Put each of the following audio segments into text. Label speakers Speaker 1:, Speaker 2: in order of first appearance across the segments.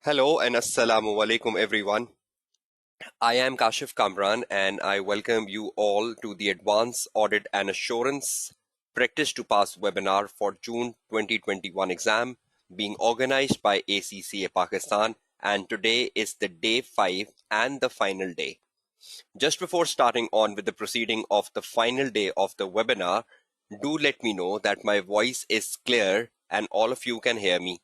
Speaker 1: Hello and Assalamu alaikum everyone. I am Kashif Kamran and I welcome you all to the Advanced Audit and Assurance Practice to Pass webinar for June 2021 exam being organized by ACCA Pakistan, and today is the day 5 and the final day. Just before starting on with the proceeding of the final day of the webinar, do let me know that my voice is clear and all of you can hear me.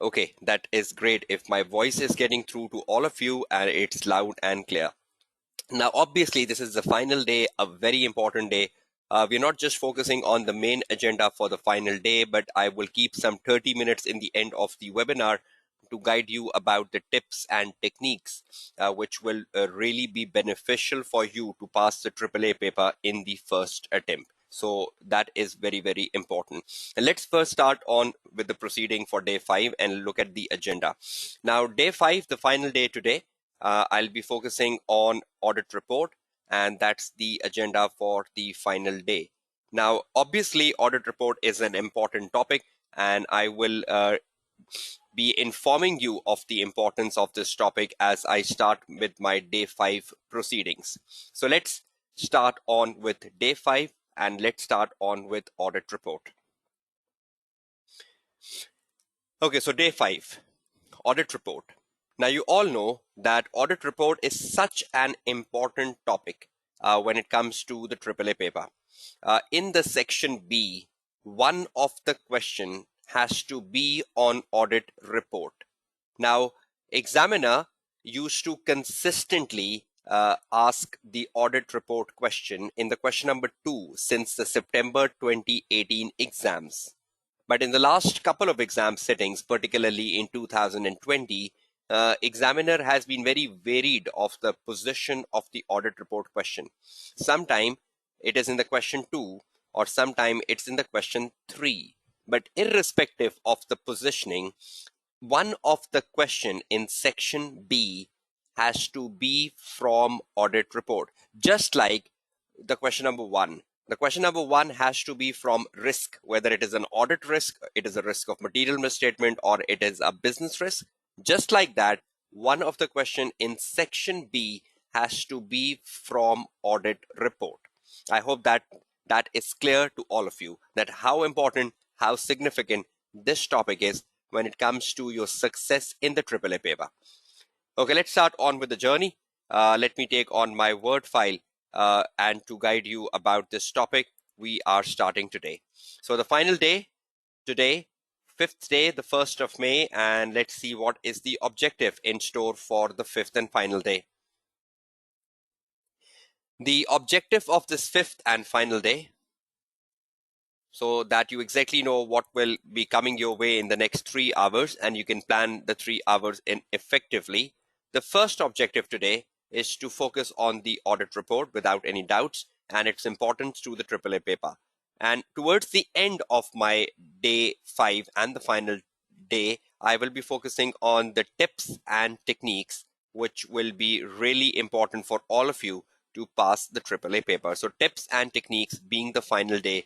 Speaker 1: Okay, that is great if my voice is getting through to all of you and it's loud and clear. Now, obviously, this is the final day, a very important day. We're not just focusing on the main agenda for the final day, but I will keep some 30 minutes in the end of the webinar to guide you about the tips and techniques which will really be beneficial for you to pass the AAA paper in the first attempt. So that is very, very important. And let's first start on with the proceeding for day 5 and look at the agenda. Now, day 5, the final day today, I'll be focusing on audit report, and that's the agenda for the final day. Now, obviously, audit report is an important topic, and I will be informing you of the importance of this topic as I start with my day 5 proceedings. So let's start on with day 5 and let's start on with audit report. Okay, so day 5, audit report. Now, you all know that audit report is such an important topic when it comes to the AAA paper. In the section B, one of the question has to be on audit report. Now, examiner used to consistently ask the audit report question in the question number 2 since the September 2018 exams. But in the last couple of exam sittings, particularly in 2020, examiner has been very varied of the position of the audit report question. Sometime it is in the question 2 or sometime it's in the question 3. But irrespective of the positioning, one of the question in section B has to be from audit report. Just like the question number 1. The question number 1 has to be from risk, whether it is an audit risk, it is a risk of material misstatement, or it is a business risk. Just like that, one of the question in section B has to be from audit report. I hope that that is clear to all of you, that how important, how significant this topic is when it comes to your success in the AAA paper. Okay, let's start on with the journey. Let me take on my Word file and to guide you about this topic, we are starting today. So the final day today, 5th day, the 1st of May, and let's see what is the objective in store for the 5th and final day. The objective of this 5th and final day, so that you exactly know what will be coming your way in the next 3 hours and you can plan the 3 hours in effectively. The first objective today is to focus on the audit report without any doubts and its importance to the AAA paper. And towards the end of my day 5 and the final day, I will be focusing on the tips and techniques which will be really important for all of you to pass the AAA paper. So tips and techniques being the final day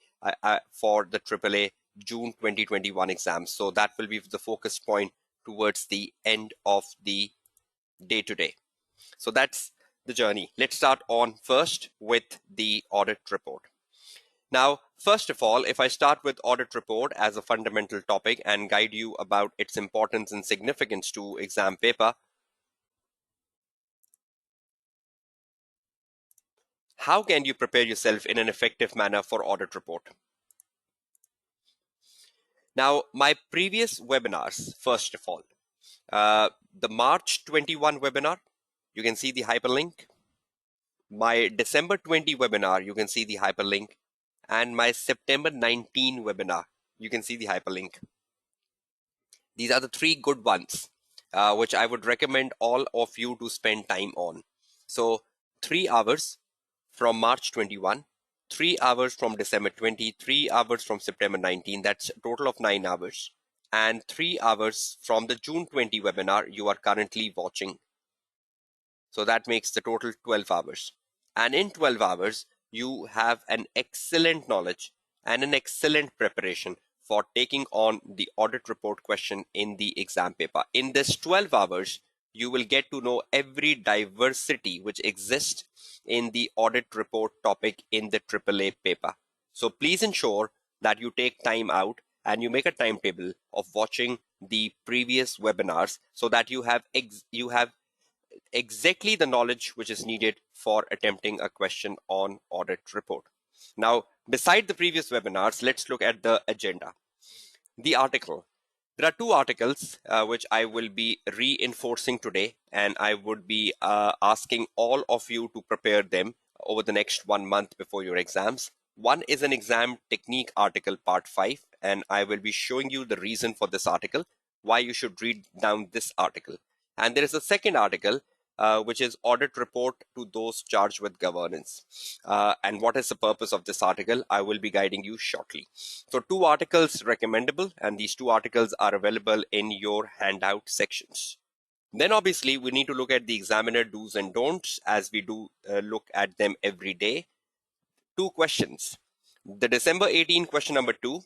Speaker 1: for the AAA June 2021 exams. So that will be the focus point towards the end of the day today. So that's the journey. Let's start on first with the audit report. Now, first of all, if I start with audit report as a fundamental topic and guide you about its importance and significance to exam paper, how can you prepare yourself in an effective manner for audit report? Now, my previous webinars, first of all, the March 21 webinar, you can see the hyperlink. My December 20 webinar, you can see the hyperlink. And my September 19 webinar, you can see the hyperlink. These are the 3 good ones, which I would recommend all of you to spend time on. So 3 hours from March 21, 3 hours from December 20, 3 hours from September 19, that's a total of 9 hours. And 3 hours from the June 20 webinar you are currently watching. So that makes the total 12 hours. And in 12 hours, you have an excellent knowledge and an excellent preparation for taking on the audit report question in the exam paper. In this 12 hours, you will get to know every diversity which exists in the audit report topic in the AAA paper. So please ensure that you take time out and you make a timetable of watching the previous webinars so that you have exactly the knowledge which is needed for attempting a question on audit report. Now, beside the previous webinars, let's look at the agenda. The article. There are two articles which I will be reinforcing today, and I would be asking all of you to prepare them over the next 1 month before your exams. One is an exam technique article, part 5, and I will be showing you the reason for this article, why you should read down this article. And there is a second article, which is audit report to those charged with governance. And what is the purpose of this article? I will be guiding you shortly. So 2 articles recommendable, and these 2 articles are available in your handout sections. Then obviously we need to look at the examiner do's and don'ts, as we do look at them every day. 2 questions. The December 18 question number 2,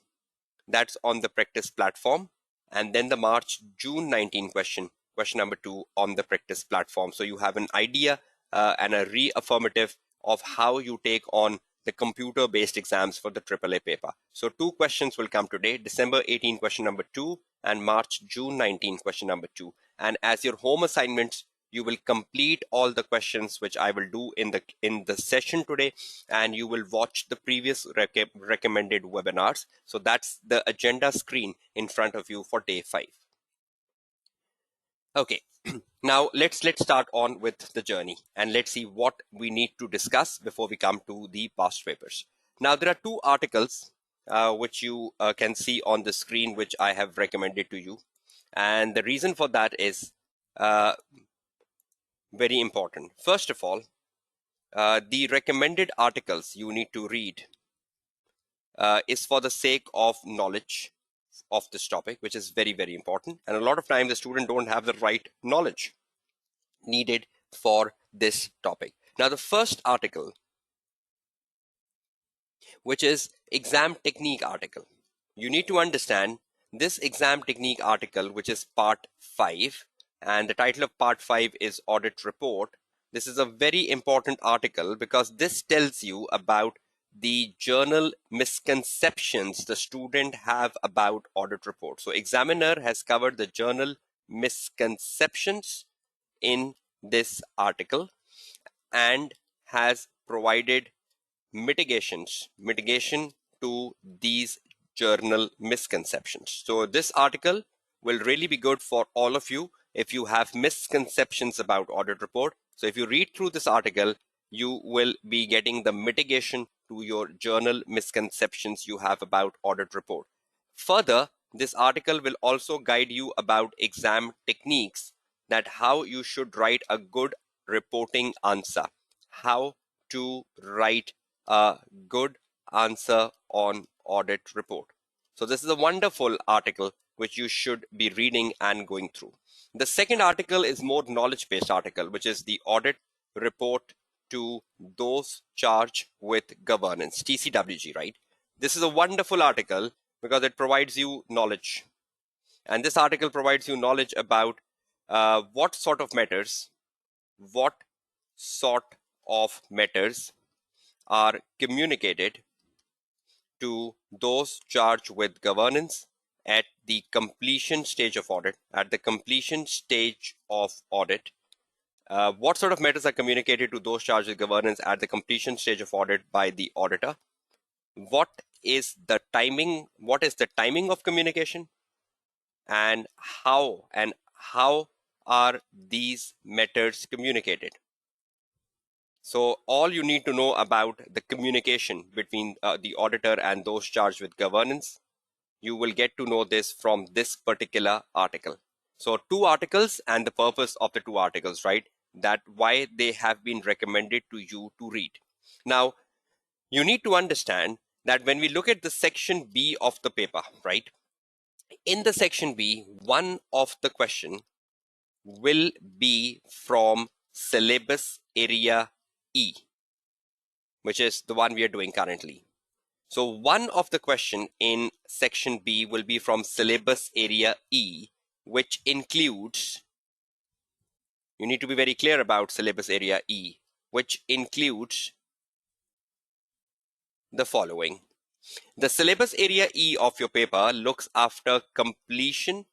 Speaker 1: that's on the practice platform, and then the March-June 19 question number 2 on the practice platform. So you have an idea and a reaffirmative of how you take on the computer-based exams for the AAA paper. So 2 questions will come today, December 18 question number 2 and March-June 19 question number 2. And as your home assignments, you will complete all the questions which I will do in the session today, and you will watch the previous recommended webinars. So that's the agenda screen in front of you for day 5. Okay, now let's start on with the journey, and let's see what we need to discuss before we come to the past papers. Now there are 2 articles which you can see on the screen which I have recommended to you, and the reason for that is very important. First of all, the recommended articles you need to read is for the sake of knowledge of this topic, which is very, very important. And a lot of times the student don't have the right knowledge needed for this topic. Now, the first article, which is exam technique article, you need to understand this exam technique article, which is part 5, and the title of part 5 is audit report. This is a very important article because this tells you about the journal misconceptions the student have about audit report. So examiner has covered the journal misconceptions in this article and has provided mitigation to these journal misconceptions. So this article will really be good for all of you if you have misconceptions about audit report. So if you read through this article, you will be getting the mitigation to your journal misconceptions you have about audit report. Further, this article will also guide you about exam techniques, that how you should write a good reporting answer, how to write a good answer on audit report. So this is a wonderful article which you should be reading and going through. The second article is more knowledge-based article, which is the audit report to those charged with governance, TCWG, right? This is a wonderful article because it provides you knowledge. And this article provides you knowledge about what sort of matters are communicated to those charged with governance at the completion stage of audit. What sort of matters are communicated to those charged with governance at the completion stage of audit by the auditor? What is the timing of communication? And how are these matters communicated? So all you need to know about the communication between the auditor and those charged with governance, you will get to know this from this particular article. So 2 articles and the purpose of the 2 articles, right? That why they have been recommended to you to read. Now, you need to understand that when we look at the section B of the paper, right? In the section B, one of the question will be from syllabus area E. which is the one we are doing currently. So one of the question in section B will be from syllabus area E, which includes, you need to be very clear about syllabus area E, which includes the following. The syllabus area E of your paper looks after completion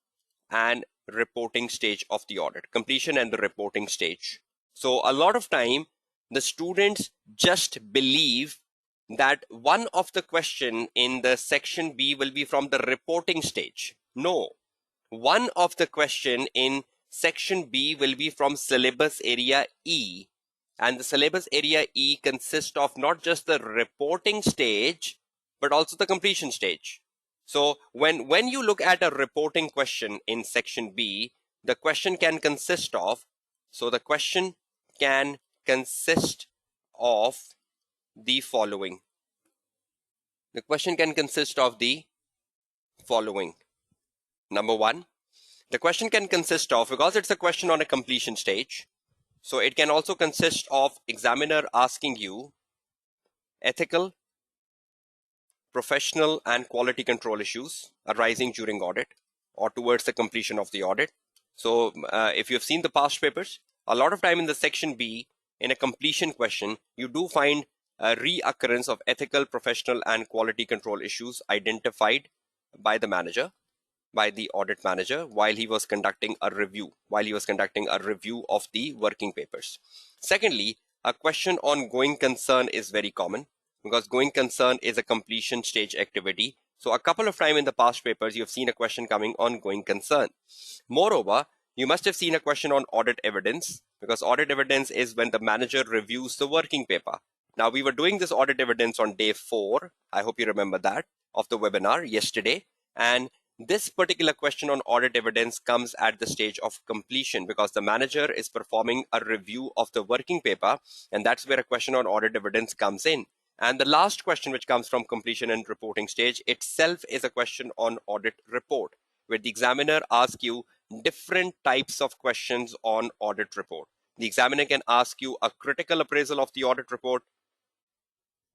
Speaker 1: and reporting stage of the audit, completion and the reporting stage. So a lot of time the students just believe that one of the question in the section B will be from the reporting stage. No, one of the question in section B will be from syllabus area E, and the syllabus area E consists of not just the reporting stage but also the completion stage. So when you look at a reporting question in section B, the question can consist of, the following. The question can consist of the following. Number one, the question can consist of, because it's a question on a completion stage, so it can also consist of examiner asking you ethical, professional and quality control issues arising during audit or towards the completion of the audit. So if you've seen the past papers, a lot of time in the section B, in a completion question, you do find a reoccurrence of ethical, professional and quality control issues identified by the manager, by the audit manager, while he was conducting a review of the working papers. Secondly, a question on going concern is very common, because going concern is a completion stage activity. So a couple of times in the past papers, you've seen a question coming on going concern. Moreover, you must have seen a question on audit evidence, because audit evidence is when the manager reviews the working paper. Now, we were doing this audit evidence on day 4. I hope you remember that, of the webinar yesterday. And this particular question on audit evidence comes at the stage of completion, because the manager is performing a review of the working paper, and that's where a question on audit evidence comes in. And the last question, which comes from completion and reporting stage itself, is a question on audit report, where the examiner asks you different types of questions on audit report. The examiner can ask you a critical appraisal of the audit report,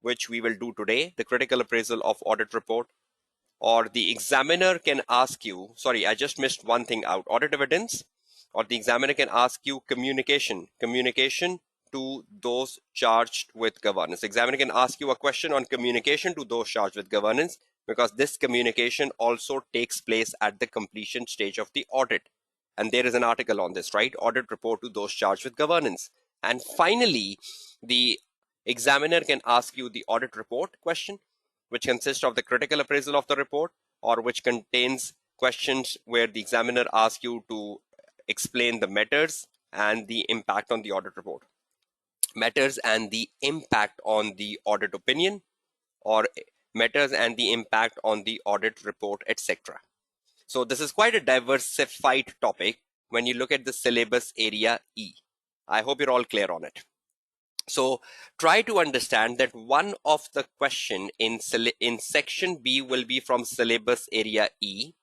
Speaker 1: which we will do today, the critical appraisal of audit report. Or the examiner can ask you, sorry, I just missed one thing out, audit evidence, or the examiner can ask you communication to those charged with governance. The examiner can ask you a question on communication to those charged with governance, because this communication also takes place at the completion stage of the audit. And there is an article on this, right? Audit report to those charged with governance. And finally, the examiner can ask you the audit report question, which consists of the critical appraisal of the report, or which contains questions where the examiner asks you to explain the matters and the impact on the audit report. Matters and the impact on the audit opinion, or matters and the impact on the audit report, etc. So this is quite a diversified topic when you look at the syllabus area E. I hope you're all clear on it. So try to understand that one of the question in section B will be from syllabus area E.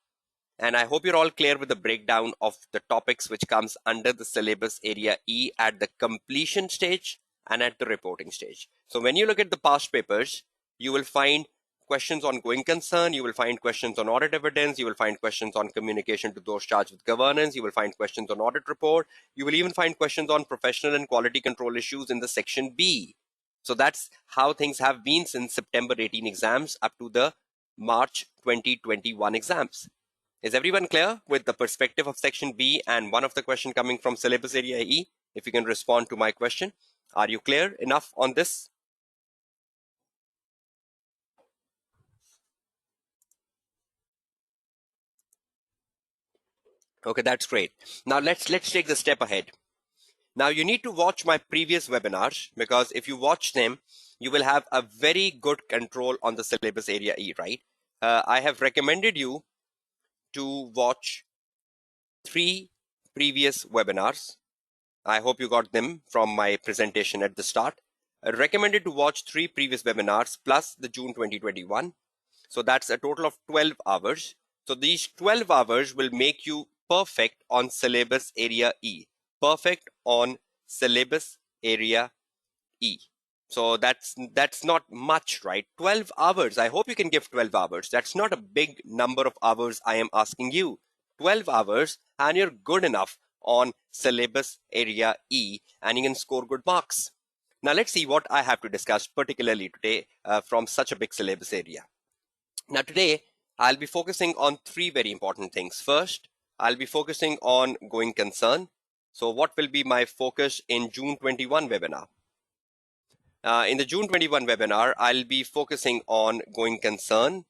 Speaker 1: And I hope you're all clear with the breakdown of the topics which comes under the syllabus area E at the completion stage and at the reporting stage. So when you look at the past papers, you will find questions on going concern, you will find questions on audit evidence, you will find questions on communication to those charged with governance, you will find questions on audit report, you will even find questions on professional and quality control issues in the section B. So that's how things have been since September 18 exams up to the March 2021 exams. Is everyone clear with the perspective of section B and one of the question coming from syllabus area E? If you can respond to my question. Are you clear enough on this? Okay, that's great. Now let's take the step ahead. Now you need to watch my previous webinars, because if you watch them, you will have a very good control on the syllabus area E, right? I have recommended you to watch 3 previous webinars. I hope you got them from my presentation at the start. I recommended to watch 3 previous webinars plus the June 2021. So that's a total of 12 hours. So these 12 hours will make you perfect on syllabus area E. Perfect on syllabus area E. So that's not much, right? 12 hours. I hope you can give 12 hours. That's not a big number of hours I am asking you. 12 hours and you're good enough on syllabus area E and you can score good marks. Now let's see what I have to discuss particularly today from such a big syllabus area. Now today I'll be focusing on three very important things. First, I'll be focusing on going concern. So what will be my focus in June 21 webinar? In the June 21 webinar, I'll be focusing on going concern.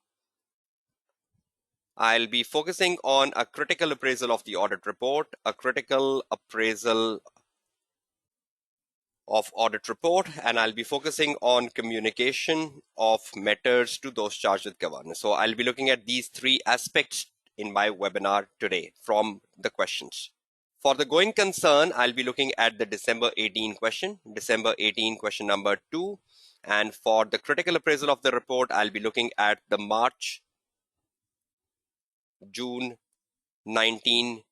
Speaker 1: I'll be focusing on a critical appraisal of the audit report, a critical appraisal of audit report, and I'll be focusing on communication of matters to those charged with governance. So I'll be looking at these three aspects in my webinar today from the questions. For the going concern, I'll be looking at the December 18 question, December 18 question number 2. And for the critical appraisal of the report, I'll be looking at the March, June 19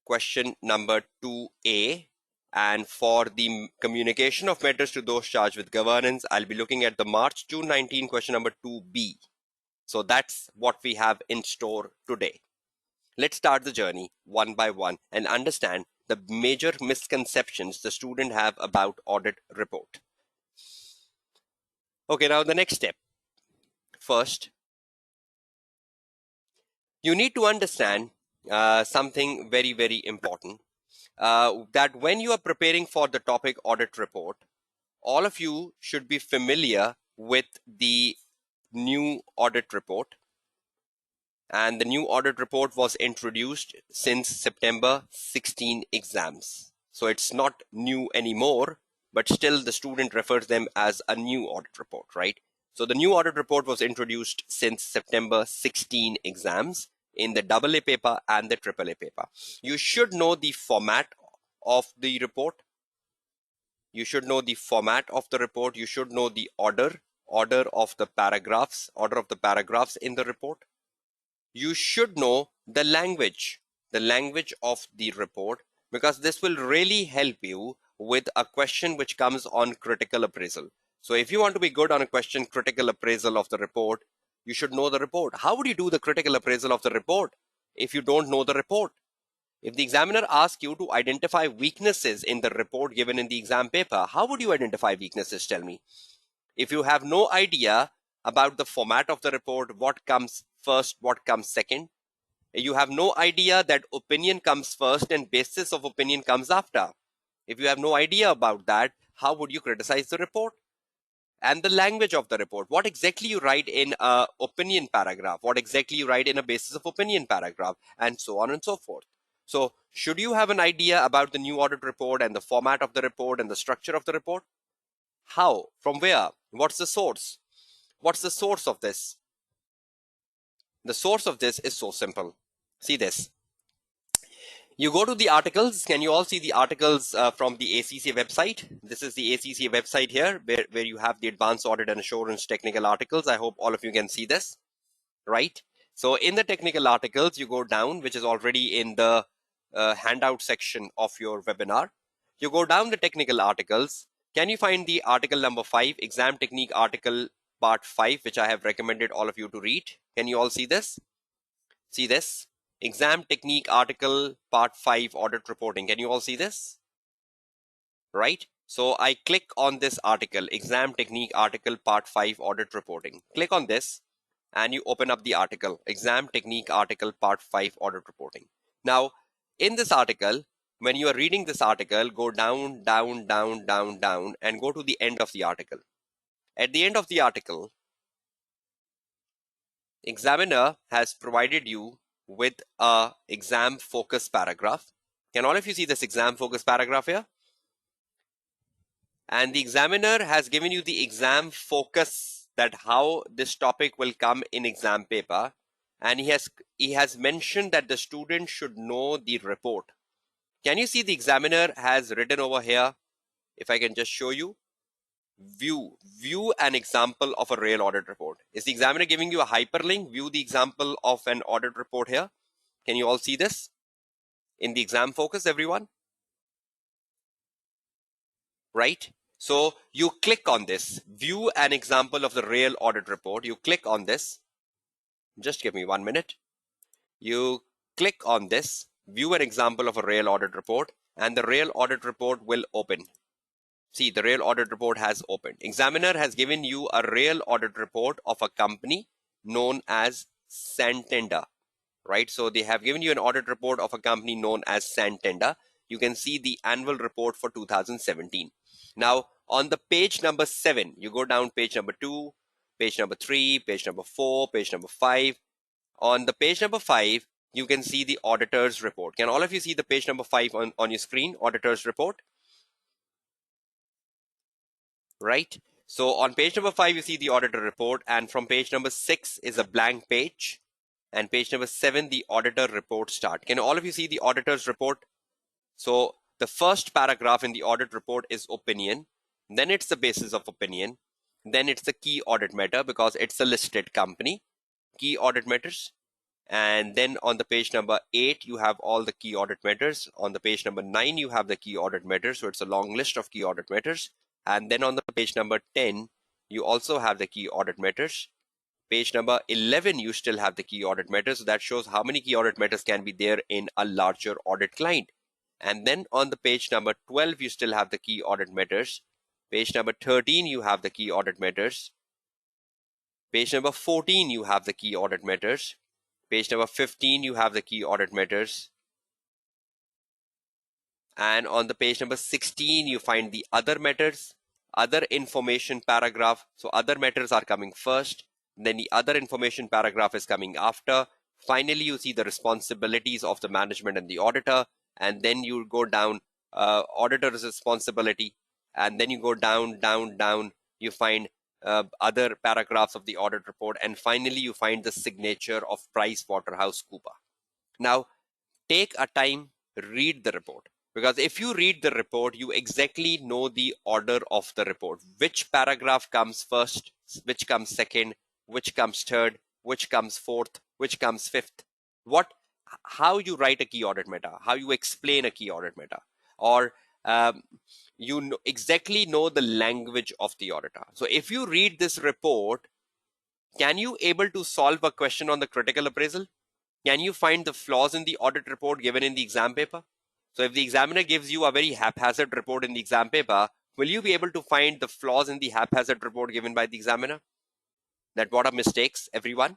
Speaker 1: question number 2A. And for the communication of matters to those charged with governance, I'll be looking at the March, June 19 question number 2B. So that's what we have in store today. Let's start the journey one by one and understand the major misconceptions the student have about audit report. Okay, now the next step. First, you need to understand something very, very important. That when you are preparing for the topic audit report, all of you should be familiar with the new audit report. And the new audit report was introduced since September 16 exams. So it's not new anymore, but still the student refers them as a new audit report, right? So the new audit report was introduced since September 16 exams in the AA paper and the AAA paper. You should know the format of the report. You should know the format of the report. You should know the order of the paragraphs in the report. You should know the language of the report, because this will really help you with a question which comes on critical appraisal. So if you want to be good on a question, critical appraisal of the report, you should know the report. How would you do the critical appraisal of the report if you don't know the report? If the examiner asks you to identify weaknesses in the report given in the exam paper, how would you identify weaknesses? Tell me. If you have no idea about the format of the report, what comes first, what comes second, you have no idea that opinion comes first and basis of opinion comes after. If you have no idea about that, how would you criticize the report? And the language of the report, what exactly you write in a opinion paragraph, what exactly you write in a basis of opinion paragraph, and so on and so forth. So should you have an idea about the new audit report and the format of the report and the structure of the report? How? From where? What's the source? What's the source of this? The source of this is so simple. See this. You go to the articles. Can you all see the articles from the ACCA website? This is the ACCA website here, where you have the Advanced Audit and Assurance technical articles. I hope all of you can see this, right? So in the technical articles, you go down, which is already in the handout section of your webinar. You go down the technical articles. Can you find the article number 5, exam technique article part 5, which I have recommended all of you to read? Can you all see this? See this? Exam technique article part 5 audit reporting. Can you all see this? Right? So I click on this article, exam technique article part 5 audit reporting. Click on this and you open up the article, exam technique article part 5 audit reporting. Now, in this article, when you are reading this article, go down, down, down, down, down, and go to the end of the article. At the end of the article, examiner has provided you with a exam focus paragraph. Can all of you see this exam focus paragraph here? And the examiner has given you the exam focus, that how this topic will come in exam paper. And he has mentioned that the student should know the report. Can you see the examiner has written over here? If I can just show you, view an example of a real audit report. Is the examiner giving you a hyperlink? View the example of an audit report here. Can you all see this in the exam focus, everyone? Right? So you click on this, view an example of the real audit report. You click on this. Just give me 1 minute. You click on this, view an example of a real audit report, and the real audit report will open. See, the real audit report has opened. Examiner has given you a real audit report of a company known as Santander, right? So they have given you an audit report of a company known as Santander. You can see the annual report for 2017. Now, on the page number 7, you go down page number 2, page number 3, page number 4, page number 5. On the page number 5, you can see the auditor's report. Can all of you see the page number 5 on your screen, auditor's report? Right? So on page number 5, you see the auditor report, and from page number 6 is a blank page, and page number 7, the auditor report start. Can all of you see the auditor's report? So the first paragraph in the audit report is opinion, then it's the basis of opinion, then it's the key audit matter because it's a listed company, key audit matters. And then on the page number 8, you have all the key audit matters. On the page number 9, you have the key audit matters. So it's a long list of key audit matters. And then on the page number 10, you also have the key audit matters. Page number 11, you still have the key audit matters. So that shows how many key audit matters can be there in a larger audit client. And then on the page number 12, you still have the key audit matters. Page number 13, you have the key audit matters. Page number 14, you have the key audit matters. Page number 15, you have the key audit matters. And on the page number 16, you find the other matters, other information paragraph. So other matters are coming first, then the other information paragraph is coming after. Finally, you see the responsibilities of the management and the auditor. And then you go down, auditor's responsibility. And then you go down, down, down. You find other paragraphs of the audit report, and finally you find the signature of PricewaterhouseCoopers. Now take a time, read the report, because if you read the report, you exactly know the order of the report, which paragraph comes first, which comes second, which comes third, which comes fourth, which comes fifth, how you write a key audit matter, how you explain a key audit matter, or you exactly know the language of the auditor. So if you read this report, can you able to solve a question on the critical appraisal? Can you find the flaws in the audit report given in the exam paper? So if the examiner gives you a very haphazard report in the exam paper, will you be able to find the flaws in the haphazard report given by the examiner? That what are mistakes, everyone?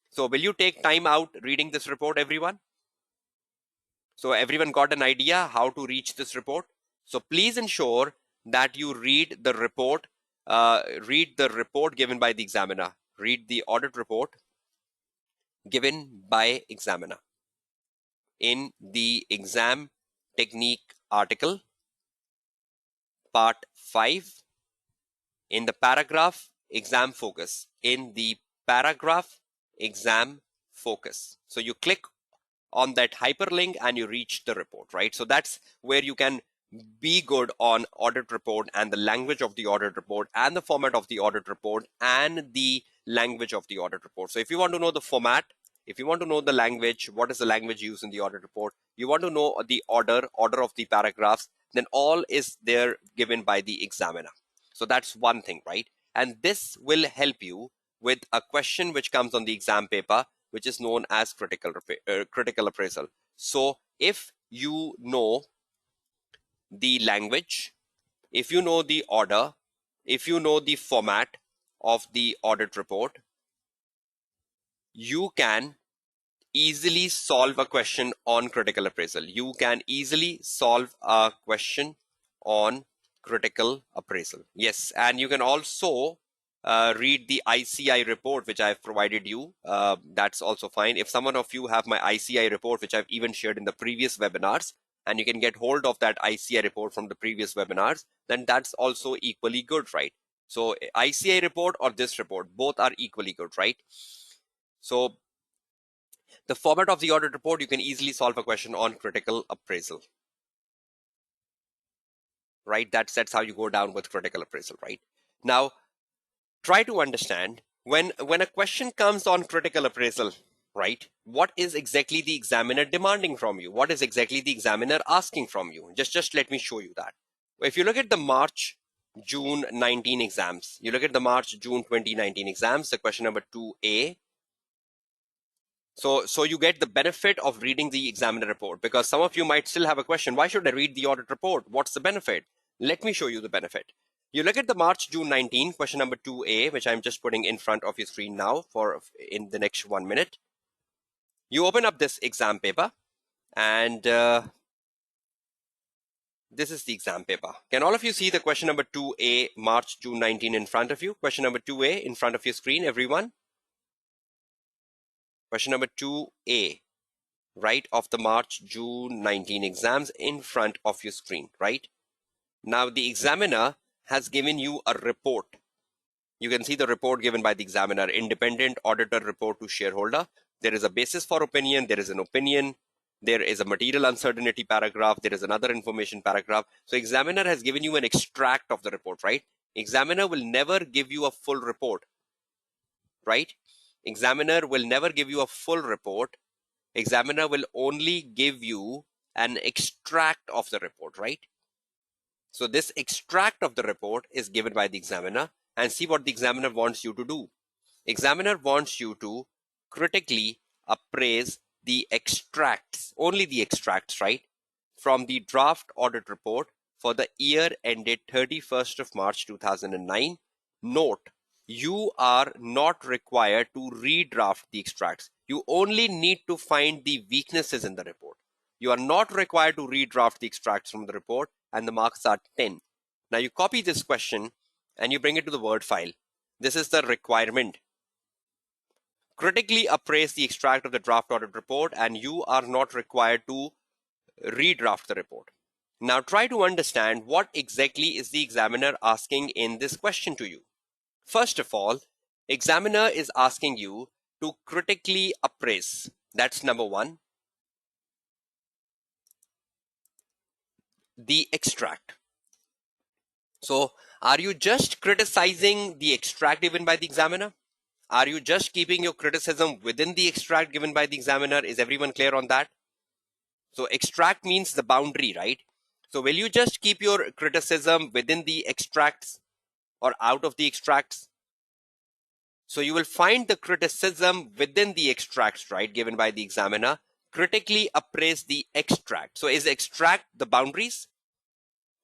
Speaker 1: So will you take time out reading this report, everyone? So everyone got an idea how to reach this report? So please ensure that you read the report given by the examiner. Read the audit report given by examiner in the exam technique article, part 5, in the paragraph exam focus, in the paragraph exam focus. So you click on that hyperlink and you reach the report, right? So that's where you can be good on audit report and the language of the audit report and the format of the audit report and the language of the audit report. So if you want to know the format, if you want to know the language, what is the language used in the audit report, you want to know the order of the paragraphs, then all is there given by the examiner. So that's one thing, right? And this will help you with a question which comes on the exam paper, which is known as critical appraisal. So if you know the language, if you know the order, if you know the format of the audit report, you can easily solve a question on critical appraisal. You can easily solve a question on critical appraisal. Yes, and you can also read the ICI report which I've provided you. That's also fine. If someone of you have my ICI report, which I've even shared in the previous webinars, and you can get hold of that ICI report from the previous webinars, then that's also equally good, right? So ICI report or this report, both are equally good, right? So the format of the audit report, you can easily solve a question on critical appraisal, right? That's how you go down with critical appraisal, right? Now, try to understand when a question comes on critical appraisal, right? What is exactly the examiner demanding from you? What is exactly the examiner asking from you? Just let me show you that. If you look at the March June 19 exams. You look at the March, June 2019 exams, the question number 2A. So you get the benefit of reading the examiner report, because some of you might still have a question. Why should I read the audit report? What's the benefit? Let me show you the benefit. You look at the March, June 19, question number 2A, which I'm just putting in front of your screen now for in the next 1 minute. You open up this exam paper, and this is the exam paper. Can all of you see the question number 2A, March, June 19 in front of you? Question number 2A in front of your screen, everyone? Question number 2A, right, of the March, June 19 exams in front of your screen, right? Now, the examiner has given you a report. You can see the report given by the examiner, independent auditor report to shareholder. There is a basis for opinion. There is an opinion. There is a material uncertainty paragraph. There is another information paragraph. So examiner has given you an extract of the report, right? Examiner will never give you a full report, right? Examiner will never give you a full report. Examiner will only give you an extract of the report, right? So this extract of the report is given by the examiner, and see what the examiner wants you to do. Examiner wants you to critically appraise the extracts, only the extracts, right, from the draft audit report for the year ended 31st of March 2009. Note, you are not required to redraft the extracts. You only need to find the weaknesses in the report. You are not required to redraft the extracts from the report, and the marks are 10. Now you copy this question and you bring it to the Word file. This is the requirement. Critically appraise the extract of the draft audit report, and you are not required to redraft the report. Now try to understand what exactly is the examiner asking in this question to you. First of all, examiner is asking you to critically appraise. That's number one. The extract. So are you just criticizing the extract given by the examiner? Are you just keeping your criticism within the extract given by the examiner? Is everyone clear on that? So extract means the boundary, right? So will you just keep your criticism within the extracts or out of the extracts? So you will find the criticism within the extracts, right, given by the examiner. Critically appraise the extract. So is extract the boundaries?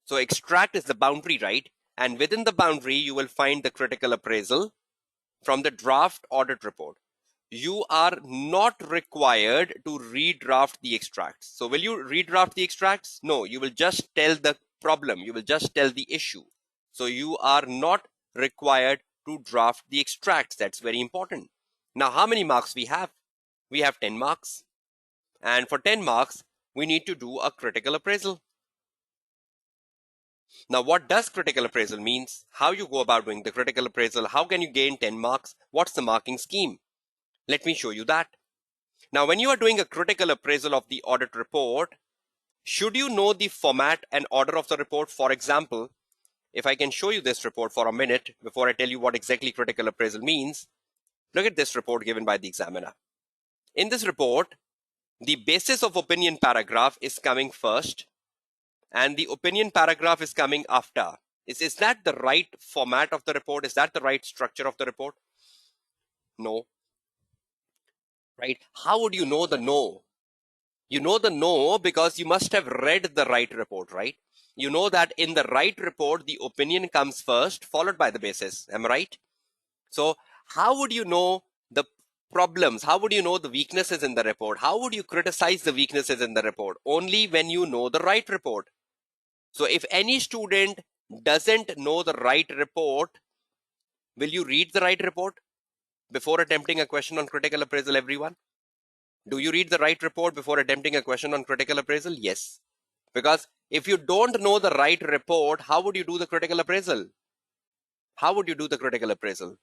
Speaker 1: So extract is the boundary, right? And within the boundary, you will find the critical appraisal from the draft audit report. You are not required to redraft the extracts. So will you redraft the extracts? No, you will just tell the problem. You will just tell the issue. So you are not required to draft the extracts. That's very important. Now, how many marks we have? We have 10 marks. And for 10 marks, we need to do a critical appraisal. Now, what does critical appraisal means? How you go about doing the critical appraisal? How can you gain 10 marks? What's the marking scheme? Let me show you that. Now, when you are doing a critical appraisal of the audit report, should you know the format and order of the report? For example, if I can show you this report for a minute before I tell you what exactly critical appraisal means, look at this report given by the examiner. In this report, the basis of opinion paragraph is coming first, and the opinion paragraph is coming after. Is that the right format of the report? Is that the right structure of the report? No. Right? How would you know the no? You know the no because you must have read the right report, right? You know that in the right report, the opinion comes first, followed by the basis. Am I right? So how would you know the problems? How would you know the weaknesses in the report? How would you criticize the weaknesses in the report? Only when you know the right report. So if any student doesn't know the right report, will you read the right report before attempting a question on critical appraisal, everyone? Do you read the right report before attempting a question on critical appraisal? Yes. Because if you don't know the right report, how would you do the critical appraisal? How would you do the critical appraisal?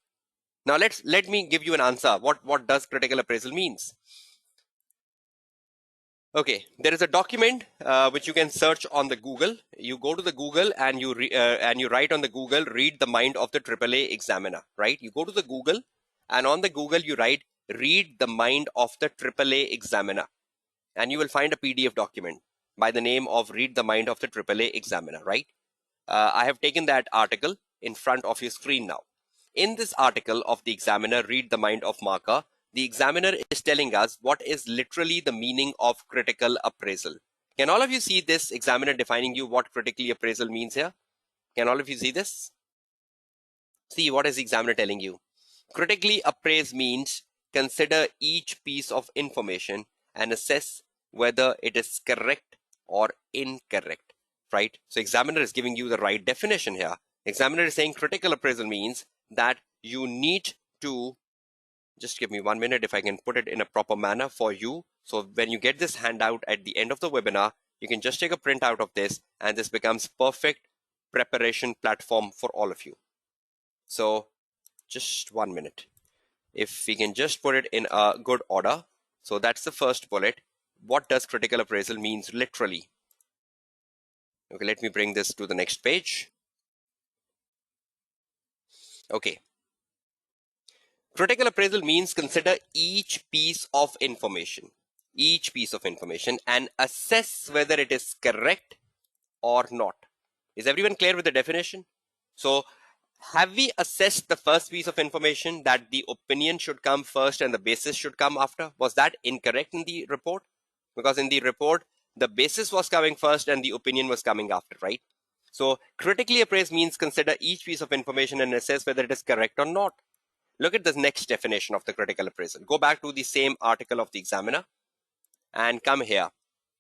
Speaker 1: Now let me give you an answer. What does critical appraisal means? Okay, there is a document which you can search on the Google. You go to the Google and you write on the Google, read the mind of the AAA examiner, right? You go to the Google and on the Google you write, read the mind of the AAA examiner, and you will find a PDF document by the name of read the mind of the AAA examiner, right? I have taken that article in front of your screen now. In this article of the examiner, Read the Mind of Marker, the examiner is telling us what is literally the meaning of critical appraisal. Can all of you see this examiner defining you what critically appraisal means here? Can all of you see this? See, what is the examiner telling you? Critically appraise means consider each piece of information and assess whether it is correct or incorrect, right? So examiner is giving you the right definition here. Examiner is saying critical appraisal means that you need to, just give me 1 minute if I can put it in a proper manner for you. So when you get this handout at the end of the webinar, you can just take a print out of this and this becomes perfect preparation platform for all of you. So just 1 minute. If we can just put it in a good order. So that's the first bullet. What does critical appraisal means literally? Okay, let me bring this to the next page. Okay. Critical appraisal means consider each piece of information and assess whether it is correct or not. Is everyone clear with the definition? So have we assessed the first piece of information that the opinion should come first and the basis should come after? Was that incorrect in the report? Because in the report, the basis was coming first and the opinion was coming after, right? So critically appraise means consider each piece of information and assess whether it is correct or not. Look at the next definition of the critical appraisal. Go back to the same article of the examiner and come here.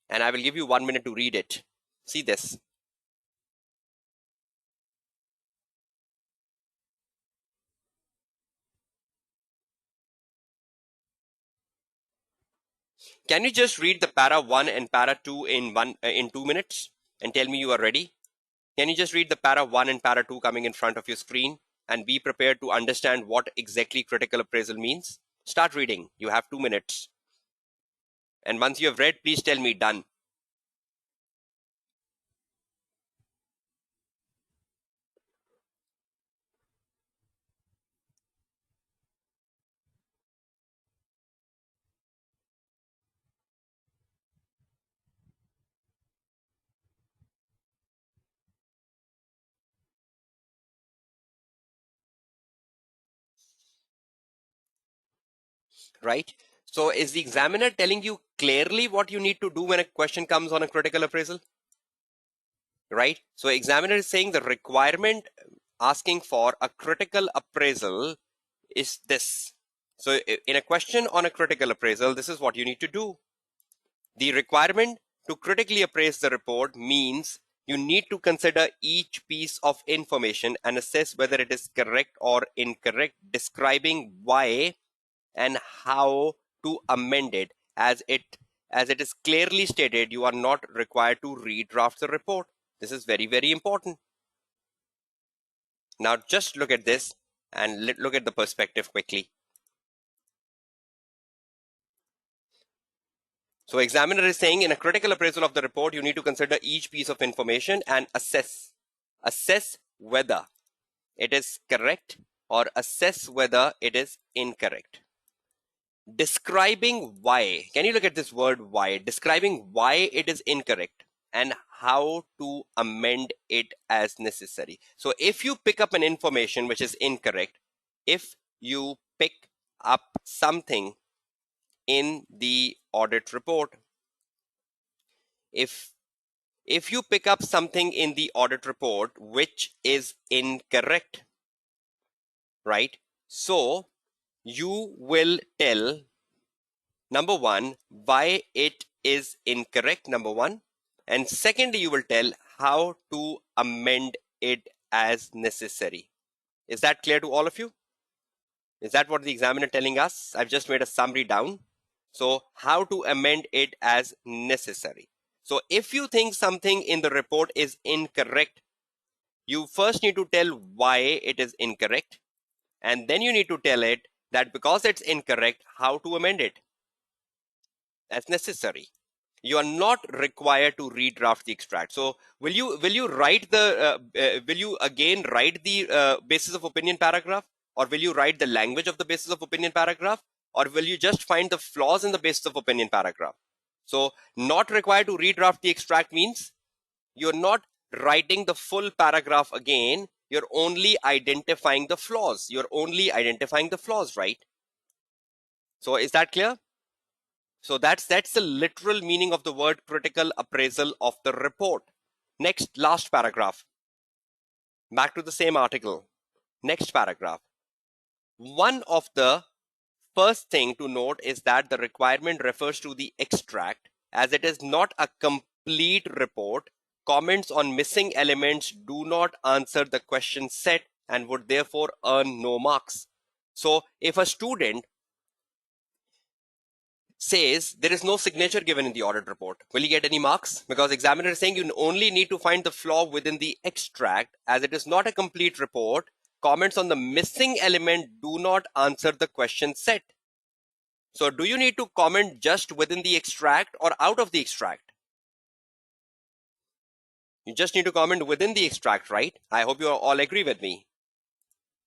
Speaker 1: And I will give you 1 minute to read it. See this. Can you just read the para 1 and para 2 in 2 minutes and tell me you are ready? Can you just read the para 1 and para 2 coming in front of your screen and be prepared to understand what exactly critical appraisal means? Start reading. You have 2 minutes. And once you have read, please tell me done. Right? So is the examiner telling you clearly what you need to do when a question comes on a critical appraisal? Right? So examiner is saying the requirement asking for a critical appraisal is this. So in a question on a critical appraisal, this is what you need to do. The requirement to critically appraise the report means you need to consider each piece of information and assess whether it is correct or incorrect, describing why and how to amend it. As it is clearly stated, you are not required to redraft the report. This is very, very important. Now just look at this and look at the perspective quickly. So examiner is saying in a critical appraisal of the report, you need to consider each piece of information and assess whether it is correct or assess whether it is incorrect. Describing why. Can you look at this word why? Describing why it is incorrect and how to amend it as necessary. So if you pick up an information which is incorrect, if you pick up something in the audit report, if you pick up something in the audit report which is incorrect, right? So you will tell, number one, why it is incorrect, number one. And secondly, you will tell how to amend it as necessary. Is that clear to all of you? Is that what the examiner telling us? I've just made a summary down. So how to amend it as necessary. So if you think something in the report is incorrect, you first need to tell why it is incorrect. And then you need to tell it that because it's incorrect, how to amend it as necessary. You are not required to redraft the extract. So will you write the will you again write the basis of opinion paragraph, or will you write the language of the basis of opinion paragraph, or will you just find the flaws in the basis of opinion paragraph? So not required to redraft the extract means you're not writing the full paragraph again. You're only identifying the flaws. Right? So is that clear? So that's the literal meaning of the word critical appraisal of the report. Next, last paragraph. Back to the same article. Next paragraph. One of the first thing to note is that the requirement refers to the extract, as it is not a complete report. Comments on missing elements do not answer the question set and would therefore earn no marks. So if a student says there is no signature given in the audit report, will you get any marks? Because examiner is saying you only need to find the flaw within the extract, as it is not a complete report. Comments on the missing element do not answer the question set. So do you need to comment just within the extract or out of the extract? You just need to comment within the extract, right? I hope you all agree with me.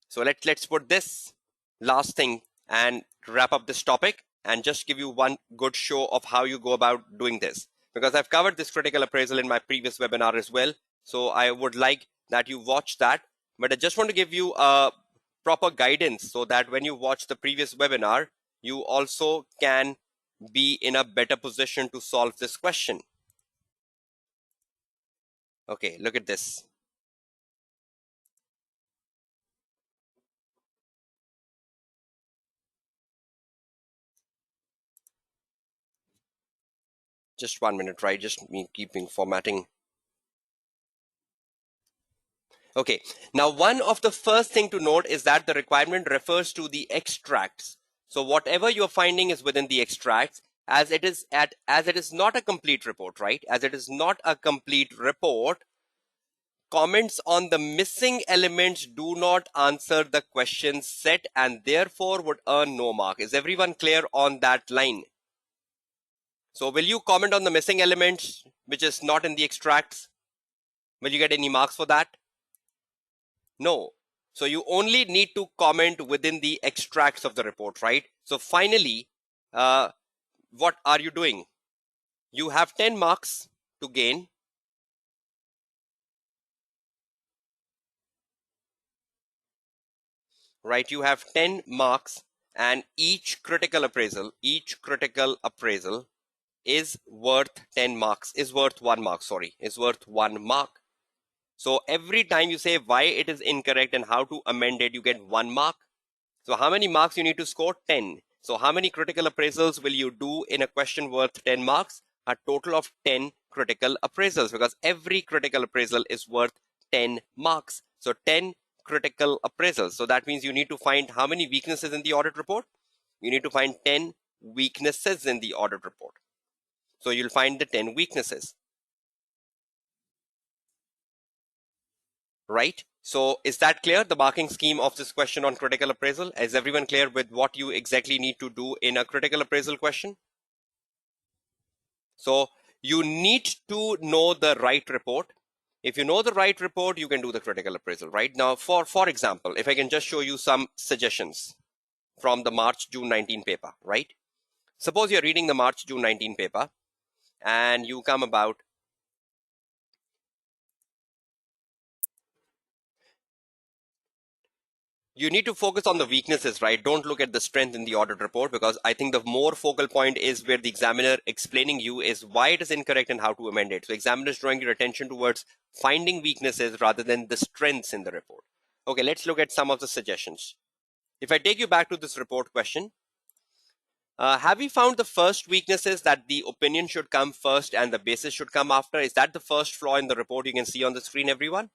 Speaker 1: So let's put this last thing and wrap up this topic and just give you one good show of how you go about doing this. Because I've covered this critical appraisal in my previous webinar as well. So I would like that you watch that. But I just want to give you a proper guidance so that when you watch the previous webinar, you also can be in a better position to solve this question. Okay, look at this. Just 1 minute, right? Just me keeping formatting. Okay, now one of the first thing to note is that the requirement refers to the extracts. So whatever you're finding is within the extracts, as it is not a complete report, right? As it is not a complete report, comments on the missing elements do not answer the question set and therefore would earn no mark. Is everyone clear on that line? So will you comment on the missing elements which is not in the extracts? Will you get any marks for that? No. So you only need to comment within the extracts of the report, right? So finally, what are you doing? You have 10 marks to gain. Right? You have 10 marks and each critical appraisal is worth 10 marks, is worth 1 mark, is worth 1 mark. So every time you say why it is incorrect and how to amend it, you get 1 mark. So how many marks you need to score? 10. So how many critical appraisals will you do in a question worth 10 marks? A total of 10 critical appraisals, because every critical appraisal is worth 10 marks. So 10 critical appraisals. So that means you need to find how many weaknesses in the audit report? You need to find 10 weaknesses in the audit report. So you'll find the 10 weaknesses. Right? So is that clear, the marking scheme of this question on critical appraisal? Is everyone clear with what you exactly need to do in a critical appraisal question? So you need to know the right report. If you know the right report, you can do the critical appraisal. Right? Now, for example, if I can just show you some suggestions from the March-June 19 paper, right? Suppose you're reading the March-June 19 paper and you come about you need to focus on the weaknesses, right? Don't look at the strength in the audit report, because I think the more focal point is where the examiner explaining you is why it is incorrect and how to amend it. So examiner is drawing your attention towards finding weaknesses rather than the strengths in the report. Okay, let's look at some of the suggestions. If I take you back to this report question, have we found the first weaknesses that the opinion should come first and the basis should come after? Is that the first flaw in the report you can see on the screen, everyone?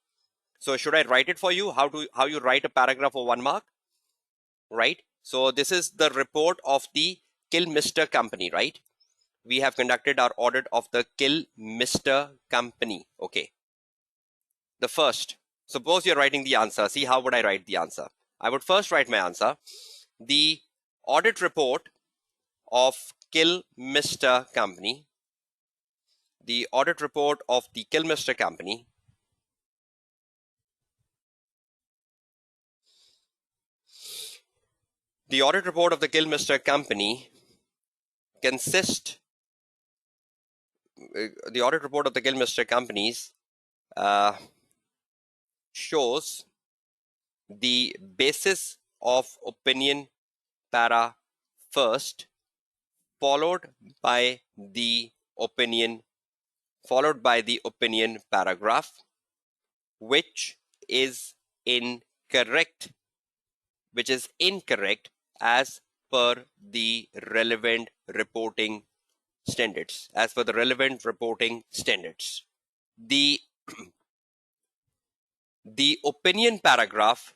Speaker 1: So should I write it for you? How you write a paragraph for 1 mark? Right? So this is the report of the Kilmister company, right? We have conducted our audit of the Kilmister company. Okay. The first, suppose you're writing the answer. See, how would I write the answer? I would first write my answer. The audit report of Kilmister company. The audit report of the Kilmister company The audit report of the Kilmister company consists. The audit report of the Kilmister companies shows the basis of opinion para first, followed by the opinion paragraph, which is incorrect as per the relevant reporting standards. The opinion paragraph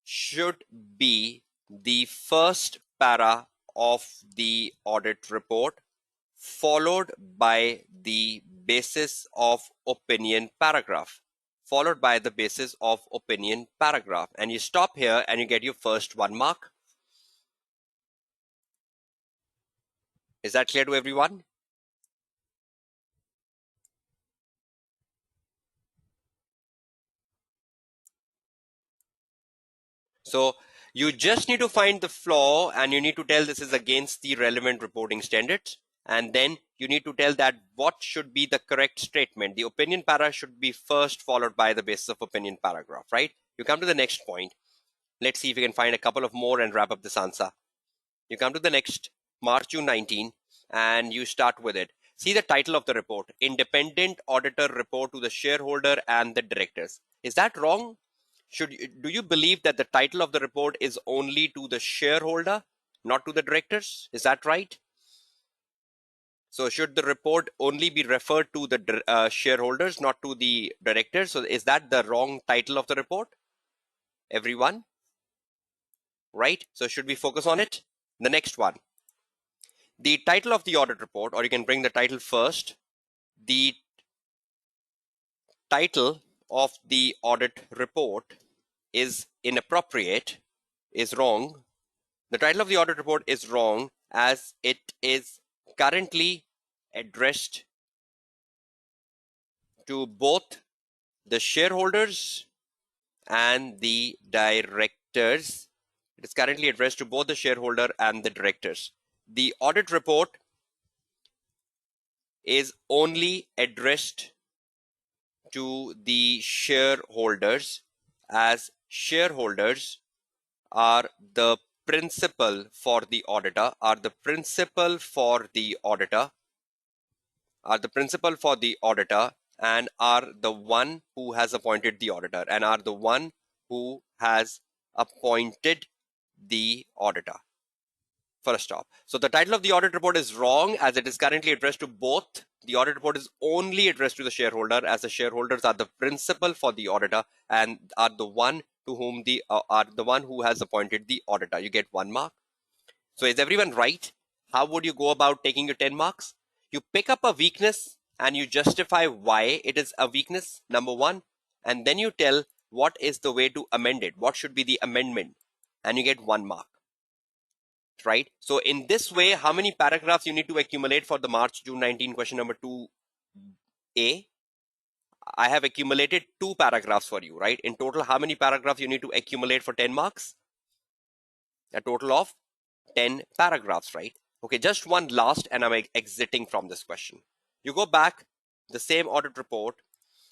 Speaker 1: should be the first para of the audit report, followed by the basis of opinion paragraph, and you stop here and you get your first 1 mark. Is that clear to everyone? So you just need to find the flaw and you need to tell this is against the relevant reporting standards. And then you need to tell that what should be the correct statement. The opinion para should be first, followed by the basis of opinion paragraph, right? You come to the next point. Let's see if we can find a couple of more and wrap up this answer. You come to the next March, June 19, and you start with it. See the title of the report, Independent Auditor Report to the Shareholder and the Directors. Is that wrong? Do you believe that the title of the report is only to the shareholder, not to the directors? Is that right? So should the report only be referred to the shareholders, not to the directors? So is that the wrong title of the report? Everyone? Right? So should we focus on it? The next one. The title of the audit report, or you can bring the title first. The title of the audit report is inappropriate, is wrong. The title of the audit report is wrong as it is currently addressed to both the shareholders and the directors. It is currently addressed to both the shareholder and the directors. The audit report is only addressed to the shareholders, as shareholders are the principal for the auditor, and are the one who has appointed the auditor. First stop. So the title of the audit report is wrong as it is currently addressed to both. The audit report is only addressed to the shareholder, as the shareholders are the principal for the auditor and are the one to whom who has appointed the auditor. You get 1 mark. So is everyone right? How would you go about taking your 10 marks? You pick up a weakness and you justify why it is a weakness, number 1, and then you tell what is the way to amend it. What should be the amendment? And you get 1 mark. Right? So in this way, how many paragraphs you need to accumulate for the March, June 19 question number 2A? I have accumulated 2 paragraphs for you, right? In total, how many paragraphs you need to accumulate for 10 marks? A total of 10 paragraphs, right? Okay, just one last and I'm exiting from this question. You go back, the same audit report,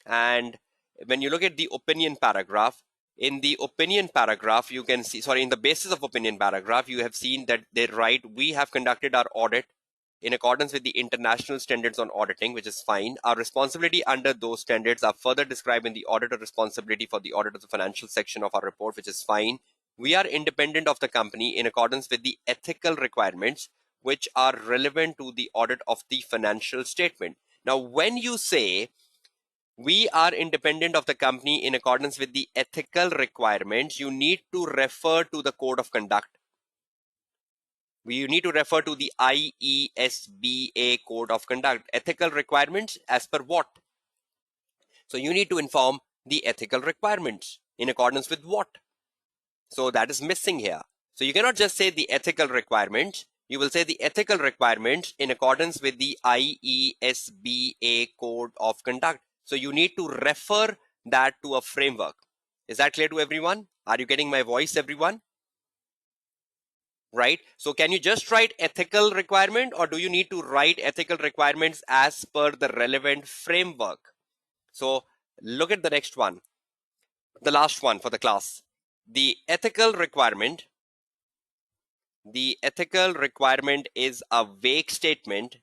Speaker 1: and when you look at the opinion paragraph, in the opinion paragraph, you can see, in the basis of opinion paragraph, you have seen that they write, we have conducted our audit in accordance with the international standards on auditing, which is fine. Our responsibility under those standards are further described in the auditor responsibility for the audit of the financial section of our report, which is fine. We are independent of the company in accordance with the ethical requirements, which are relevant to the audit of the financial statement. Now, when you say we are independent of the company in accordance with the ethical requirements, you need to refer to the code of conduct. You need to refer to the IESBA code of conduct. Ethical requirements as per what? So you need to inform the ethical requirements in accordance with what? So that is missing here. So you cannot just say the ethical requirements. You will say the ethical requirements in accordance with the IESBA code of conduct. So you need to refer that to a framework. Is that clear to everyone? Are you getting my voice, everyone? right? So can you just write ethical requirement, or do you need to write ethical requirements as per the relevant framework? So look at the next one, the last one for the class. The ethical requirement is a vague statement,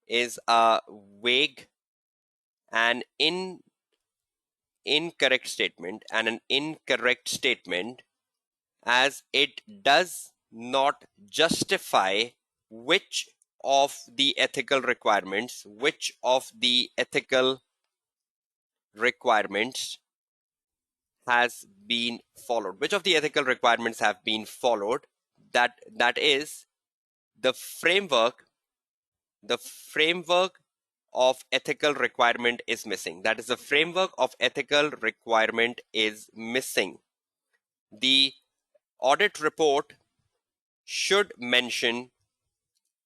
Speaker 1: is a vague and incorrect statement, as it does not justify which of the ethical requirements has been followed, which of the ethical requirements have been followed. That is the framework of ethical requirement is missing. That is, the framework of ethical requirement is missing. The audit report should mention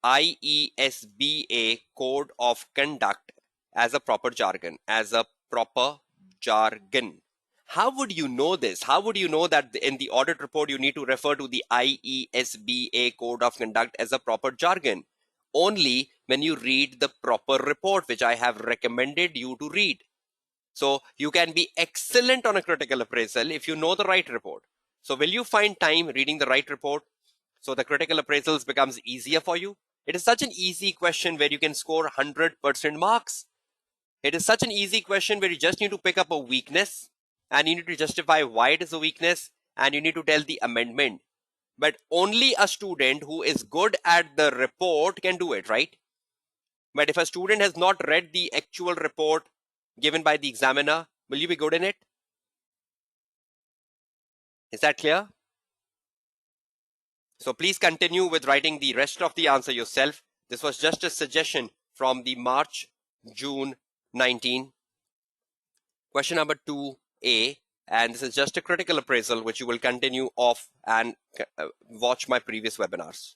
Speaker 1: IESBA code of conduct as a proper jargon. How would you know this? How would you know that in the audit report you need to refer to the IESBA code of conduct as a proper jargon? Only when you read the proper report, which I have recommended you to read. So you can be excellent on a critical appraisal if you know the right report. So will you find time reading the right report so the critical appraisals becomes easier for you? It is such an easy question where you can score 100% marks. It is such an easy question where you just need to pick up a weakness and you need to justify why it is a weakness and you need to tell the amendment. But only a student who is good at the report can do it, right? But if a student has not read the actual report given by the examiner, will you be good in it? Is that clear? So please continue with writing the rest of the answer yourself. This was just a suggestion from the March-June 19. Question number 2A, and this is just a critical appraisal which you will continue off and watch my previous webinars.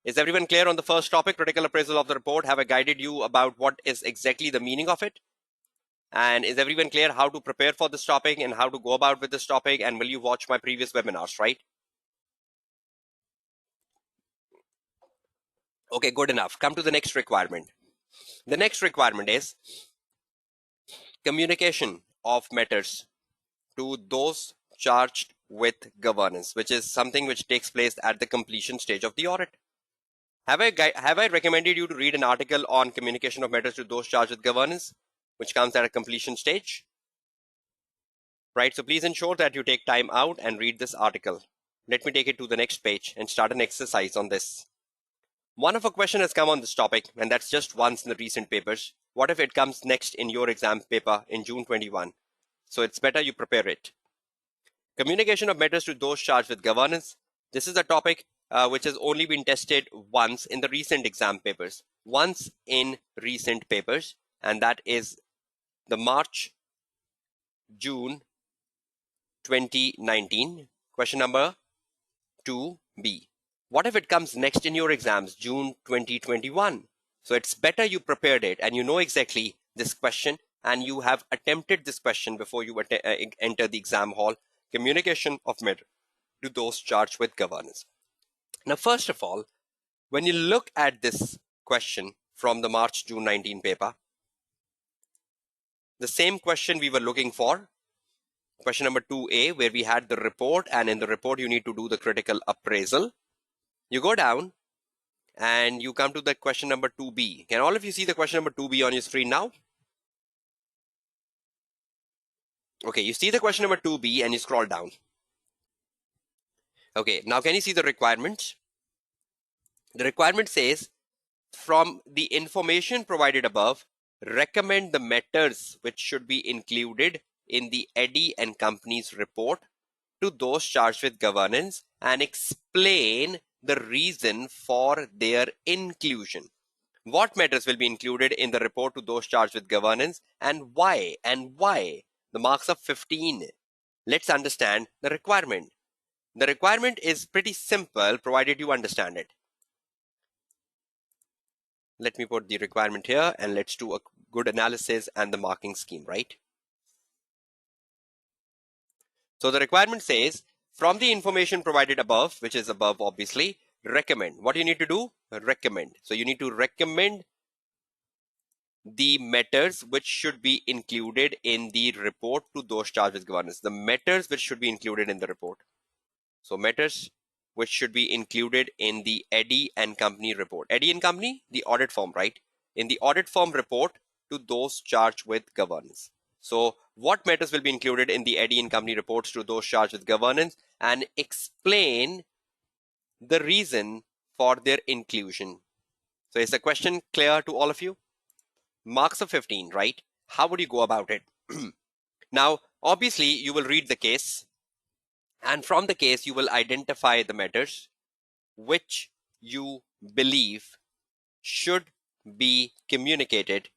Speaker 1: Is everyone clear on the first topic, critical appraisal of the report? Have I guided you about what is exactly the meaning of it? And is everyone clear how to prepare for this topic and how to go about with this topic? And will you watch my previous webinars, right? Okay, good enough. Come to the next requirement. The next requirement is communication of matters to those charged with governance, which is something which takes place at the completion stage of the audit. Have I recommended you to read an article on communication of matters to those charged with governance, which comes at a completion stage? Right, so please ensure that you take time out and read this article. Let me take it to the next page and start an exercise on this. One of a question has come on this topic, and that's just once in the recent papers. What if it comes next in your exam paper in June 21? So it's better you prepare it. Communication of matters to those charged with governance. This is a topic which has only been tested once in the recent exam papers. Once in recent papers, and that is the March-June 2019. Question number 2B. What if it comes next in your exams, June 2021? So it's better you prepared it and you know exactly this question and you have attempted this question before you enter the exam hall. Communication of matter to those charged with governance. Now, first of all, when you look at this question from the March-June 19 paper, the same question we were looking for, question number 2A, where we had the report, and in the report you need to do the critical appraisal. You go down and you come to the question number 2B. Can all of you see the question number 2B on your screen now? Okay, you see the question number 2B and you scroll down. Okay, now can you see the requirements? The requirement says, from the information provided above, recommend the matters which should be included in the Eddy and Company's report to those charged with governance and explain the reason for their inclusion. What matters will be included in the report to those charged with governance and why? The marks of 15. Let's understand the requirement. The requirement is pretty simple provided you understand it. Let me put the requirement here and let's do a good analysis and the marking scheme, right? So the requirement says, From the information provided above, which is above obviously, recommend. What do you need to do? Recommend. So you need to recommend the matters which should be included in the report to those charged with governance. The matters which should be included in the report. So matters which should be included in the Eddy and Company report. Eddy and Company, the audit firm, right? In the audit firm report to those charged with governance. So what matters will be included in the Eddy and Company reports to those charged with governance, and explain the reason for their inclusion. So is the question clear to all of you? Marks of 15, right? How would you go about it? Now, obviously, you will read the case, and from the case, you will identify the matters which you believe should be communicated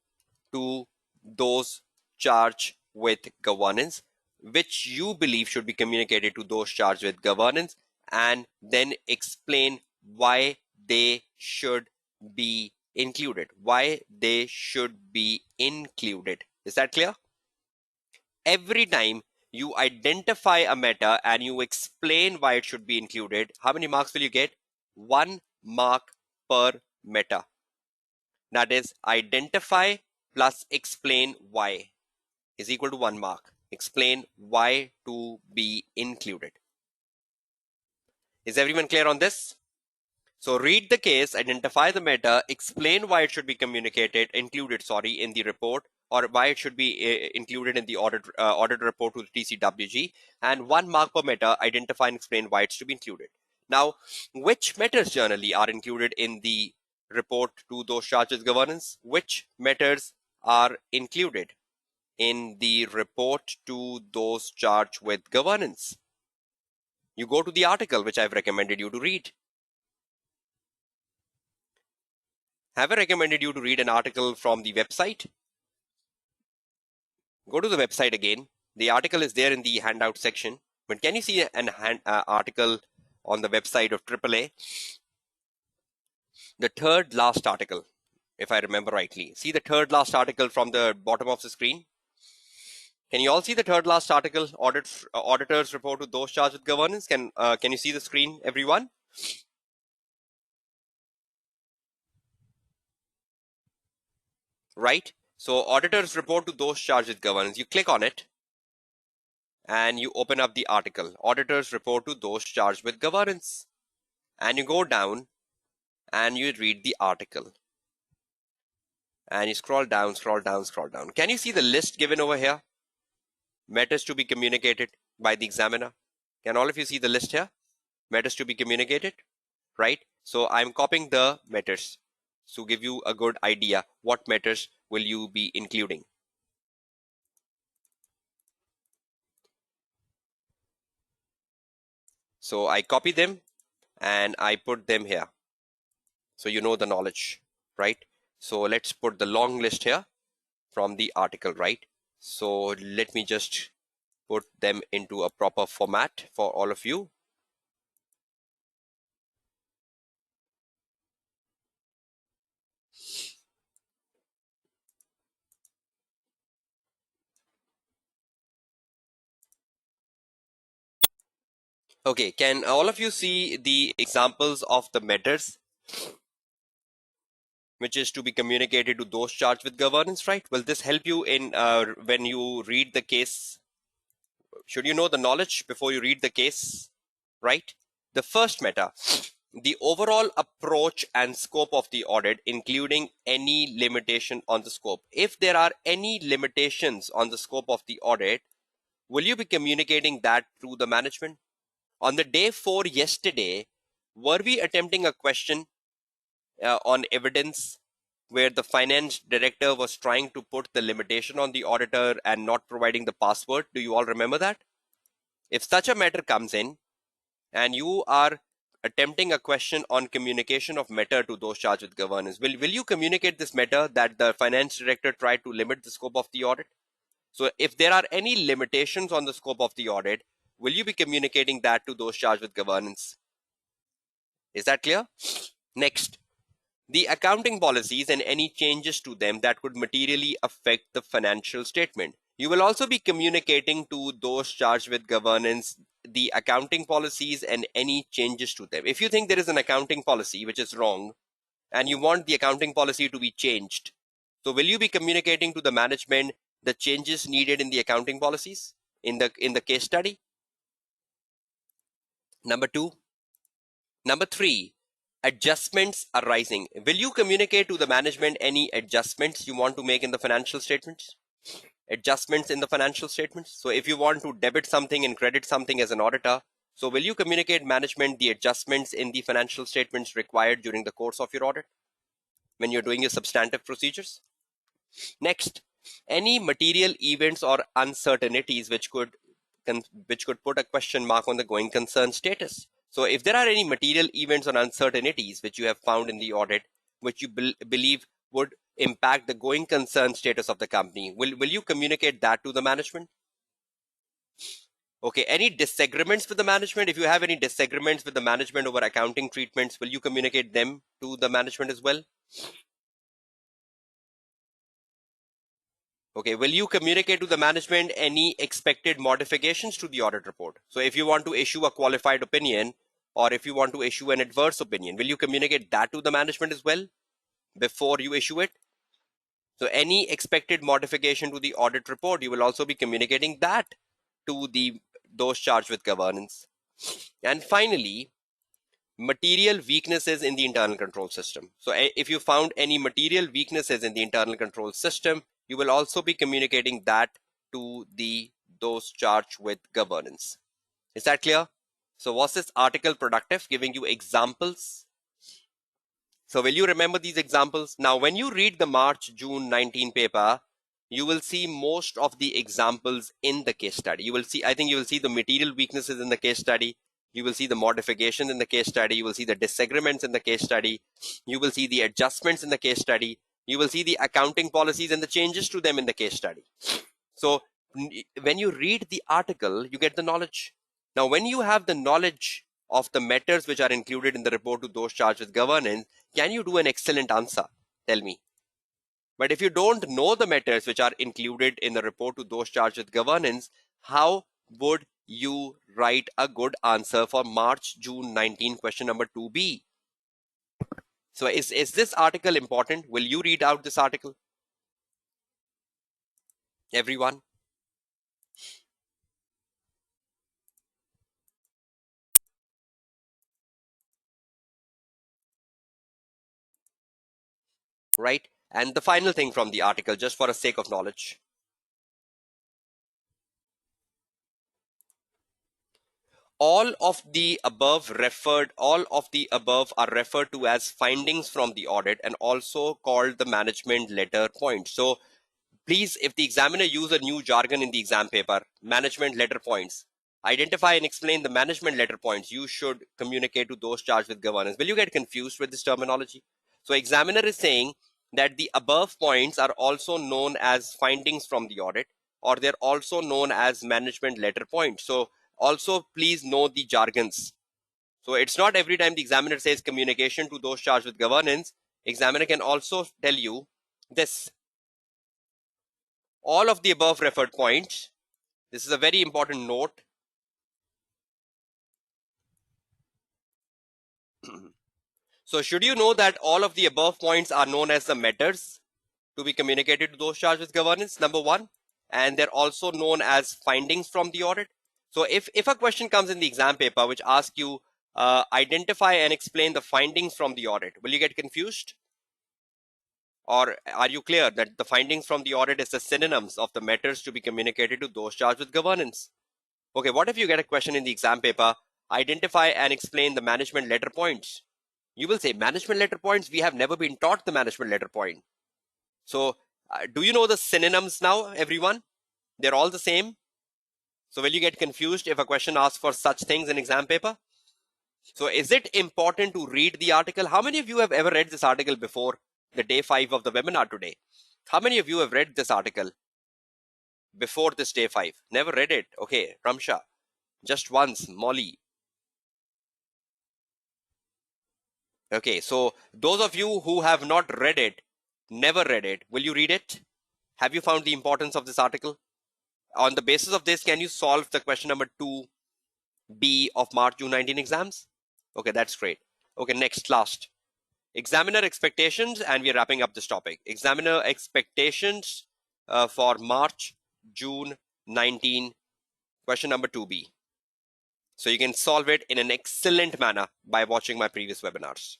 Speaker 1: to those charged with governance, which you believe should be communicated to those charged with governance, and then explain why they should be included. Why they should be included. Is that clear? Every time you identify a matter and you explain why it should be included, how many marks will you get? 1 mark per matter. That is, identify plus explain why is equal to 1 mark. Explain why to be included. Is everyone clear on this? So read the case, identify the matter, explain why it should be included in the report, or why it should be included in the audit report to the TCWG, and 1 mark per matter, identify and explain why it's to be included. Now, which matters generally are included in the report to those charged with governance? Which matters are included in the report to those charged with governance? You go to the article which I've recommended you to read. Have I recommended you to read an article from the website? Go to the website again. The article is there in the handout section. But can you see an article on the website of AAA? The third last article, if I remember rightly. See the third last article from the bottom of the screen? Can you all see the third last article? Auditors report to those charged with governance. Can you see the screen, everyone? Right? So auditors report to those charged with governance. You click on it and you open up the article. Auditors report to those charged with governance. And you go down and you read the article. And you scroll down, scroll down, scroll down. Can you see the list given over here? Matters to be communicated by the examiner. Can all of you see the list here? Matters to be communicated, right? So I'm copying the matters to give you a good idea what matters will you be including. So I copy them and I put them here. So you know the knowledge, right? So let's put the long list here from the article, right? So let me just put them into a proper format for all of you. Okay, can all of you see the examples of the matters which is to be communicated to those charged with governance, right? Will this help you in when you read the case? Should you know the knowledge before you read the case, right? The first matter, the overall approach and scope of the audit, including any limitation on the scope. If there are any limitations on the scope of the audit, will you be communicating that to the management? On the day 4 yesterday, were we attempting a question on evidence where the finance director was trying to put the limitation on the auditor and not providing the password? Do you all remember that? If such a matter comes in and you are attempting a question on communication of matter to those charged with governance, will you communicate this matter that the finance director tried to limit the scope of the audit? So if there are any limitations on the scope of the audit, will you be communicating that to those charged with governance? Is that clear? Next, the accounting policies and any changes to them that could materially affect the financial statement. You will also be communicating to those charged with governance the accounting policies and any changes to them. If you think there is an accounting policy which is wrong and you want the accounting policy to be changed, so will you be communicating to the management the changes needed in the accounting policies in the case study? Number 2. Number 3, adjustments arising. Will you communicate to the management any adjustments you want to make in the financial statements? Adjustments in the financial statements. So if you want to debit something and credit something as an auditor, so will you communicate management the adjustments in the financial statements required during the course of your audit when you're doing your substantive procedures? Next, any material events or uncertainties which could put a question mark on the going concern status. So if there are any material events or uncertainties which you have found in the audit which you believe would impact the going concern status of the company, will you communicate that to the management? Okay, any disagreements with the management? If you have any disagreements with the management over accounting treatments, will you communicate them to the management as well? Okay, will you communicate to the management any expected modifications to the audit report? So if you want to issue a qualified opinion or if you want to issue an adverse opinion, will you communicate that to the management as well before you issue it? So any expected modification to the audit report, you will also be communicating that to those charged with governance. And finally, material weaknesses in the internal control system. So if you found any material weaknesses in the internal control system, you will also be communicating that to those charged with governance. Is that clear? So was this article productive, giving you examples? So will you remember these examples? Now, when you read the March-June 19 paper, you will see most of the examples in the case study. I think you will see the material weaknesses in the case study. You will see the modifications in the case study. You will see the disagreements in the case study. You will see the adjustments in the case study. You will see the accounting policies and the changes to them in the case study. So when you read the article, you get the knowledge. Now, when you have the knowledge of the matters which are included in the report to those charged with governance, can you do an excellent answer? Tell me. But if you don't know the matters which are included in the report to those charged with governance, how would you write a good answer for March-June 19 question number 2B? So is this article important? Will you read out this article? Everyone? Right? And the final thing from the article, just for a sake of knowledge. All of the above are referred to as findings from the audit and also called the management letter points. So please, if the examiner use a new jargon in the exam paper, management letter points, identify and explain the management letter points you should communicate to those charged with governance. Will you get confused with this terminology? So examiner is saying that the above points are also known as findings from the audit, or they're also known as management letter points. So also please know the jargons. So it's not every time the examiner says communication to those charged with governance, examiner can also tell you this. All of the above referred points, this is a very important note. So should you know that all of the above points are known as the matters to be communicated to those charged with governance, number 1, and they're also known as findings from the audit. So if a question comes in the exam paper which asks you identify and explain the findings from the audit, will you get confused? Or are you clear that the findings from the audit is the synonyms of the matters to be communicated to those charged with governance? Okay, what if you get a question in the exam paper, identify and explain the management letter points? You will say, management letter points? We have never been taught the management letter point. So do you know the synonyms now, everyone? They're all the same. So will you get confused if a question asks for such things in exam paper? So is it important to read the article? How many of you have ever read this article before the day 5 of the webinar today? How many of you have read this article before this day 5? Never read it. Okay, Ramsha. Just once, Molly. Okay, so those of you who have not read it, never read it, will you read it? Have you found the importance of this article? On the basis of this, can you solve the question number 2B of March June 19 exams? Okay, that's great. Okay, next, last. Examiner expectations, and we're wrapping up this topic. Examiner expectations for March June 19, question number 2B. So you can solve it in an excellent manner by watching my previous webinars.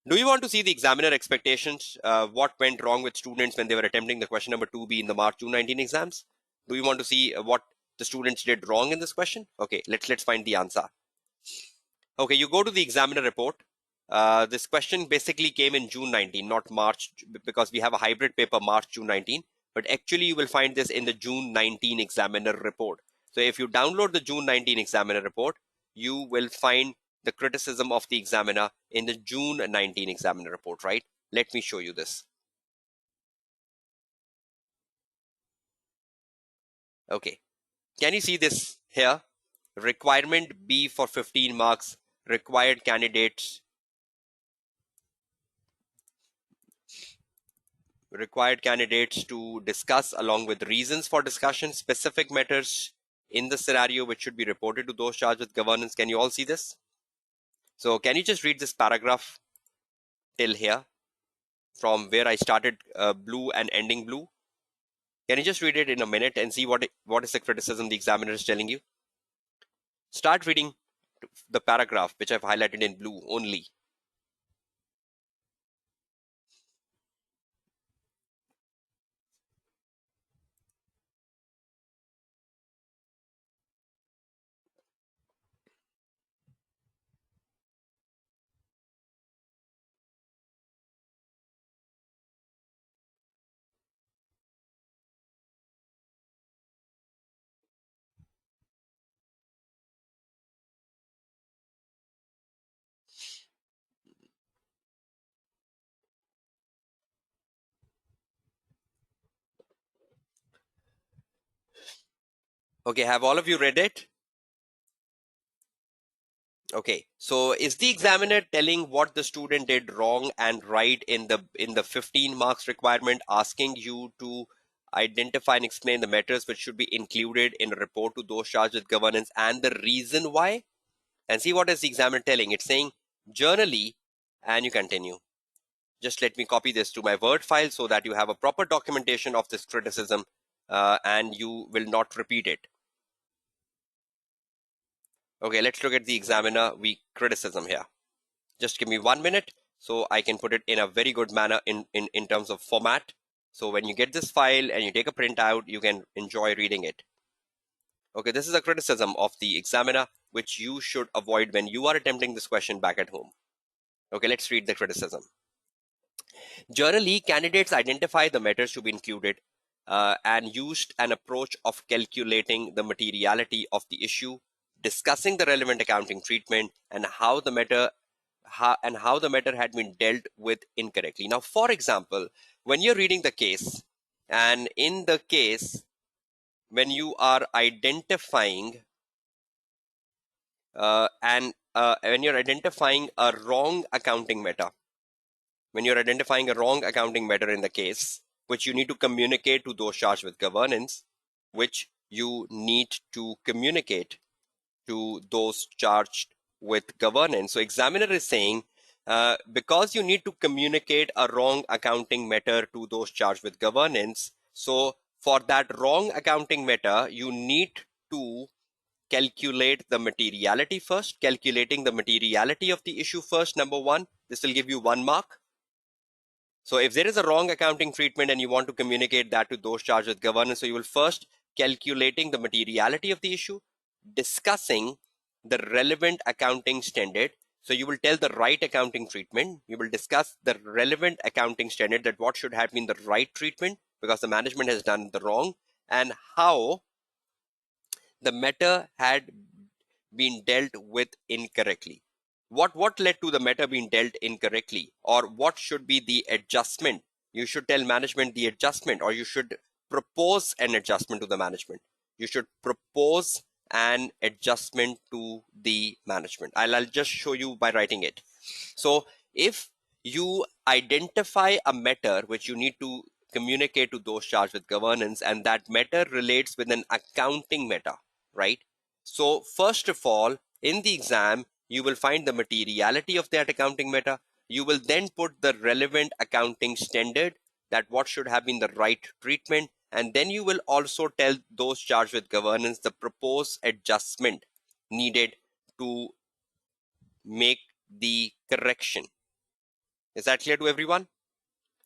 Speaker 1: Do you want to see the examiner expectations? What went wrong with students when they were attempting the question number 2B in the March June 19 exams? Do you want to see what the students did wrong in this question? Okay, let's find the answer. Okay, you go to the examiner report. This question basically came in June 19, not March, because we have a hybrid paper March June 19. But actually, you will find this in the June 19 examiner report. So if you download the June 19 examiner report, you will find the criticism of the examiner in the June 19 examiner report, right? Let me show you this. Okay, can you see this here? Requirement B for 15 marks, required candidates to discuss, along with reasons for discussion, specific matters in the scenario which should be reported to those charged with governance. Can you all see this? So can you just read this paragraph till here, from where I started blue and ending blue? Can you just read it in a minute and see what is the criticism the examiner is telling you? Start reading the paragraph which I've highlighted in blue only. Okay, have all of you read it? Okay, so is the examiner telling what the student did wrong and right in the 15 marks requirement, asking you to identify and explain the matters which should be included in a report to those charged with governance and the reason why? And see what is the examiner telling. It's saying journally, and you continue. Just let me copy this to my Word file so that you have a proper documentation of this criticism and you will not repeat it. Okay, let's look at the examiner criticism here. Just give me 1 minute so I can put it in a very good manner in terms of format. So when you get this file and you take a printout, you can enjoy reading it. Okay, this is a criticism of the examiner which you should avoid when you are attempting this question back at home. Okay, let's read the criticism. Generally, candidates identify the matters to be included and used an approach of calculating the materiality of the issue, discussing the relevant accounting treatment, and how the matter had been dealt with incorrectly. Now, for example, when you're reading the case, and in the case, when you are identifying when you're identifying a wrong accounting matter, in the case, which you need to communicate to those charged with governance, So examiner is saying, because you need to communicate a wrong accounting matter to those charged with governance, so for that wrong accounting matter, you need to calculate the materiality first. Calculating the materiality of the issue first, number one, this will give you 1 mark. So if there is a wrong accounting treatment and you want to communicate that to those charged with governance, so you will first calculating the materiality of the issue, discussing the relevant accounting standard. So you will tell the right accounting treatment. You will discuss the relevant accounting standard, that what should have been the right treatment because the management has done the wrong, and how the matter had been dealt with incorrectly. What led to the matter being dealt incorrectly, or what should be the adjustment? You should tell management the adjustment, or you should propose an adjustment to the management. You should propose an adjustment to the management. I'll just show you by writing it. So if you identify a matter which you need to communicate to those charged with governance, and that matter relates with an accounting matter, right? So first of all, in the exam, you will find the materiality of that accounting matter. You will then put the relevant accounting standard, that what should have been the right treatment, and then you will also tell those charged with governance the proposed adjustment needed to make the correction. Is that clear to everyone?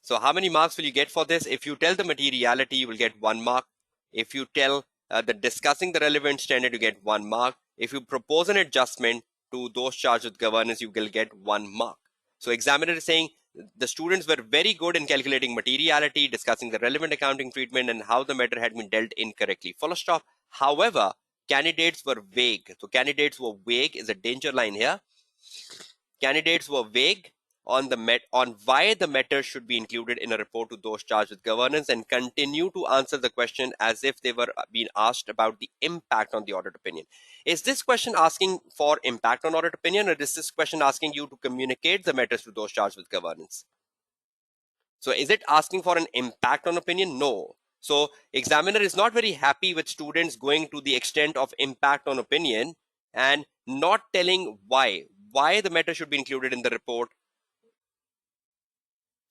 Speaker 1: So how many marks will you get for this? If you tell the materiality, you will get 1 mark. If you tell the discussing the relevant standard, you get 1 mark. If you propose an adjustment to those charged with governance, you will get 1 mark. So examiner is saying the students were very good in calculating materiality, discussing the relevant accounting treatment, and how the matter had been dealt incorrectly. Full stop. However, candidates were vague. So candidates were vague is a danger line here. Candidates were vague on why the matter should be included in a report to those charged with governance, and continue to answer the question as if they were being asked about the impact on the audit opinion. Is this question asking for impact on audit opinion, or is this question asking you to communicate the matters to those charged with governance? So is it asking for an impact on opinion? No. So examiner is not very happy with students going to the extent of impact on opinion and not telling why the matter should be included in the report.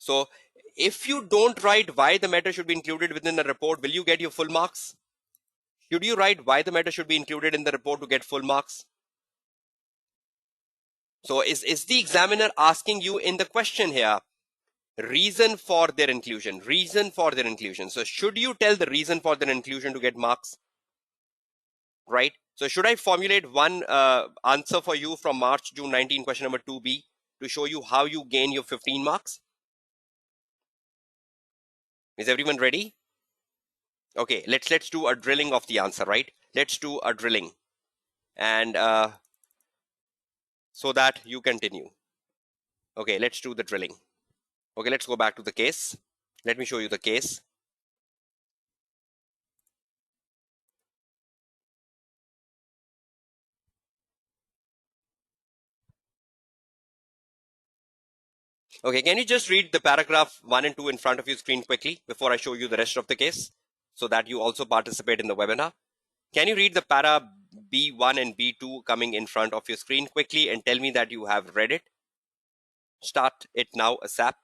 Speaker 1: So if you don't write why the matter should be included within the report, will you get your full marks? Should you write why the matter should be included in the report to get full marks? So is the examiner asking you in the question here, reason for their inclusion? So should you tell the reason for their inclusion to get marks? Right? So should I formulate one answer for you from March, June 19, question number 2B, to show you how you gain your 15 marks? Is everyone ready? Okay, let's do a drilling of the answer, right? Let's do a drilling, and so that you continue. Okay, let's do the drilling. Okay, let's go back to the case. Let me show you the case. Okay, can you just read the paragraph 1 and 2 in front of your screen quickly before I show you the rest of the case, so that you also participate in the webinar? Can you read the para B1 and B2 coming in front of your screen quickly and tell me that you have read it? Start it now, ASAP.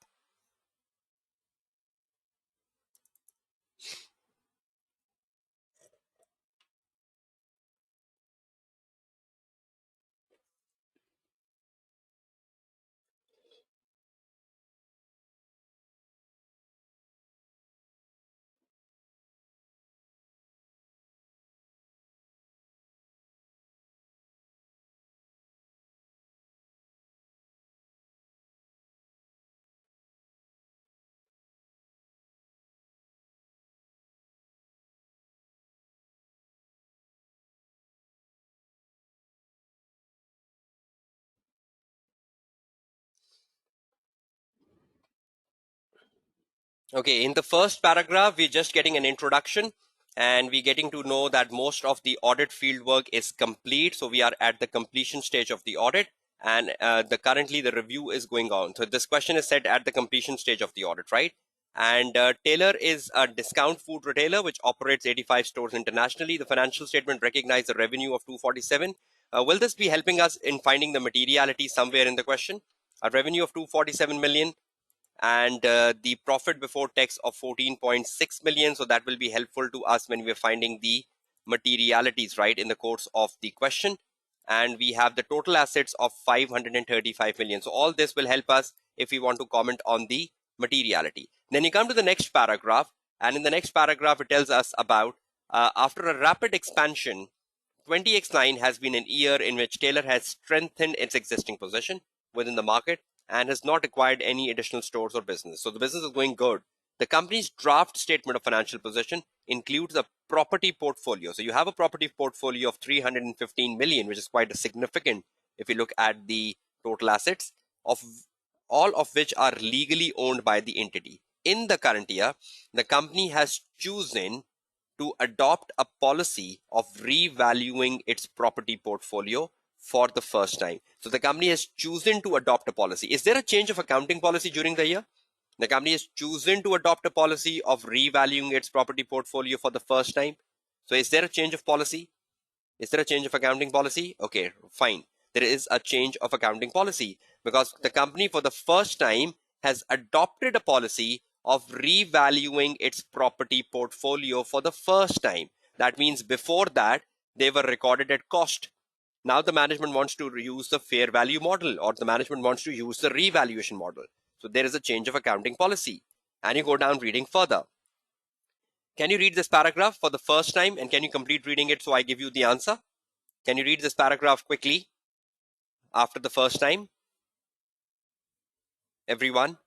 Speaker 1: Okay, in the first paragraph, we're just getting an introduction, and we're getting to know that most of the audit fieldwork is complete. So we are at the completion stage of the audit, and currently the review is going on. So this question is set at the completion stage of the audit, right? And Taylor is a discount food retailer which operates 85 stores internationally. The financial statement recognized a revenue of 247. Will this be helping us in finding the materiality somewhere in the question? A revenue of 247 million and the profit before tax of 14.6 million. So that will be helpful to us when we're finding the materialities, right, in the course of the question. And we have the total assets of 535 million. So all this will help us if we want to comment on the materiality. Then you come to the next paragraph, and in the next paragraph it tells us about after a rapid expansion, 20x9 has been an year in which Taylor has strengthened its existing position within the market and has not acquired any additional stores or business. So the business is going good. The company's draft statement of financial position includes a property portfolio. So you have a property portfolio of 315 million, which is quite a significant if you look at the total assets, of all of which are legally owned by the entity. In the current year, the company has chosen to adopt a policy of revaluing its property portfolio for the first time. So the company has chosen to adopt a policy. Is there a change of accounting policy during the year? The company has chosen to adopt a policy of revaluing its property portfolio for the first time. So is there a change of policy? Is there a change of accounting policy? Okay, fine. There is a change of accounting policy because the company for the first time has adopted a policy of revaluing its property portfolio for the first time. That means before that, they were recorded at cost. Now the management wants to use the fair value model, or the management wants to use the revaluation model. So there is a change of accounting policy. And you go down reading further. Can you read this paragraph for the first time, and can you complete reading it so I give you the answer? Can you read this paragraph quickly after the first time? Everyone?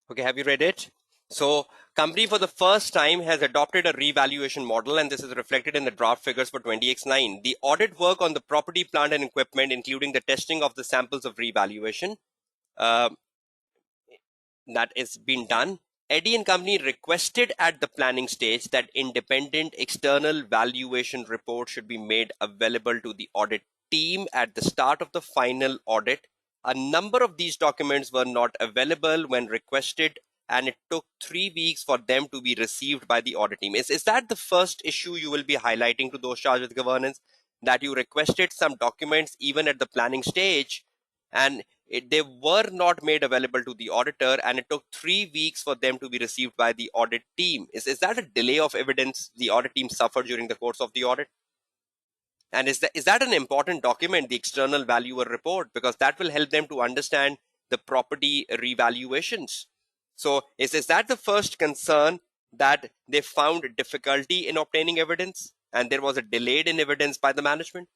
Speaker 1: Okay, have you read it? So, company for the first time has adopted a revaluation model, and this is reflected in the draft figures for 20X9. The audit work on the property, plant, and equipment, including the testing of the samples of revaluation, uh, that is being done. Eddy and Company requested at the planning stage that independent external valuation report should be made available to the audit team at the start of the final audit. A number of these documents were not available when requested, and it took 3 weeks for them to be received by the audit team. Is that the first issue you will be highlighting to those charged with governance? That you requested some documents even at the planning stage, and they were not made available to the auditor, and it took 3 weeks for them to be received by the audit team. Is that a delay of evidence the audit team suffered during the course of the audit? And is that an important document, the external valuer report, because that will help them to understand the property revaluations? So is that the first concern, that they found difficulty in obtaining evidence and there was a delayed in evidence by the management?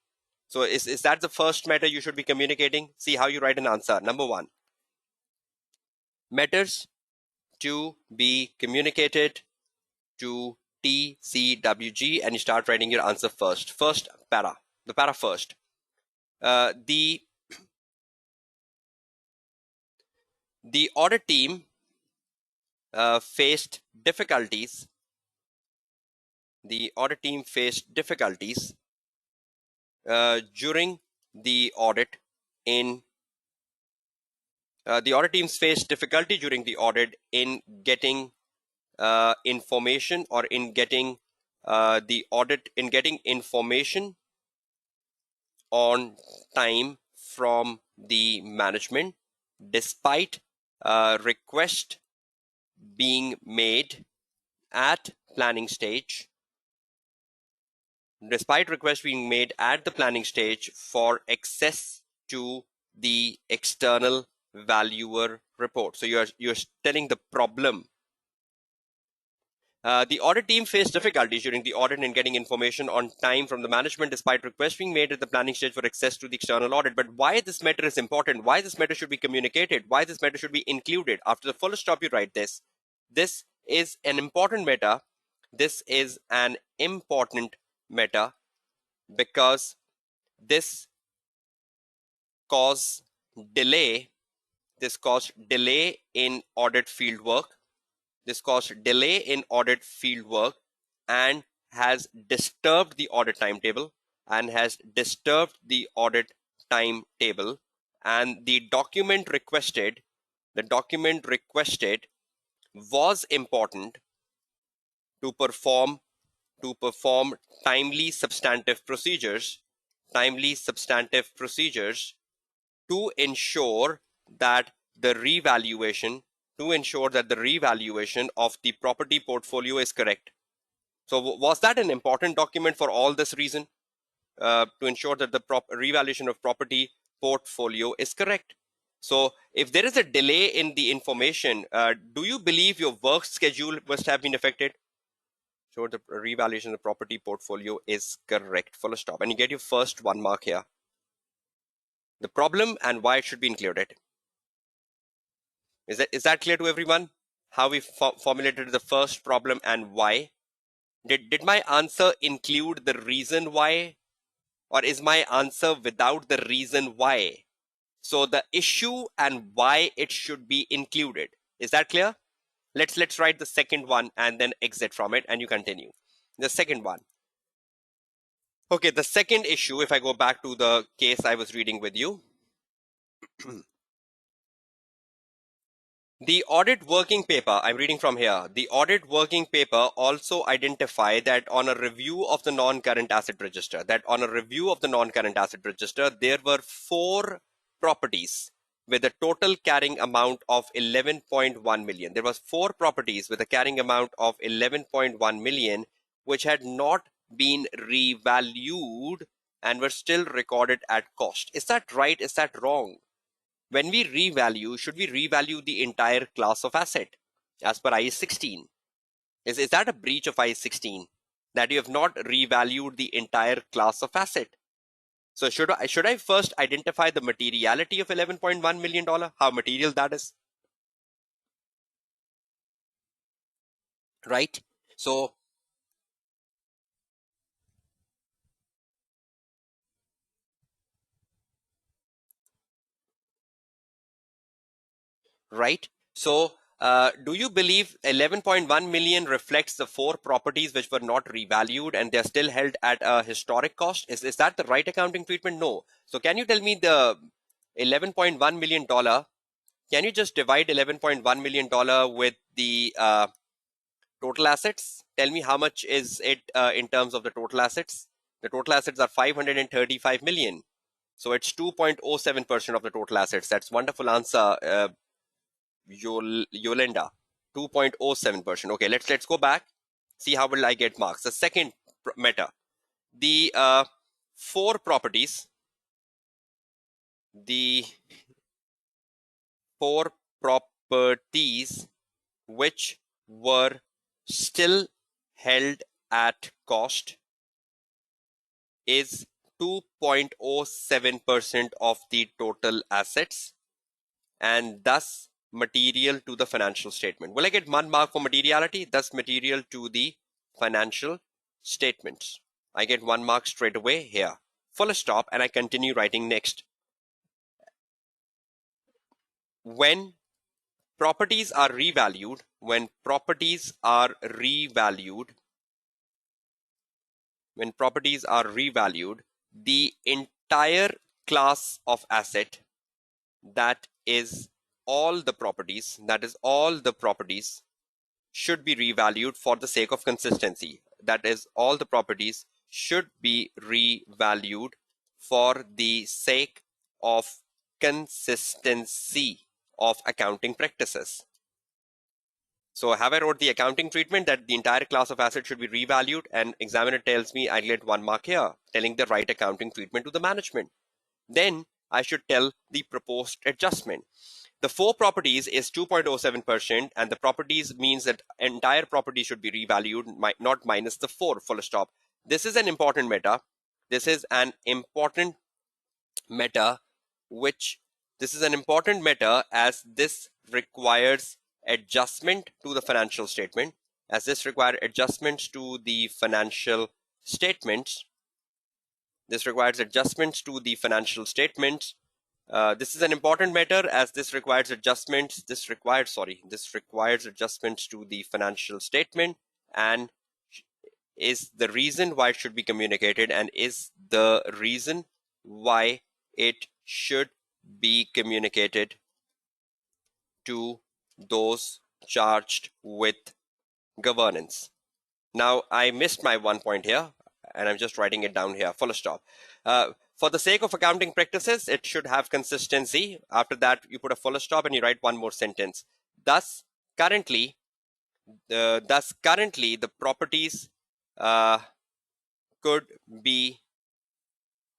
Speaker 1: So is that the first matter you should be communicating? See how you write an answer. Number 1, matters to be communicated to TCWG, and you start writing your answer first. First para, the para first. The audit team faced difficulties. The audit team faced difficulties during the audit in the audit teams faced difficulty during the audit in getting information, or in getting getting information on time from the management, despite request being made at planning stage. Despite requests being made at the planning stage for access to the external valuer report. So you're telling the problem. The audit team faced difficulties during the audit in getting information on time from the management, despite requests being made at the planning stage for access to the external audit. But why this matter is important, why this matter should be communicated, why this matter should be included, after the full stop you write this. This is an important matter. This is an important matter because this caused delay. This caused delay in audit field work. This caused delay in audit field work and has disturbed the audit timetable and the document requested was important to perform timely substantive procedures to ensure that the revaluation of the property portfolio is correct. So was that an important document for all this reason, to ensure that the revaluation of property portfolio is correct? So if there is a delay in the information, do you believe your work schedule must have been affected? So the revaluation of the property portfolio is correct. Full stop. And you get your first 1 mark here. The problem and why it should be included. Is that clear to everyone? How we formulated the first problem and why? Did my answer include the reason why? Or is my answer without the reason why? So the issue and why it should be included. Is that clear? Let's write the second one and then exit from it and you continue. The second one. Okay, the second issue, if I go back to the case I was reading with you. The audit working paper, I'm reading from here. The audit working paper also identified that on a review of the non-current asset register, there were 4 properties with a total carrying amount of 11.1 million. There was 4 properties with a carrying amount of 11.1 million, which had not been revalued and were still recorded at cost. Is that right? Is that wrong? When we revalue, should we revalue the entire class of asset as per IAS 16? Is that a breach of IAS 16 that you have not revalued the entire class of asset? So should I first identify the materiality of $11.1 million, how material that is? Right? So right? So, do you believe 11.1 million reflects the 4 properties which were not revalued and they're still held at a historic cost? Is that the right accounting treatment? No. So, can you tell me the $11.1 million? Can you just divide $11.1 million with the total assets? Tell me how much is it in terms of the total assets? The total assets are 535 million. So, it's 2.07% of the total assets. That's wonderful answer. Yolanda, 2.07%. Okay, let's go back. See how will I get marks. The second matter, the 4 properties, the 4 properties which were still held at cost is 2.07% of the total assets and thus material to the financial statement. Will I get 1 mark for materiality? Thus material to the financial statements. I get 1 mark straight away here. Full stop and I continue writing next. When properties are revalued, the entire class of asset, that is all the properties should be revalued for the sake of consistency. That is, all the properties should be revalued for the sake of consistency of accounting practices. So have I wrote the accounting treatment that the entire class of assets should be revalued, and examiner tells me I get 1 mark here, telling the right accounting treatment to the management. Then I should tell the proposed adjustment. The 4 properties is 2.07%, and the properties means that entire property should be revalued, not minus the 4, full stop. This is an important matter. This is an important matter as this requires adjustment to the financial statement. As this requires adjustments to the financial statements, this is an important matter as this requires adjustments. This requires adjustments to the financial statement and is the reason why it should be communicated and is the reason why it should be communicated to those charged with governance. Now, I missed my 1 point here and I'm just writing it down here, full stop. For the sake of accounting practices, it should have consistency. After that, you put a full stop and you write 1 more sentence. Thus, currently, the properties could be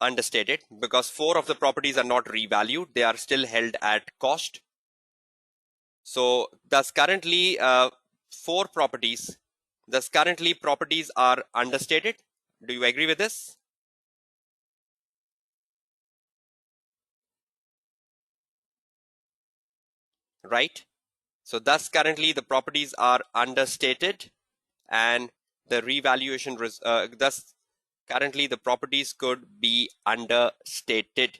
Speaker 1: understated because 4 of the properties are not revalued. They are still held at cost. So thus currently 4 properties, thus currently properties are understated. Do you agree with this? Right? So thus currently the properties are understated and the revaluation, thus currently the properties could be understated.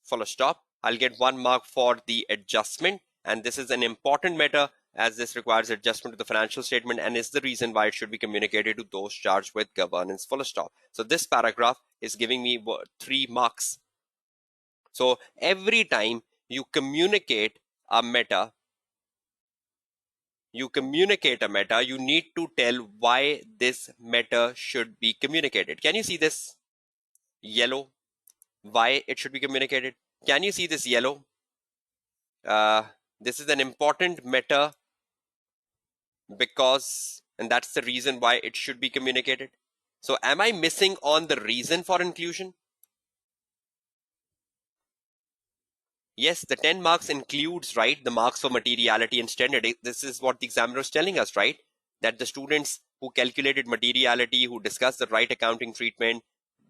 Speaker 1: Full stop. I'll get 1 mark for the adjustment, and this is an important matter as this requires adjustment to the financial statement and is the reason why it should be communicated to those charged with governance. Full stop. So this paragraph is giving me 3 marks. So every time you communicate a matter, you need to tell why this matter should be communicated. Can you see this yellow? Why it should be communicated? Can you see this yellow? This is an important matter because, and that's the reason why it should be communicated. So am I missing on the reason for inclusion? Yes, the 10 marks includes, right, the marks for materiality and standard. This is what the examiner is telling us, right? That the students who calculated materiality, who discussed the right accounting treatment,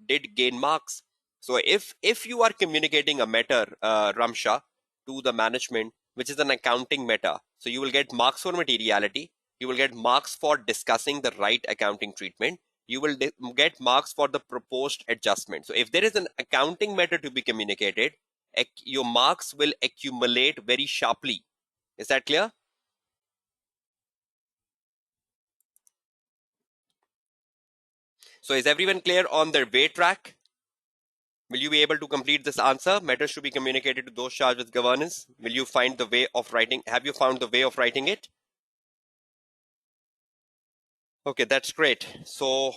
Speaker 1: did gain marks. So if you are communicating a matter, Ramsha, to the management, which is an accounting matter, so you will get marks for materiality, you will get marks for discussing the right accounting treatment, you will get marks for the proposed adjustment. So if there is an accounting matter to be communicated, your marks will accumulate very sharply. Is that clear? So is everyone clear on their way track? Will you be able to complete this answer? Matters should be communicated to those charged with governance. Will you find the way of writing? Have you found the way of writing it? Okay, that's great. So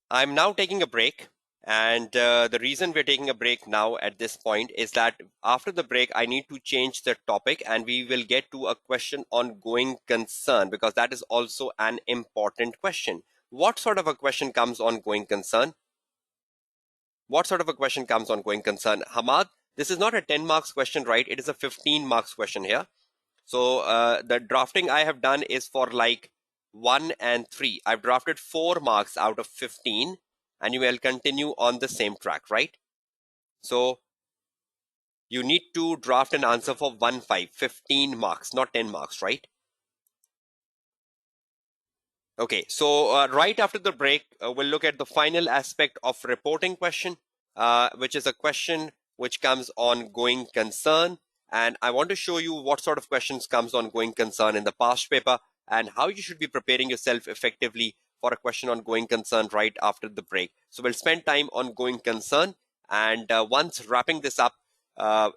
Speaker 1: I'm now taking a break. And the reason we're taking a break now at this point is that after the break, I need to change the topic and we will get to a question on going concern because that is also an important question. What sort of a question comes on going concern? What sort of a question comes on going concern? Hamad, this is not a 10 marks question, right? It is a 15 marks question here. So the drafting I have done is for like 1 and 3. I've drafted 4 marks out of 15 and you will continue on the same track, right? So you need to draft an answer for 15 marks, not 10 marks, right? Okay, so right after the break, we'll look at the final aspect of reporting question, which is a question which comes on going concern. And I want to show you what sort of questions comes on going concern in the past paper and how you should be preparing yourself effectively for a question on going concern right after the break. So we'll spend time on going concern. And once wrapping this up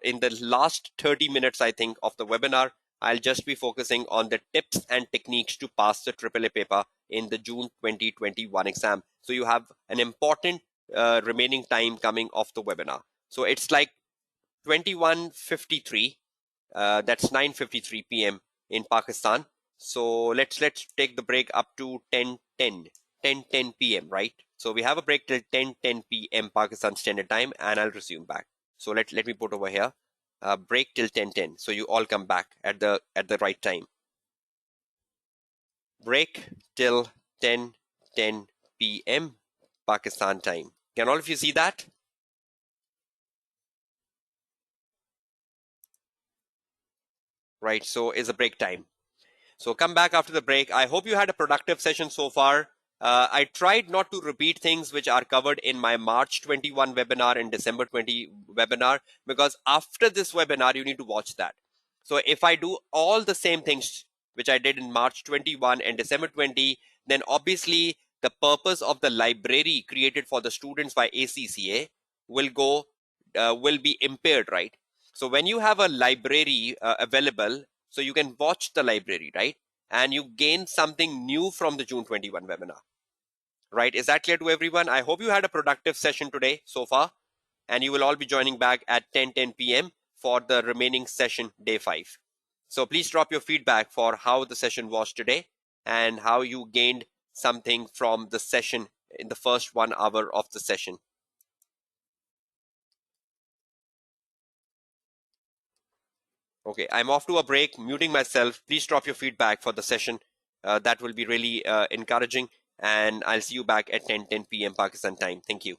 Speaker 1: in the last 30 minutes, I think, of the webinar, I'll just be focusing on the tips and techniques to pass the AAA paper in the June 2021 exam. So you have an important remaining time coming off the webinar. So it's like 21:53. That's 9:53 p.m. in Pakistan. So let's take the break up to 10:10 p.m. right? So we have a break till 10:10 p.m. Pakistan Standard Time, and I'll resume back. So let me put over here. Break till 10:10. So you all come back at the right time. Break till 10:10 p.m. Pakistan time. Can all of you see that? Right, so is a break time. So come back after the break. I hope you had a productive session so far. I tried not to repeat things which are covered in my March 21 webinar and December 20 webinar, because after this webinar, you need to watch that. So if I do all the same things which I did in March 21 and December 20, then obviously the purpose of the library created for the students by ACCA will be impaired, right? So when you have a library available, so you can watch the library, right? And you gain something new from the June 21 webinar, right? Is that clear to everyone? I hope you had a productive session today so far, and you will all be joining back at 10:10 p.m. for the remaining session, day 5. So please drop your feedback for how the session was today and how you gained something from the session in the first 1 hour of the session. Okay, I'm off to a break, muting myself. Please drop your feedback for the session. That will be really encouraging. And I'll see you back at 10 p.m. Pakistan time. Thank you.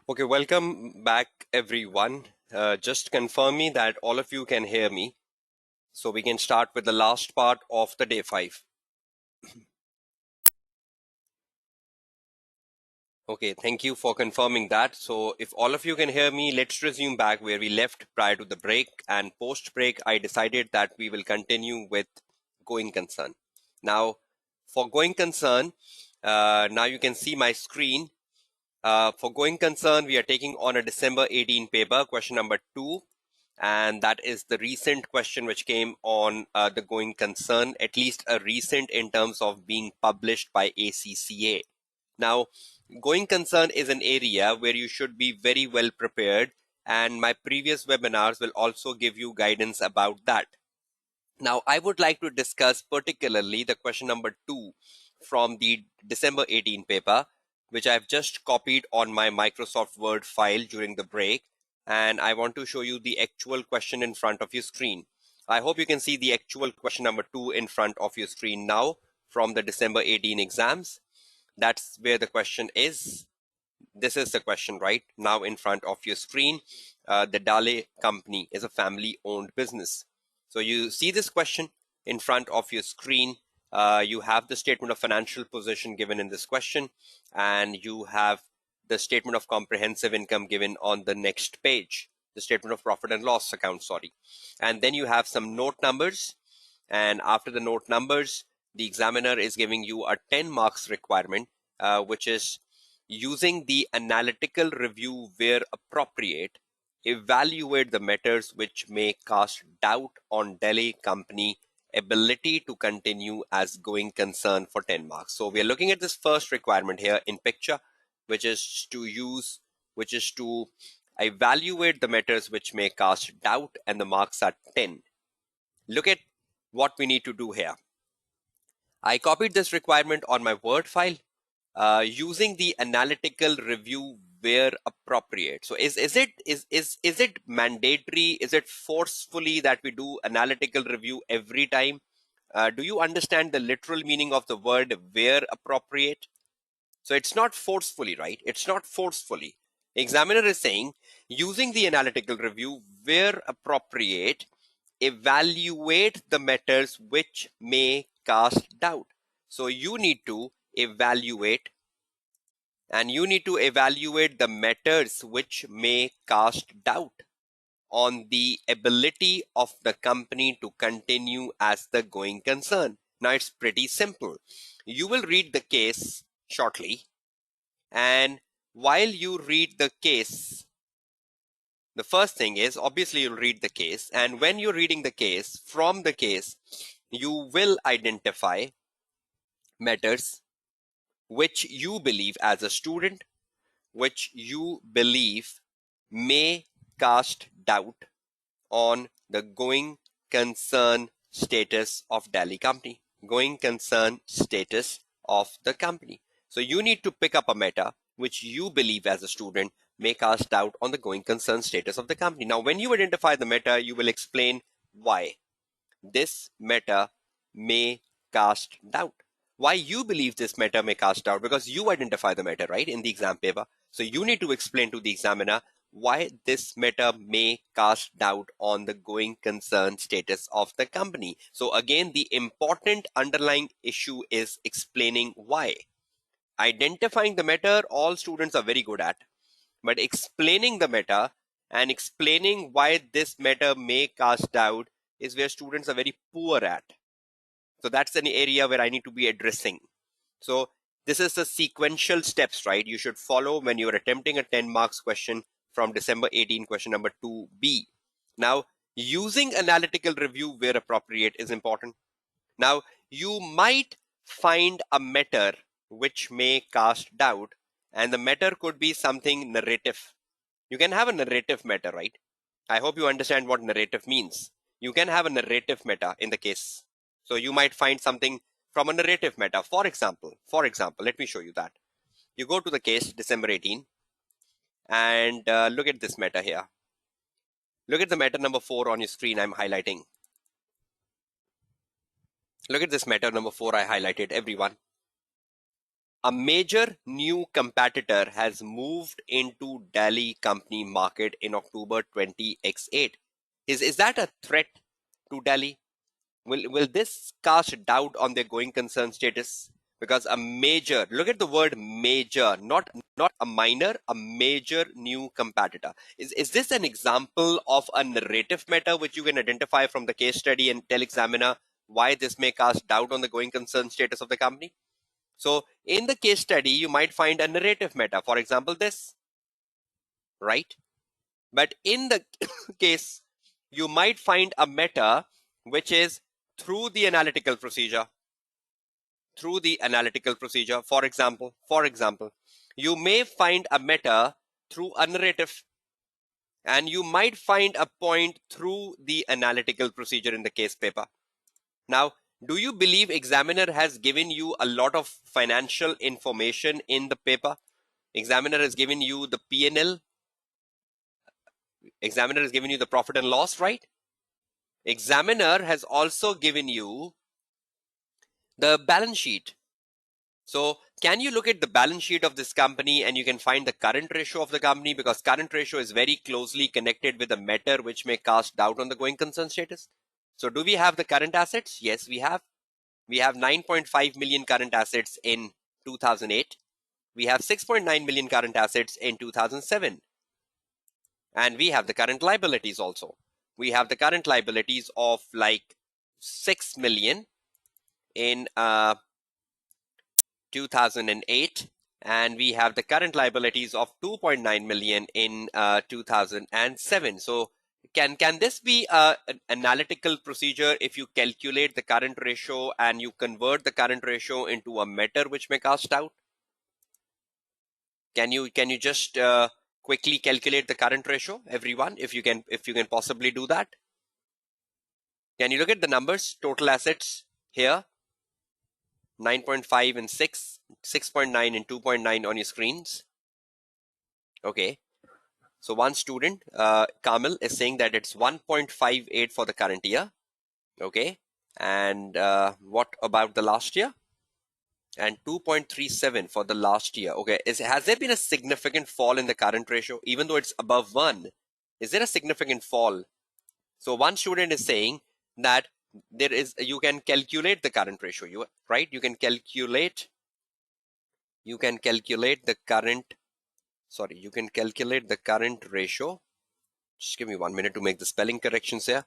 Speaker 1: Okay, welcome back everyone. Just confirm me that all of you can hear me so we can start with the last part of the day 5. Okay, thank you for confirming that. So if all of you can hear me, let's resume back where we left prior to the break, and post break I decided that we will continue with going concern. Now for going concern, now you can see my screen. For going concern, we are taking on a December 18 paper, question number 2. And that is the recent question which came on the going concern, at least a recent in terms of being published by ACCA. Now, going concern is an area where you should be very well prepared, and my previous webinars will also give you guidance about that. Now, I would like to discuss particularly the question number 2 from the December 18 paper, which I've just copied on my Microsoft Word file during the break. And I want to show you the actual question in front of your screen. I hope you can see the actual question number 2 in front of your screen now from the December 18 exams. That's where the question is. This is the question right now in front of your screen. The Dale company is a family owned business. So you see this question in front of your screen. You have the statement of financial position given in this question, and you have the statement of comprehensive income given on the next page, the statement of profit and loss account, sorry. And then you have some note numbers. And after the note numbers, the examiner is giving you a 10 marks requirement, which is using the analytical review where appropriate, evaluate the matters which may cast doubt on Delhi company ability to continue as going concern for 10 marks. So we are looking at this first requirement here in picture, which is to evaluate the matters which may cast doubt, and the marks are 10. Look at what we need to do here. I copied this requirement on my Word file using the analytical review where appropriate. So is it mandatory? Is it forcefully that we do analytical review every time? Do you understand the literal meaning of the word where appropriate? So it's not forcefully, right? It's not forcefully. Examiner is saying using the analytical review where appropriate, evaluate the matters which may cast doubt. So you need to evaluate, and you need to evaluate the matters which may cast doubt on the ability of the company to continue as the going concern. Now it's pretty simple. You will read the case shortly, and while you read the case, the first thing is obviously you'll read the case, and when you're reading the case, from the case you will identify matters which you believe as a student, which you believe may cast doubt on the going concern status of Delhi company, going concern status of the company. So you need to pick up a matter which you believe as a student may cast doubt on the going concern status of the company. Now, when you identify the matter, you will explain why this matter may cast doubt. Why you believe this matter may cast doubt, because you identify the matter, right, in the exam paper. So you need to explain to the examiner why this matter may cast doubt on the going concern status of the company. So again, the important underlying issue is explaining why. Identifying the matter, all students are very good at, but explaining the matter and explaining why this matter may cast doubt is where students are very poor at. So that's an area where I need to be addressing. So this is the sequential steps, right? You should follow when you're attempting a 10 marks question from December 18, question number 2B. Now, using analytical review where appropriate is important. Now, you might find a matter which may cast doubt, and the matter could be something narrative. You can have a narrative matter, right? I hope you understand what narrative means. You can have a narrative matter in the case. So you might find something from a narrative matter. For example, let me show you that. You go to the case December 18 and look at this matter here. Look at the matter number 4 on your screen I'm highlighting. Look at this matter number 4 I highlighted, everyone. A major new competitor has moved into Delhi company market in October 20x8. Is that a threat to Delhi? Will this cast doubt on their going concern status? Because a major, look at the word major, not a minor, a major new competitor. Is this an example of a narrative matter which you can identify from the case study and tell examiner why this may cast doubt on the going concern status of the company? So in the case study, you might find a narrative meta, for example, this, right? But in the case, you might find a meta which is through the analytical procedure. For example, you may find a meta through a narrative, and you might find a point through the analytical procedure in the case paper. Now, do you believe examiner has given you a lot of financial information in the paper? Examiner has given you the P&L. Examiner has given you the profit and loss, right? Examiner has also given you the balance sheet. So can you look at the balance sheet of this company and you can find the current ratio of the company, because current ratio is very closely connected with a matter which may cast doubt on the going concern status. So do we have the current assets? Yes, we have. We have 9.5 million current assets in 2008. We have 6.9 million current assets in 2007. And we have the current liabilities also. We have the current liabilities of like 6 million in 2008, and we have the current liabilities of 2.9 million in 2007. So can this be an analytical procedure if you calculate the current ratio and you convert the current ratio into a measure which may cast doubt? Can you just quickly calculate the current ratio, everyone, if you can possibly do that? Can you look at the numbers? Total assets here, 9.5 and 6, 6.9 and 2.9 on your screens. Okay. So one student, Kamil, is saying that it's 1.58 for the current year. Okay. And what about the last year? And 2.37 for the last year. Okay. Has there been a significant fall in the current ratio, even though it's above 1? Is there a significant fall? So one student is saying that you can calculate the current ratio, right? You can calculate the current, you can calculate the current ratio. Just give me 1 minute to make the spelling corrections here.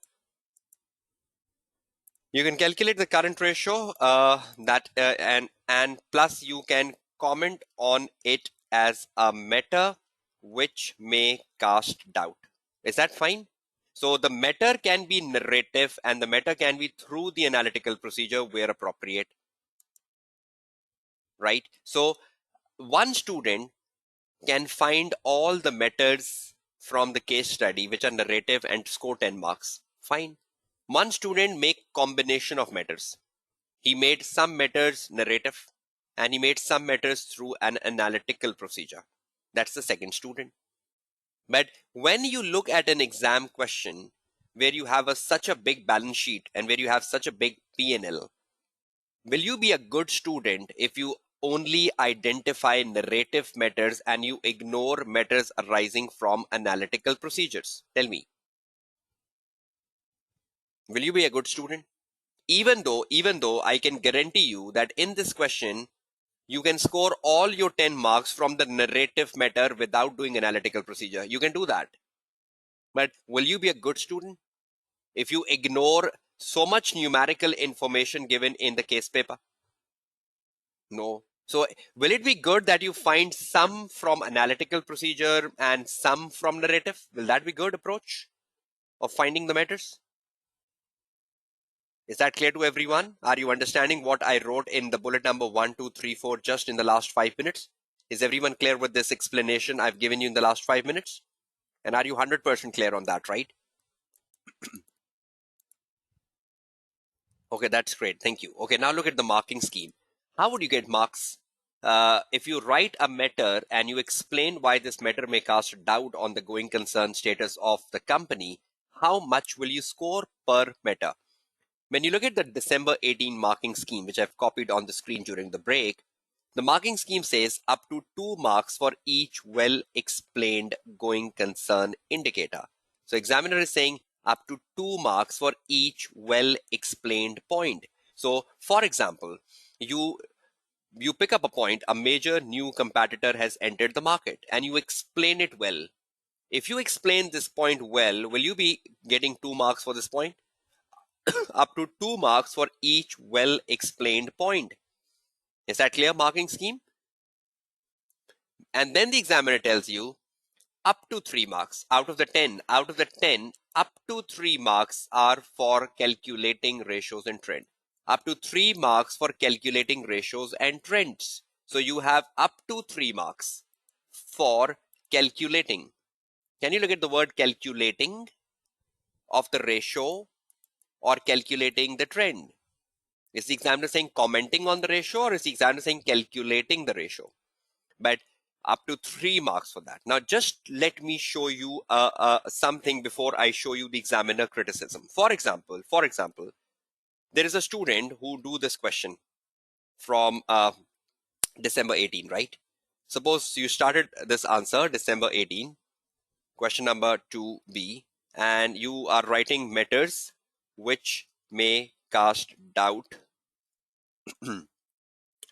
Speaker 1: You can calculate the current ratio and plus you can comment on it as a matter which may cast doubt. Is that fine? So the matter can be narrative and the matter can be through the analytical procedure where appropriate, right? So one student can find all the matters from the case study which are narrative and score 10 marks. Fine. One student make combination of matters. He made some matters narrative and he made some matters through an analytical procedure. That's the second student. But when you look at an exam question where you have such a big balance sheet and where you have such a big P&L, will you be a good student if you only identify narrative matters and you ignore matters arising from analytical procedures? Tell me. Will you be a good student? Even though I can guarantee you that in this question, you can score all your 10 marks from the narrative matter without doing analytical procedure. You can do that. But will you be a good student if you ignore so much numerical information given in the case paper? No. So will it be good that you find some from analytical procedure and some from narrative? Will that be good approach of finding the matters? Is that clear to everyone? Are you understanding what I wrote in the bullet number 1, 2, 3, 4 just in the last 5 minutes? Is everyone clear with this explanation I've given you in the last 5 minutes? And are you 100% clear on that, right? Okay, that's great. Thank you. Okay, now look at the marking scheme. How would you get marks? If you write a matter and you explain why this matter may cast doubt on the going concern status of the company, how much will you score per matter? When you look at the December 18 marking scheme, which I've copied on the screen during the break, The marking scheme says up to 2 marks for each well-explained going concern indicator. So examiner is saying up to 2 marks for each well-explained point. So for example, you pick up a point, a major new competitor has entered the market, and you explain it well. If you explain this point well, will you be getting 2 marks for this point? Up to 2 marks for each well-explained point. Is that clear, marking scheme? And then the examiner tells you up to 3 marks out of the 10. Out of the 10, up to 3 marks are for calculating ratios and trend. Up to 3 marks for calculating ratios and trends. So you have up to 3 marks for calculating. Can you look at the word calculating of the ratio or calculating the trend? Is the examiner saying commenting on the ratio, or is the examiner saying calculating the ratio? But up to 3 marks for that. Now just let me show you something before I show you the examiner criticism. For example, there is a student who do this question from December 18, right? Suppose you started this answer December 18, question number 2B, and you are writing matters which may cast doubt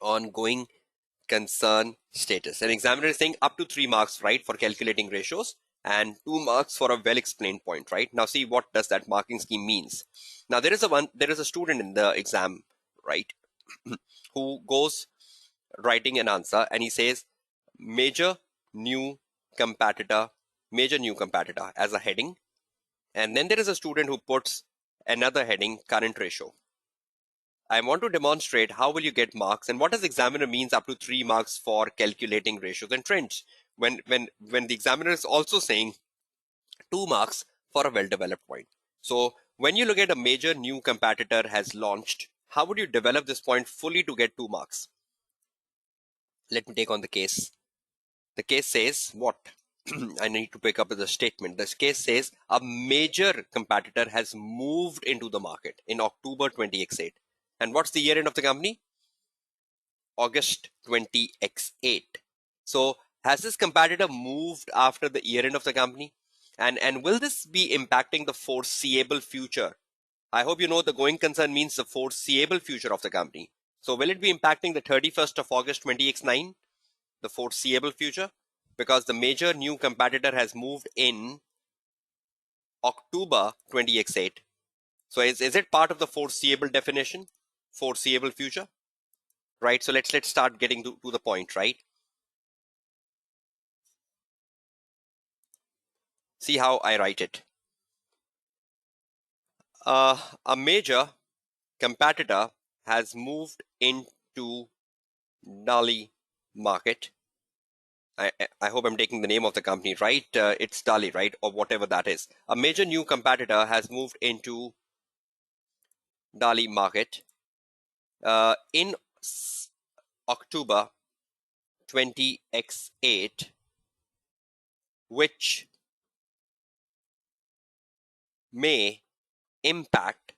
Speaker 1: on going concern status. An examiner is saying up to 3 marks, right, for calculating ratios and 2 marks for a well-explained point, right? Now see what does that marking scheme means. Now there is a student in the exam, right, who goes writing an answer and he says major new competitor as a heading, and then there is a student who puts another heading, current ratio. I want to demonstrate how will you get marks and what does examiner means up to 3 marks for calculating ratios and trends when the examiner is also saying 2 marks for a well-developed point. So when you look at a major new competitor has launched, how would you develop this point fully to get 2 marks? Let me take on the case. The case says what? I need to pick up the statement. This case says a major competitor has moved into the market in October 20x8. And what's the year end of the company? August 20x8. So has this competitor moved after the year end of the company? And will this be impacting the foreseeable future? I hope you know the going concern means the foreseeable future of the company. So will it be impacting the 31st of August 20x9, the foreseeable future? Because the major new competitor has moved in October 20x8. So is it part of the foreseeable definition? Foreseeable future? Right? So let's start getting to the point, right? See how I write it. A major competitor has moved into Dali market. I hope I'm taking the name of the company right. It's Dali, right? Or whatever that is. A major new competitor has moved into Dali market in October 20x8, which may impact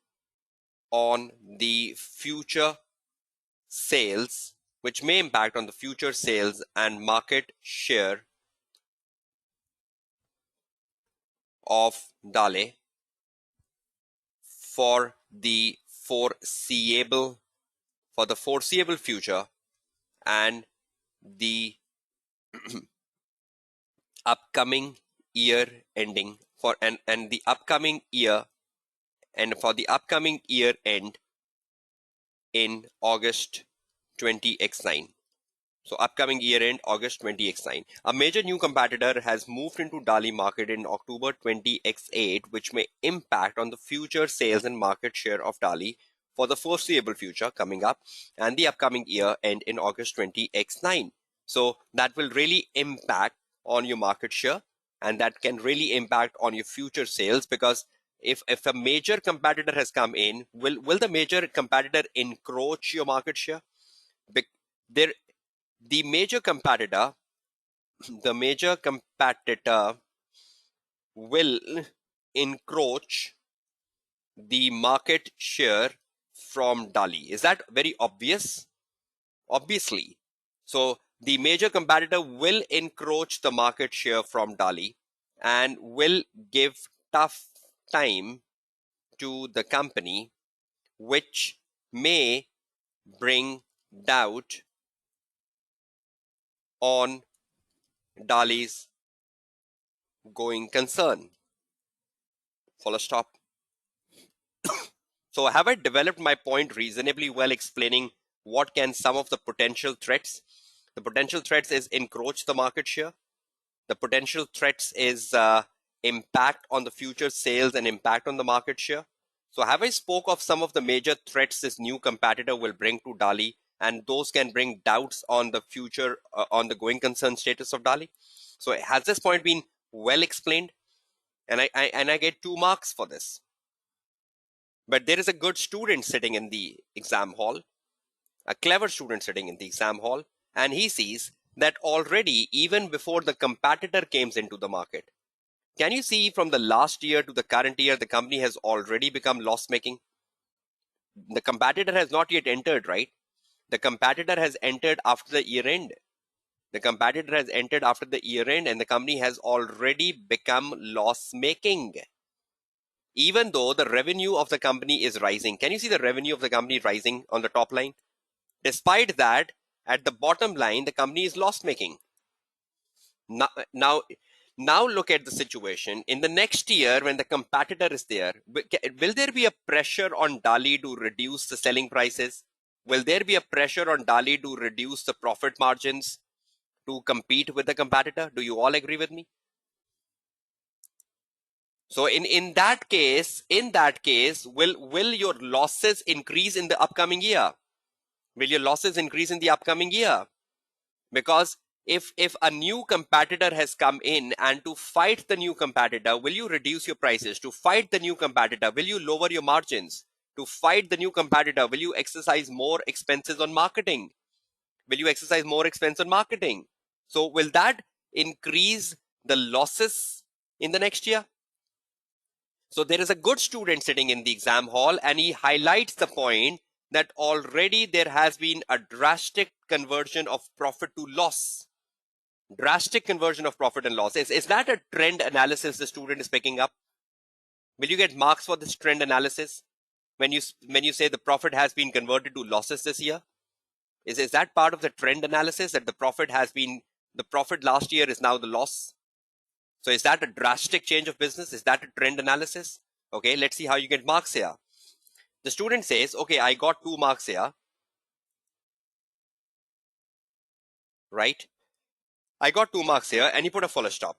Speaker 1: on the future sales, and market share of Dale for the foreseeable future and the upcoming year ending for the upcoming year end in August 20x9. So upcoming year end August 20x9. A major new competitor has moved into Dali market in October 20x8, which may impact on the future sales and market share of Dali for the foreseeable future coming up and the upcoming year end in August 20x9. So that will really impact on your market share, and that can really impact on your future sales, because if a major competitor has come in, will the major competitor encroach your market share? The major competitor will encroach the market share from Dali. Is that very obvious? Obviously, So the major competitor will encroach the market share from Dali and will give tough time to the company, which may bring doubt on Dali's going concern. Full stop. So have I developed my point reasonably well, explaining what can some of the potential threats? The potential threats is encroach the market share. The potential threats is impact on the future sales and impact on the market share. So have I spoke of some of the major threats this new competitor will bring to Dali, and those can bring doubts on the future, on the going concern status of Dali? So has this point been well explained? And I get 2 marks for this. But there is a good student sitting in the exam hall, a clever student sitting in the exam hall, and he sees that already, even before the competitor came into the market, can you see from the last year to the current year, the company has already become loss making? The competitor has not yet entered, right? The competitor has entered after the year end. The competitor has entered after the year end, and the company has already become loss making. Even though the revenue of the company is rising. Can you see the revenue of the company rising on the top line? Despite that, at the bottom line, the company is loss making. Now look at the situation. In the next year, when the competitor is there, will there be a pressure on Dali to reduce the selling prices? Will there be a pressure on Dali to reduce the profit margins to compete with the competitor? Do you all agree with me? So in that case, will your losses increase in the upcoming year? Will your losses increase in the upcoming year? Because if a new competitor has come in, and to fight the new competitor, will you reduce your prices? To fight the new competitor, will you lower your margins? To fight the new competitor, will you exercise more expenses on marketing? Will you exercise more expense on marketing? So will that increase the losses in the next year? So there is a good student sitting in the exam hall, and he highlights the point that already there has been a drastic conversion of profit to loss. Drastic conversion of profit and loss. Is that a trend analysis the student is picking up? Will you get marks for this trend analysis when you say the profit has been converted to losses this year? Is that part of the trend analysis, that the profit last year is now the loss? So is that a drastic change of business? Is that a trend analysis? Okay, let's see how you get marks here. The student says, okay, I got 2 marks here, right? I got 2 marks here, and he put a full stop.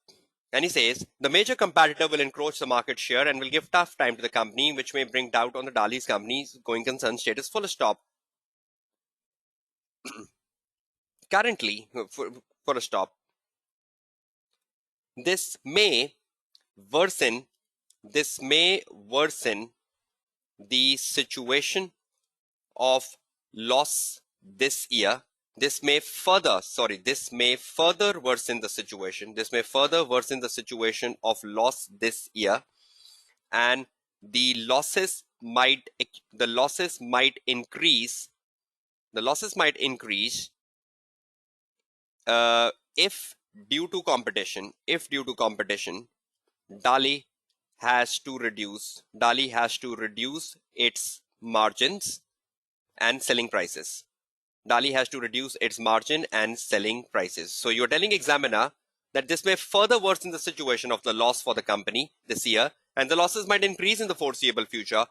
Speaker 1: And he says, the major competitor will encroach the market share and will give tough time to the company, which may bring doubt on the Dali's company's going concern status. Full stop. Currently, full stop. This may worsen the situation of loss this year. This may further worsen the situation of loss this year, and the losses might increase if due to competition, Dali has to reduce its margins and selling prices. Dali has to reduce its margin and selling prices. So you're telling examiner that this may further worsen the situation of the loss for the company this year, and the losses might increase in the foreseeable future.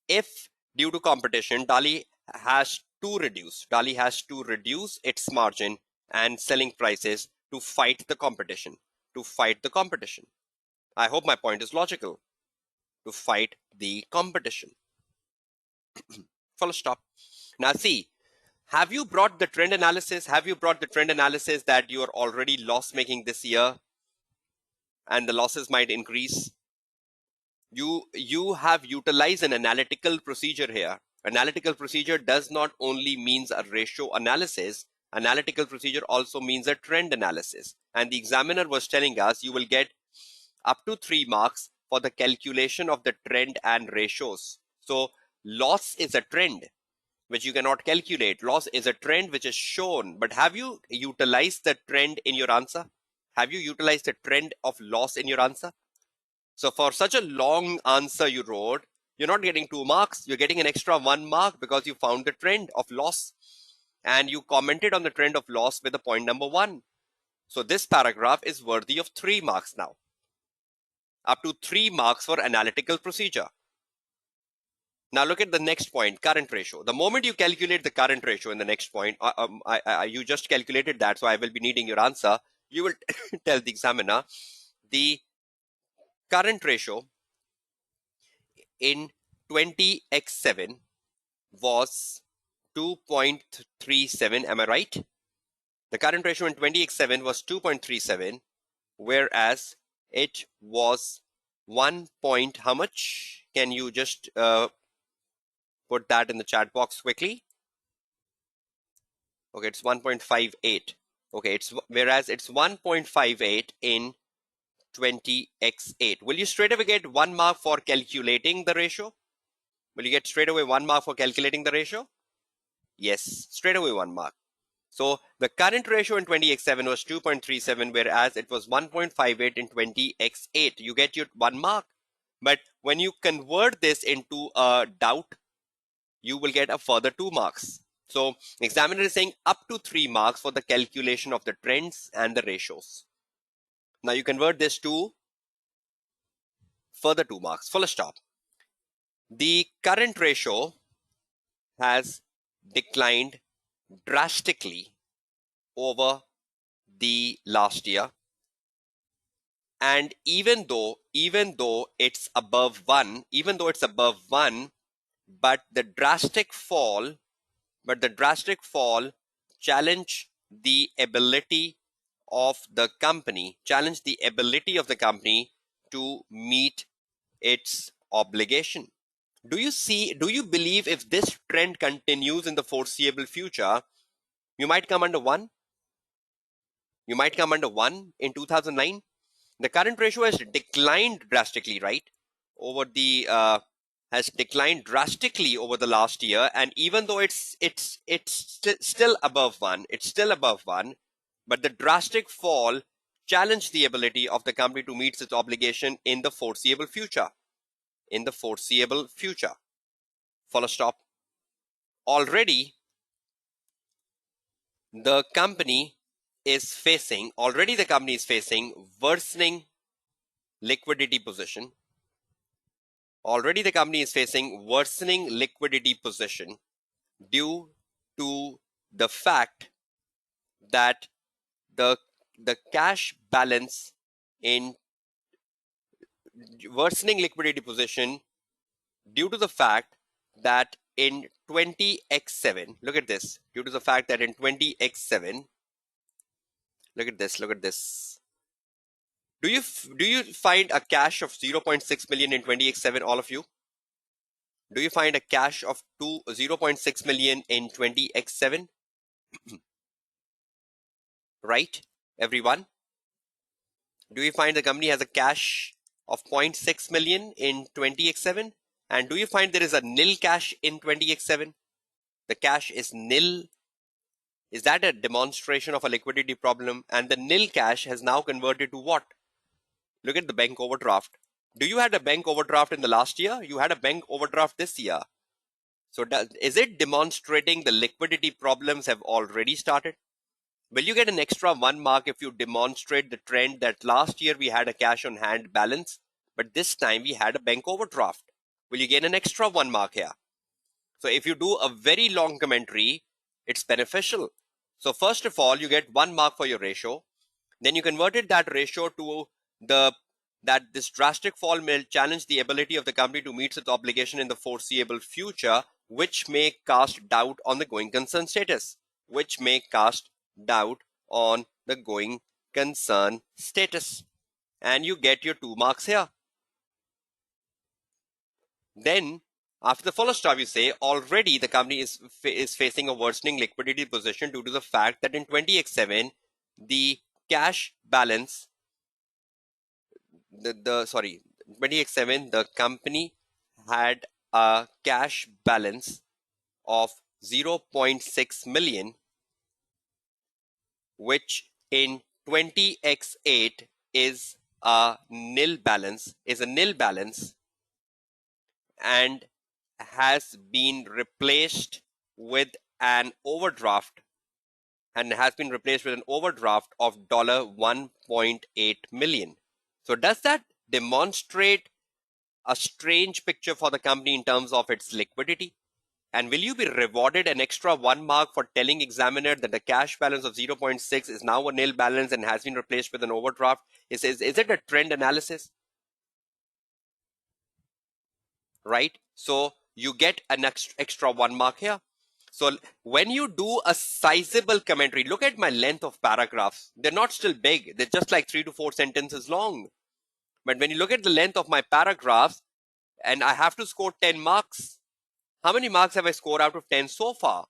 Speaker 1: If due to competition, Dali has to reduce its margin and selling prices to fight the competition. I hope my point is logical. To fight the competition. Full stop. Now see, have you brought the trend analysis? That you are already loss making this year and the losses might increase? You have utilized an analytical procedure here. Analytical procedure does not only means a ratio analysis. Analytical procedure also means a trend analysis. And the examiner was telling us you will get up to 3 marks for the calculation of the trend and ratios. So loss is a trend which you cannot calculate. Loss is a trend which is shown. But have you utilized the trend in your answer? Have you utilized the trend of loss in your answer? So for such a long answer you wrote, you're not getting 2 marks. You're getting an extra 1 mark because you found the trend of loss. And you commented on the trend of loss with the point number 1. So this paragraph is worthy of 3 marks now. Up to 3 marks for analytical procedure. Now look at the next point, current ratio. The moment you calculate the current ratio in the next point, you just calculated that, so I will be needing your answer. You will tell the examiner the current ratio in 20x7 was 2.37. Am I right? The current ratio in 20x7 was 2.37, whereas it was 1 point how much? Can you just put that in the chat box quickly? Okay, it's 1.58. Okay, whereas it's 1.58 in 20x8. Will you straight away get 1 mark for calculating the ratio? Will you get straight away 1 mark for calculating the ratio? Yes, straight away 1 mark. So the current ratio in 20x7 was 2.37, whereas it was 1.58 in 20x8. You get your 1 mark. But when you convert this into a doubt, you will get a further 2 marks. So examiner is saying up to 3 marks for the calculation of the trends and the ratios. Now you convert this to further 2 marks, full stop. The current ratio has declined drastically over the last year. And even though it's above 1, but the drastic fall challenge the ability of the company to meet its obligation. Do you believe if this trend continues in the foreseeable future, you might come under 1? You might come under 1 in 2009. The current ratio has declined drastically, right? Has declined drastically over the last year, and even though it's still above 1, but the drastic fall challenged the ability of the company to meet its obligation in the foreseeable future. Full stop. Already the company is facing worsening liquidity position. Due to the fact that the cash balance in worsening liquidity position due to the fact that in 20x7, look at this, due to the fact that in 20x7, look at this. Do you find a cash of 0.6 million in 20x7, all of you? Do you find a cash of 0.6 million in 20x7? Right, everyone? Do you find the company has a cash of 0.6 million in 20x7? And do you find there is a nil cash in 20x7? The cash is nil. Is that a demonstration of a liquidity problem? And the nil cash has now converted to what? Look at the bank overdraft. Do you had a bank overdraft in the last year? You had a bank overdraft this year. So is it demonstrating the liquidity problems have already started? Will you get an extra 1 mark if you demonstrate the trend that last year we had a cash on hand balance, but this time we had a bank overdraft? Will you gain an extra 1 mark here? So if you do a very long commentary, it's beneficial. So first of all, you get 1 mark for your ratio. Then you converted that ratio to that this drastic fall may challenge the ability of the company to meet its obligation in the foreseeable future, which may cast doubt on the going concern status. And you get your 2 marks here. Then after the full stop, you say already the company is facing a worsening liquidity position due to the fact that in 20x7 the cash balance 20x7 the company had a cash balance of 0.6 million, which in 20x8 is a nil balance, and has been replaced with an overdraft of $1.8 million. So does that demonstrate a strange picture for the company in terms of its liquidity? And will you be rewarded an extra 1 mark for telling examiner that the cash balance of 0.6 is now a nil balance and has been replaced with an overdraft? Is it a trend analysis? Right? So you get an extra 1 mark here. So when you do a sizable commentary, look at my length of paragraphs. They're not still big. They're just like 3 to 4 sentences long. But when you look at the length of my paragraphs, and I have to score 10 marks, how many marks have I scored out of 10 so far?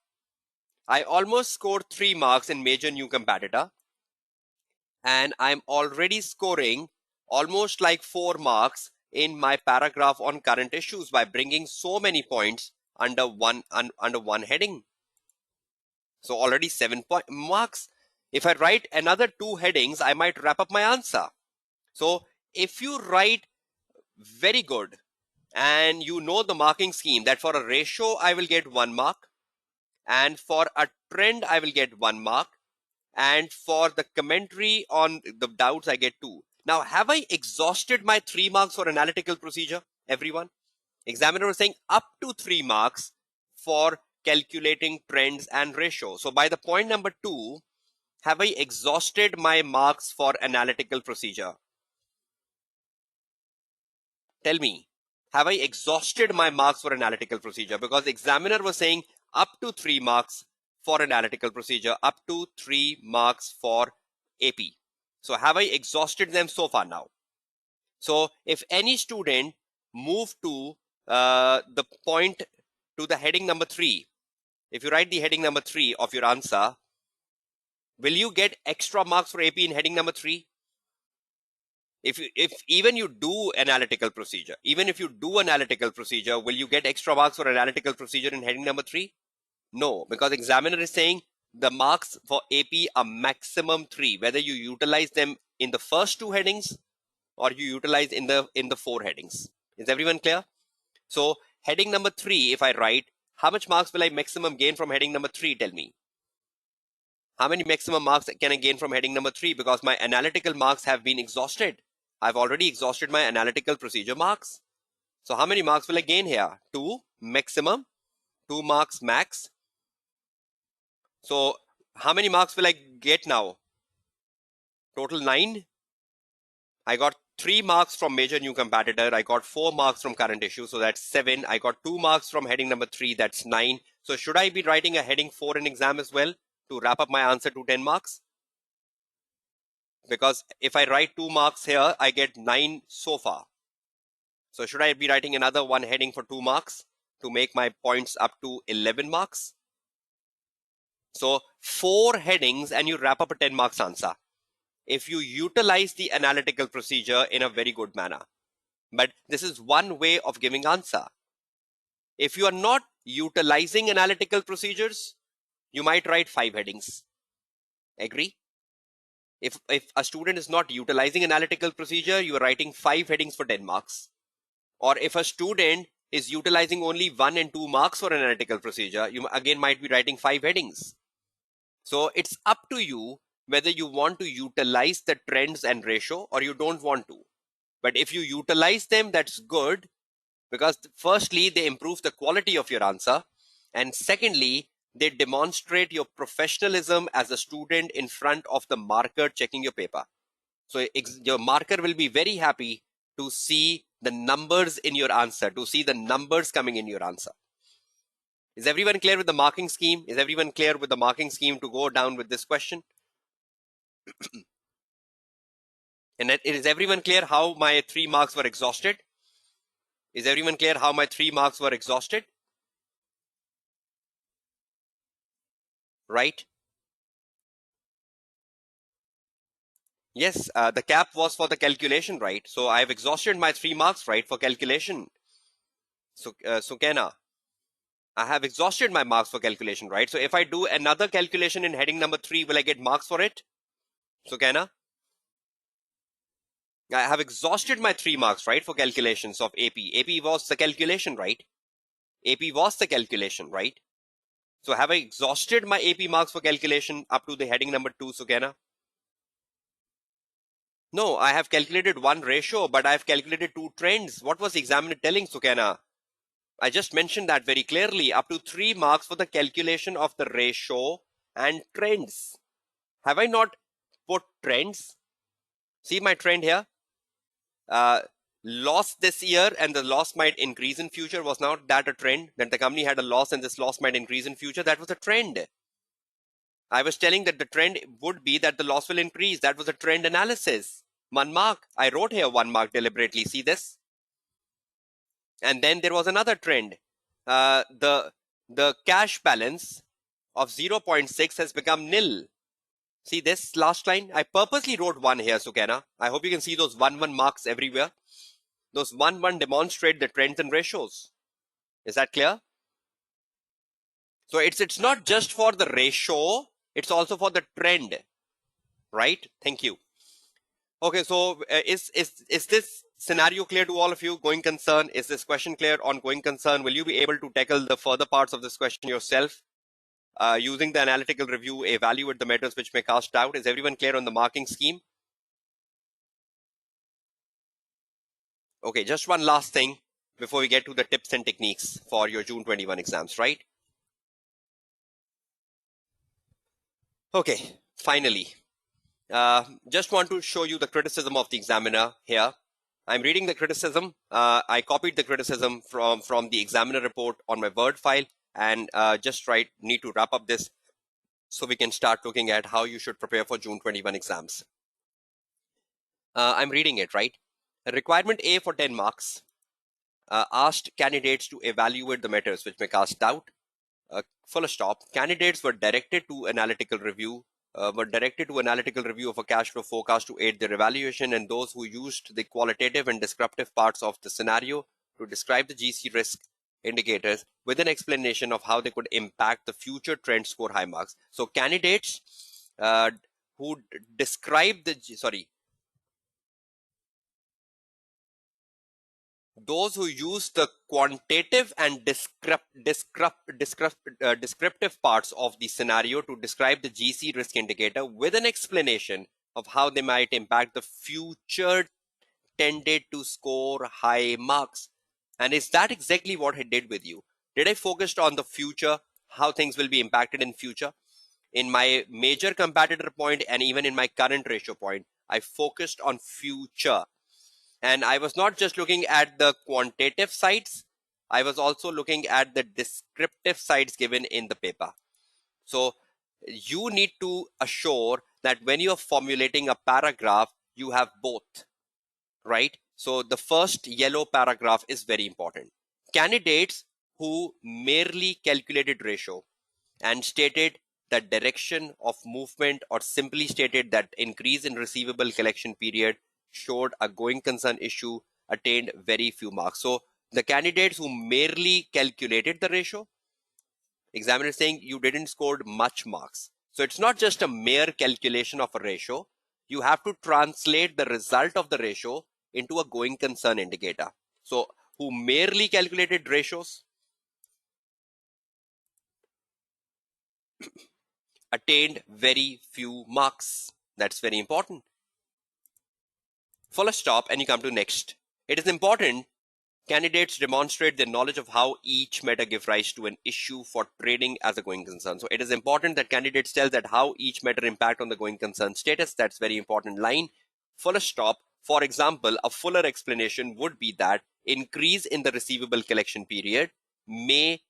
Speaker 1: I almost scored 3 marks in major new competitor, and I'm already scoring almost like 4 marks in my paragraph on current issues by bringing so many points under one heading. So already 7 marks. If I write another 2 headings, I might wrap up my answer. So if you write very good and you know the marking scheme, that for a ratio I will get 1 mark, and for a trend I will get 1 mark, and for the commentary on the doubts I get 2. Now, have I exhausted my 3 marks for analytical procedure, everyone? Examiner was saying up to 3 marks for calculating trends and ratio. So by the point number 2, have I exhausted my marks for analytical procedure? Tell me, have I exhausted my marks for analytical procedure? Because examiner was saying up to 3 marks for analytical procedure, up to 3 marks for AP. So have I exhausted them so far now? So if any student move to the point to the heading number 3, if you write the heading number 3 of your answer, will you get extra marks for AP in heading number 3? If even you do analytical procedure, will you get extra marks for analytical procedure in heading number 3? No, because examiner is saying the marks for AP are maximum 3, whether you utilize them in the first 2 headings or you utilize in the 4 headings. Is everyone clear? So heading number 3, if I write, how much marks will I maximum gain from heading number 3? Tell me. How many maximum marks can I gain from heading number 3? Because my analytical marks have been exhausted. I've already exhausted my analytical procedure marks. So how many marks will I gain here? 2 maximum, 2 marks max. So how many marks will I get now? Total 9. I got 3 marks from major new competitor. I got 4 marks from current issue. So that's 7. I got 2 marks from heading number 3. That's 9. So should I be writing a heading 4 in exam as well to wrap up my answer to 10 marks? Because if I write 2 marks here, I get 9 so far. So should I be writing another 1 heading for 2 marks to make my points up to 11 marks? So 4 headings and you wrap up a 10 marks answer, if you utilize the analytical procedure in a very good manner. But this is one way of giving answer. If you are not utilizing analytical procedures, you might write 5 headings. Agree? If a student is not utilizing analytical procedure, you are writing 5 headings for 10 marks. Or if a student is utilizing only 1 and 2 marks for analytical procedure, you again might be writing 5 headings. So it's up to you whether you want to utilize the trends and ratio or you don't want to. But if you utilize them, that's good, because firstly, they improve the quality of your answer. And secondly, they demonstrate your professionalism as a student in front of the marker checking your paper. So your marker will be very happy to see the numbers in your answer, to see the numbers coming in your answer. Is everyone clear with the marking scheme? Is everyone clear with the marking scheme to go down with this question? And is everyone clear how my 3 marks were exhausted? Is everyone clear how my 3 marks were exhausted? Right? Yes, the cap was for the calculation, right? So I've exhausted my 3 marks, right, for calculation. So, Sukena, I have exhausted my marks for calculation, right? So if I do another calculation in heading number 3, will I get marks for it? Sukena, I have exhausted my 3 marks, right, for calculations of AP. AP was the calculation, right? AP was the calculation, right? So have I exhausted my AP marks for calculation up to the heading number 2, Sukena? No, I have calculated one ratio, but I have calculated 2 trends. What was the examiner telling, Sukena? I just mentioned that very clearly, up to 3 marks for the calculation of the ratio and trends. Have I not put trends? See my trend here? Loss this year and the loss might increase in future. Was not that a trend? That the company had a loss and this loss might increase in future? That was a trend. I was telling that the trend would be that the loss will increase. That was a trend analysis. 1 mark. I wrote here 1 mark deliberately. See this? And then there was another trend. The cash balance of 0.6 has become nil. See this last line? I purposely wrote 1 here, Sukena. I hope you can see those 1 marks everywhere. Those 1 demonstrate the trends and ratios. Is that clear? So it's not just for the ratio, it's also for the trend, right? Thank you. Okay, so is this scenario clear to all of you? Going concern, is this question clear on going concern? Will you be able to tackle the further parts of this question yourself? Using the analytical review, evaluate the matters which may cast doubt. Is everyone clear on the marking scheme? Okay, just one last thing before we get to the tips and techniques for your June 21 exams, right? Okay, finally, just want to show you the criticism of the examiner here. I'm reading the criticism. I copied the criticism from the examiner report on my Word file, and need to wrap up this so we can start looking at how you should prepare for June 21 exams. I'm reading it, right? Requirement A for 10 marks asked candidates to evaluate the matters which may cast doubt. Full stop. Candidates were directed to analytical review of a cash flow forecast to aid their evaluation, and those who used the qualitative and descriptive parts of the scenario to describe the GC risk indicators with an explanation of how they could impact the future trend score high marks. So candidates who describe those who use the quantitative and descriptive parts of the scenario to describe the GC risk indicator with an explanation of how they might impact the future tended to score high marks. And is that exactly what I did with you? Did I focus on the future, how things will be impacted in future? In my major competitor point and even in my current ratio point, I focused on future. And I was not just looking at the quantitative sides, I was also looking at the descriptive sides given in the paper. So you need to assure that when you're formulating a paragraph, you have both, right? So the first yellow paragraph is very important. Candidates who merely calculated ratio and stated the direction of movement, or simply stated that increase in receivable collection period showed a going concern issue, attained very few marks. So the candidates who merely calculated the ratio, examiner is saying you didn't score much marks. So it's not just a mere calculation of a ratio. You have to translate the result of the ratio into a going concern indicator. So who merely calculated ratios attained very few marks. That's very important. Full stop, and you come to next. It is important candidates demonstrate their knowledge of how each matter gives rise to an issue for trading as a going concern. So it is important that candidates tell that how each matter impact on the going concern status. That's very important line. Full stop. For example, a fuller explanation would be that increase in the receivable collection period may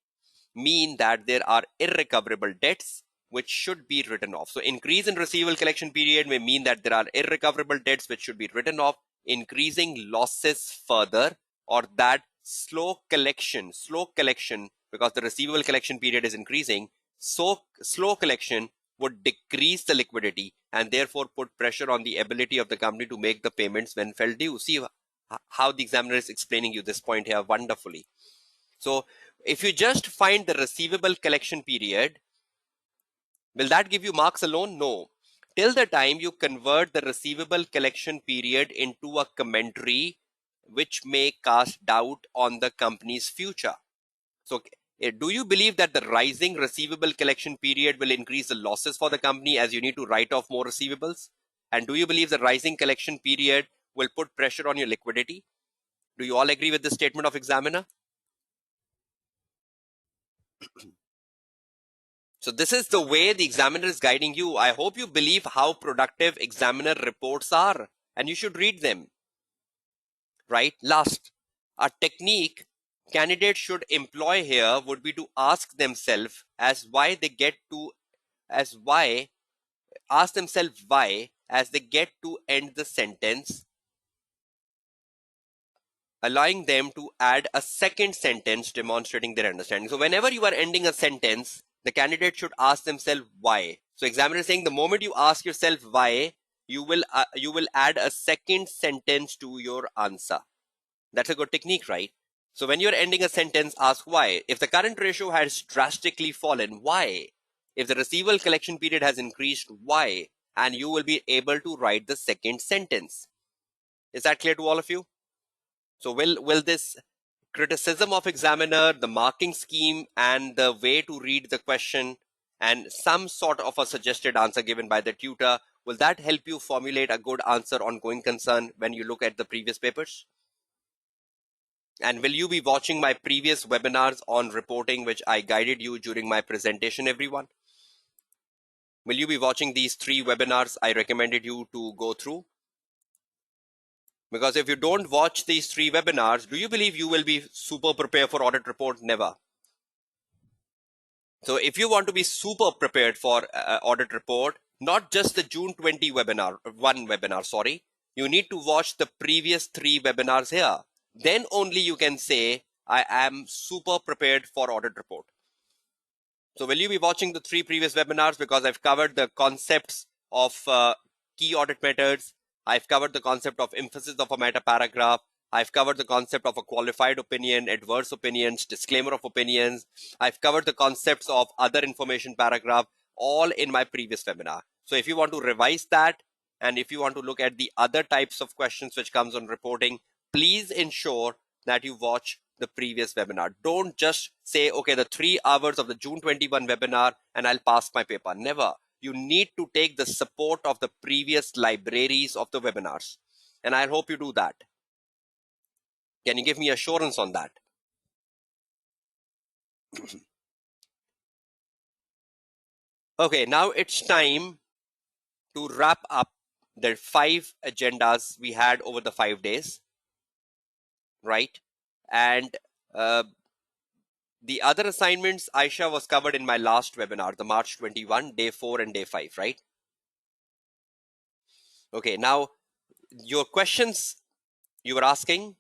Speaker 1: mean that there are irrecoverable debts which should be written off. So increase in receivable collection period may mean that there are irrecoverable debts which should be written off. Increasing losses further, or that slow collection, because the receivable collection period is increasing, so slow collection would decrease the liquidity and therefore put pressure on the ability of the company to make the payments when fell due. See how the examiner is explaining you this point here wonderfully. So if you just find the receivable collection period, will that give you marks alone? No. Till the time you convert the receivable collection period into a commentary which may cast doubt on the company's future. So do you believe that the rising receivable collection period will increase the losses for the company as you need to write off more receivables? And do you believe the rising collection period will put pressure on your liquidity? Do you all agree with this statement of examiner? So this is the way the examiner is guiding you. I hope you believe how productive examiner reports are, and you should read them, right? Last, a technique candidates should employ here would be to ask themselves as why ask themselves why as they get to end the sentence, allowing them to add a second sentence demonstrating their understanding. So whenever you are ending a sentence, the candidate should ask themselves why. So examiner is saying the moment you ask yourself why, you will add a second sentence to your answer. That's a good technique, right? So when you're ending a sentence, ask why. If the current ratio has drastically fallen, why? If the receivable collection period has increased, why? And you will be able to write the second sentence. Is that clear to all of you? So will this criticism of examiner, the marking scheme, and the way to read the question, and some sort of a suggested answer given by the tutor, will that help you formulate a good answer on going concern when you look at the previous papers? And will you be watching my previous webinars on reporting, which I guided you during my presentation, everyone? Will you be watching these 3 webinars I recommended you to go through? Because if you don't watch these 3 webinars, do you believe you will be super prepared for audit report? Never. So if you want to be super prepared for audit report, not just the June 20 webinar, sorry, you need to watch the previous 3 webinars here. Then only you can say, I am super prepared for audit report. So will you be watching the 3 previous webinars? Because I've covered the concepts of key audit methods. I've covered the concept of emphasis of a meta paragraph. I've covered the concept of a qualified opinion, adverse opinions, disclaimer of opinions. I've covered the concepts of other information paragraph, all in my previous webinar. So if you want to revise that, and if you want to look at the other types of questions which comes on reporting, please ensure that you watch the previous webinar. Don't just say, okay, the 3 hours of the June 21 webinar and I'll pass my paper. Never. You need to take the support of the previous libraries of the webinars. And I hope you do that. Can you give me assurance on that? Okay, now it's time to wrap up the 5 agendas we had over the 5 days, right? And the other assignments, Aisha, was covered in my last webinar, the March 21, day 4 and day 5, right? Okay, now your questions you were asking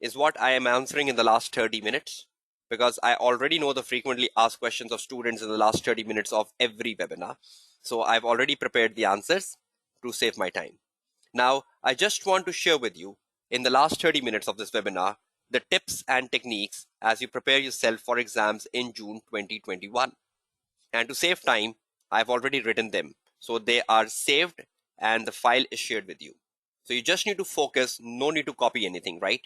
Speaker 1: is what I am answering in the last 30 minutes, because I already know the frequently asked questions of students in the last 30 minutes of every webinar. So I've already prepared the answers to save my time. Now, I just want to share with you in the last 30 minutes of this webinar, the tips and techniques as you prepare yourself for exams in June 2021. And to save time, I've already written them. So they are saved and the file is shared with you. So you just need to focus, no need to copy anything, right?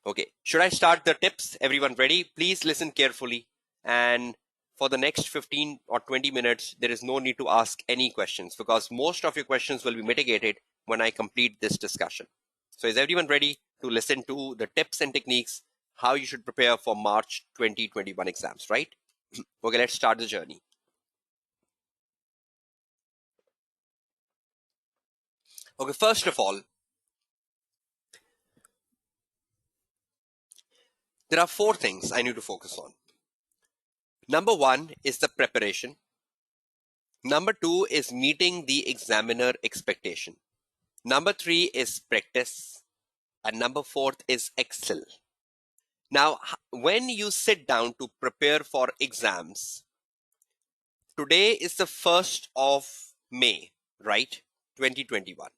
Speaker 1: Okay, should I start the tips? Everyone ready? Please listen carefully. And for the next 15 or 20 minutes, there is no need to ask any questions because most of your questions will be mitigated when I complete this discussion. So is everyone ready to listen to the tips and techniques, how you should prepare for March 2021 exams, right? Okay, let's start the journey. Okay, first of all, there are 4 things I need to focus on. Number 1 is the preparation. Number 2 is meeting the examiner expectation. Number 3 is practice. And number 4 is Excel. Now, when you sit down to prepare for exams, today is the 1st of May, right? 2021.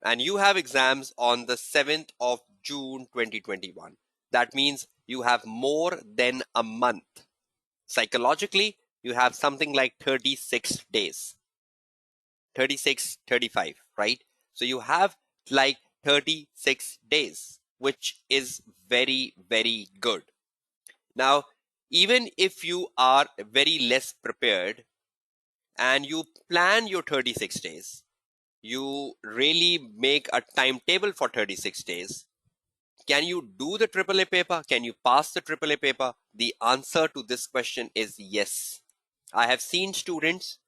Speaker 1: And you have exams on the 7th of June 2021. That means you have more than a month. Psychologically, you have something like 36 days. 36, 35, right? So you have like 36 days, which is very, very good. Now, even if you are very less prepared and you plan your 36 days, you really make a timetable for 36 days. Can you do the AAA paper? Can you pass the AAA paper? The answer to this question is yes. I have seen students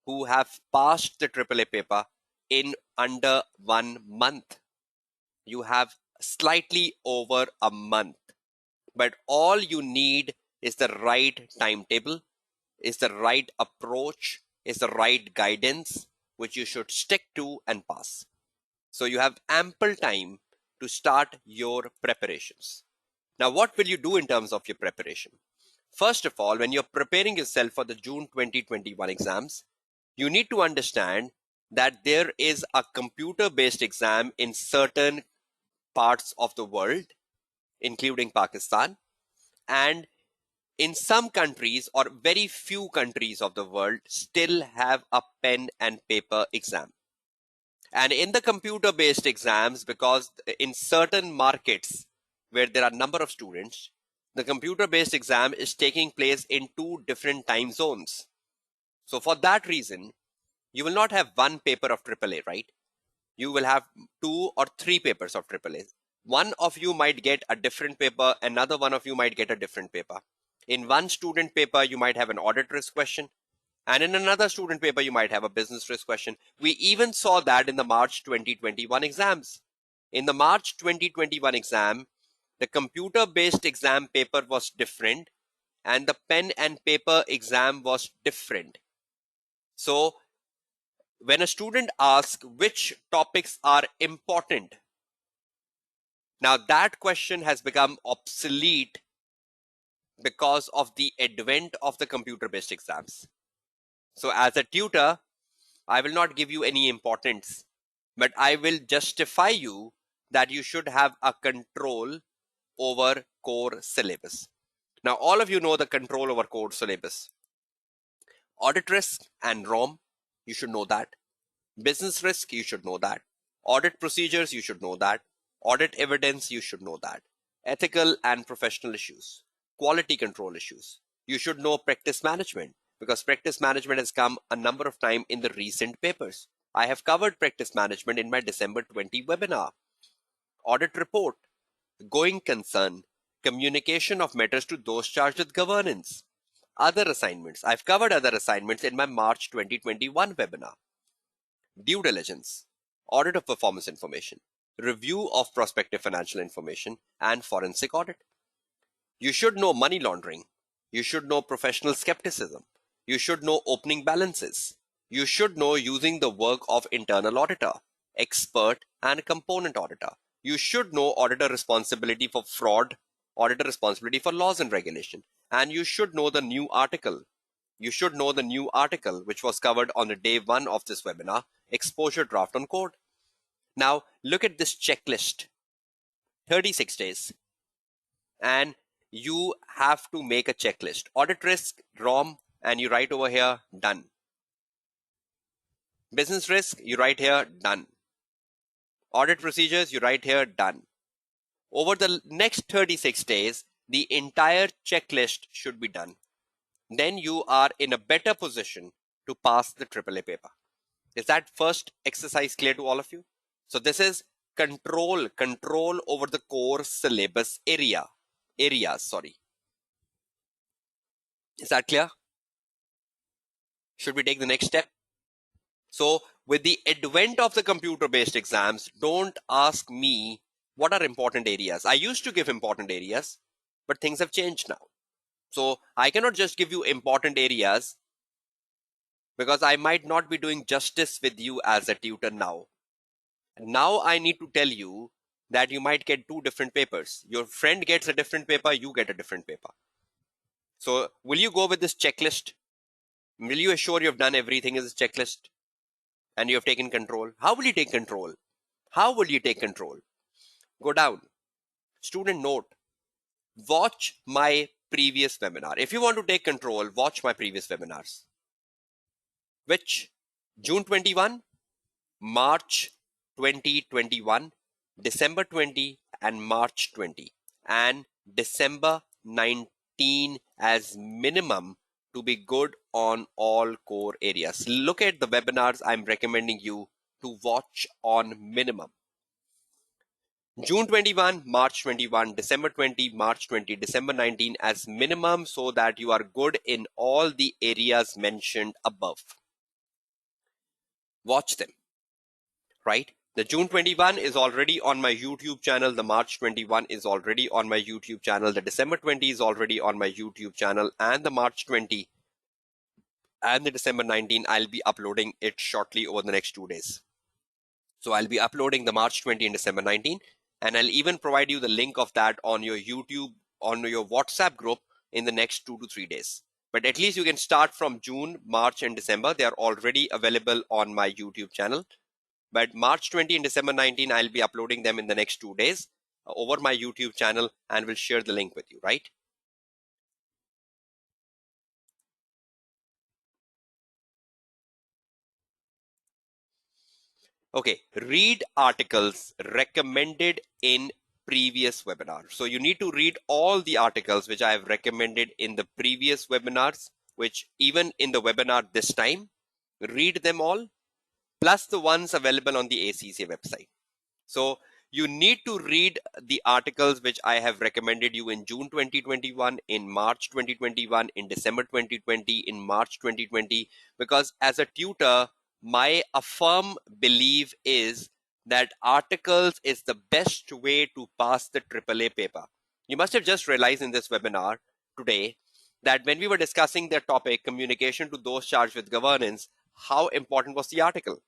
Speaker 1: who have passed the AAA paper in under 1 month. You have slightly over a month, but all you need is the right timetable, is the right approach, is the right guidance, which you should stick to and pass. So you have ample time to start your preparations. Now, what will you do in terms of your preparation? First of all, when you're preparing yourself for the June 2021 exams, you need to understand that there is a computer-based exam in certain parts of the world, including Pakistan, and in some countries or very few countries of the world still have a pen and paper exam. And in the computer-based exams, because in certain markets where there are a number of students, the computer-based exam is taking place in 2 different time zones. So for that reason, you will not have one paper of AAA, right? You will have 2 or 3 papers of AAA. One of you might get a different paper, another one of you might get a different paper. In one student paper, you might have an audit risk question, and in another student paper, you might have a business risk question. We even saw that in the March 2021 exams. In the March 2021 exam, the computer-based exam paper was different, and the pen and paper exam was different. So when a student asks which topics are important, now that question has become obsolete because of the advent of the computer-based exams. So as a tutor, I will not give you any importance, but I will justify you that you should have a control over core syllabus. Now, all of you know the control over core syllabus. Audit risk and ROM, you should know that. Business risk, you should know that. Audit procedures, you should know that. Audit evidence, you should know that. Ethical and professional issues. Quality control issues. You should know practice management, because practice management has come a number of times in the recent papers. I have covered practice management in my December 20 webinar. Audit report, going concern, communication of matters to those charged with governance. Other assignments. I've covered other assignments in my March 2021 webinar. Due diligence, audit of performance information, review of prospective financial information, and forensic audit. You should know money laundering. You should know professional skepticism. You should know opening balances. You should know using the work of internal auditor, expert, and component auditor. You should know auditor responsibility for fraud, auditor responsibility for laws and regulation. And you should know the new article. You should know the new article, which was covered on the day 1 of this webinar, exposure draft on code. Now, look at this checklist, 36 days. And you have to make a checklist. Audit risk, ROM, and you write over here, done. Business risk, you write here, done. Audit procedures, you write here, done. Over the next 36 days, the entire checklist should be done. Then you are in a better position to pass the AAA paper. Is that first exercise clear to all of you? So this is control over the core syllabus areas. Is that clear? Should we take the next step? So with the advent of the computer-based exams, don't ask me what are important areas. I used to give important areas, but things have changed now. So I cannot just give you important areas, because I might not be doing justice with you as a tutor now. Now I need to tell you that you might get 2 different papers. Your friend gets a different paper, you get a different paper. So will you go with this checklist? Will you assure you have done everything in this checklist and you have taken control? How will you take control? How will you take control? Go down. Student note. watch my previous webinar. If you want to take control, watch my previous webinars. Which? June 21, March 2021, December 20, and March 20, and December 19 as minimum to be good on all core areas. Look at the webinars I'm recommending you to watch on minimum. June 21, March 21, December 20, March 20, December 19 as minimum, so that you are good in all the areas mentioned above. Watch them, right? The June 21 is already on my YouTube channel. The March 21 is already on my YouTube channel. The December 20 is already on my YouTube channel. And the March 20 and the December 19, I'll be uploading it shortly over the next 2 days. So I'll be uploading the March 20 and December 19. And I'll even provide you the link of that on your YouTube, on your WhatsApp group in the next 2 to 3 days. But at least you can start from June, March, and December. They are already available on my YouTube channel. But March 20 and December 19, I'll be uploading them in the next 2 days over my YouTube channel, and will share the link with you, right? Okay, read articles recommended in previous webinar. So you need to read all the articles which I have recommended in the previous webinars, which even in the webinar this time, read them all, plus the ones available on the ACCA website. So you need to read the articles which I have recommended you in June 2021, in March 2021, in December 2020, in March 2020, because as a tutor, my firm belief is that articles is the best way to pass the AAA paper. You must have just realized in this webinar today that when we were discussing the topic, communication to those charged with governance, how important was the article?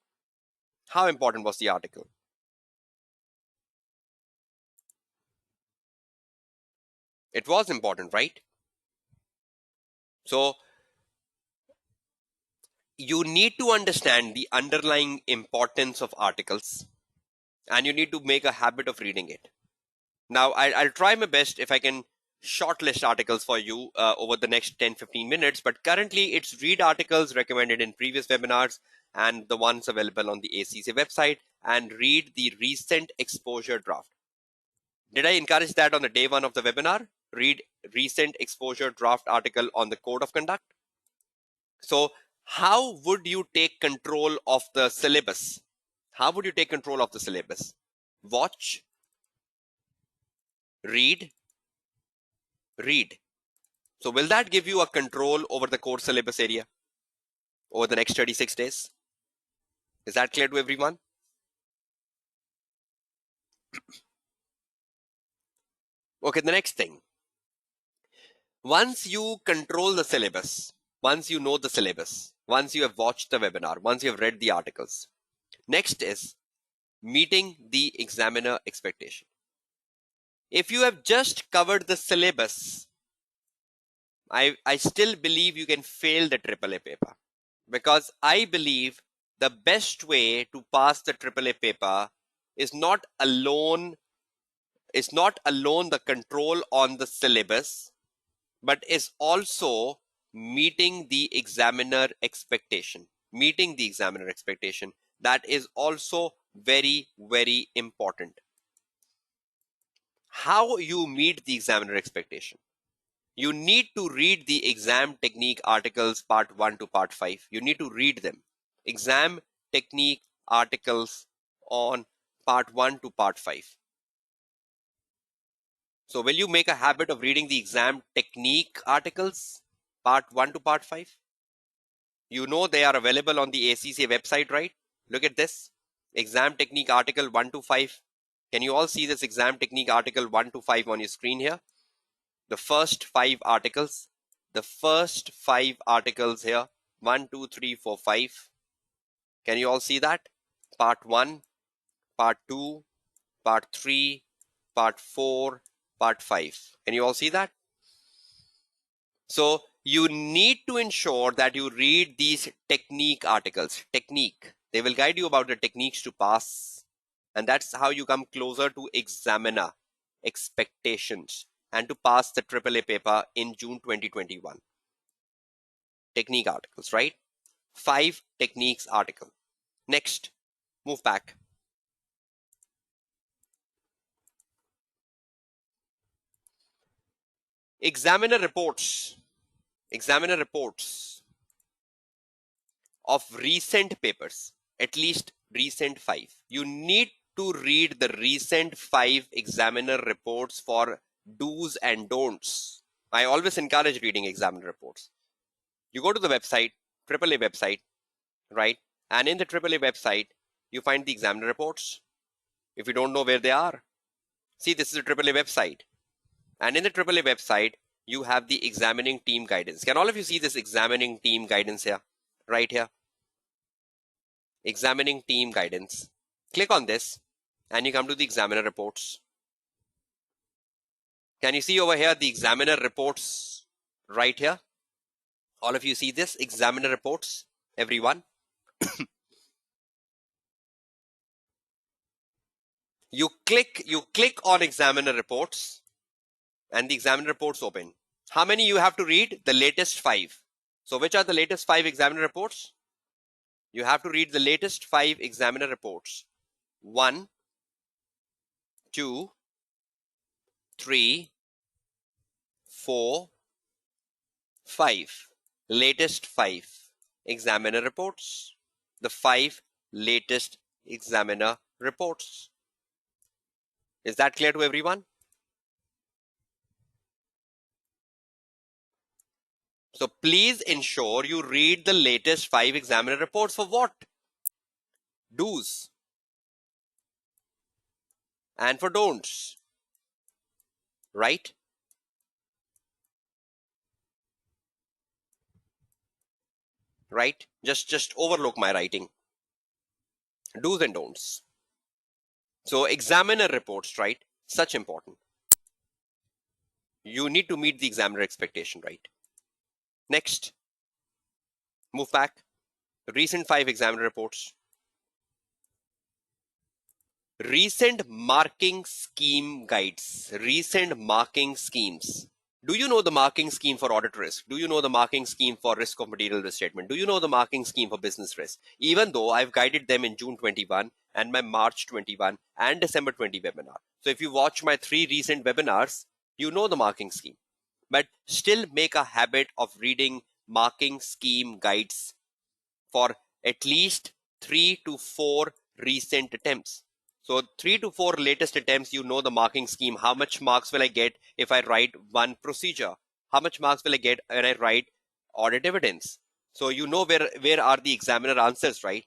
Speaker 1: How important was the article? It was important, right? So you need to understand the underlying importance of articles, and you need to make a habit of reading it. Now, I'll try my best if I can shortlist articles for you over the next 10-15 minutes, but currently it's read articles recommended in previous webinars and the ones available on the ACCA website, and read the recent exposure draft. Did I encourage that on the day one of the webinar? Read recent exposure draft article on the code of conduct. So how would you take control of the syllabus? How would you take control of the syllabus? Watch, read, read. So will that give you a control over the core syllabus area over the next 36 days? Is that clear to everyone? Okay, the next thing. Once you control the syllabus, once you know the syllabus, once you have watched the webinar, once you have read the articles, next is meeting the examiner expectation. If you have just covered the syllabus, I still believe you can fail the AAA paper, because I believe the best way to pass the AAA paper is not alone the control on the syllabus, but is also meeting the examiner expectation. Meeting the examiner expectation. That is also very, very important. How you meet the examiner expectation? You need to read the exam technique articles part 1 to part 5. You need to read them. Exam technique articles on part 1 to part 5. So will you make a habit of reading the exam technique articles part 1 to part 5? You know they are available on the ACCA website, right? Look at this. Exam technique article 1 to 5. Can you all see this exam technique article 1 to 5 on your screen here? The first 5 articles. The first 5 articles here. 1, 2, 3, 4, 5. Can you all see that? Part 1, part 2, part 3, part 4, part 5. Can you all see that? So you need to ensure that you read these technique articles. Technique. They will guide you about the techniques to pass. And that's how you come closer to examiner expectations. and to pass the AAA paper in June 2021. Technique articles, right? 5 techniques article. Next, move back. Examiner reports of recent papers, at least recent 5. You need to read the recent 5 examiner reports for do's and don'ts. I always encourage reading examiner reports. You go to the website, AAA website, right? And in the AAA website, you find the examiner reports. If you don't know where they are, see, this is a AAA website. And in the AAA website, you have the examining team guidance. Can all of you see this examining team guidance here? Right here. Examining team guidance. Click on this and you come to the examiner reports. Can you see over here the examiner reports right here? All of you see this examiner reports, everyone? You click on examiner reports and the examiner reports open. How many you have to read? The latest 5. So which are the latest 5 examiner reports? You have to read the latest 5 examiner reports. 1, 2, 3, 4, 5. Latest 5 examiner reports. The 5 latest examiner reports. Is that clear to everyone? So please ensure you read the latest 5 examiner reports. For what? Do's and for don'ts, right? Right? Just overlook my writing. Do's and don'ts. So examiner reports, right? Such important. You need to meet the examiner expectation, right? Next, move back. Recent 5 examiner reports. Recent marking scheme guides. Recent marking schemes. Do you know the marking scheme for audit risk? Do you know the marking scheme for risk of material restatement? Do you know the marking scheme for business risk? Even though I've guided them in June 21 and my March 21 and December 20 webinar. So if you watch my 3 recent webinars, you know the marking scheme. But still make a habit of reading marking scheme guides for at least 3 to 4 recent attempts. So 3 to 4 latest attempts, you know the marking scheme. How much marks will I get if I write one procedure? How much marks will I get when I write audit evidence? So you know where are the examiner answers, right?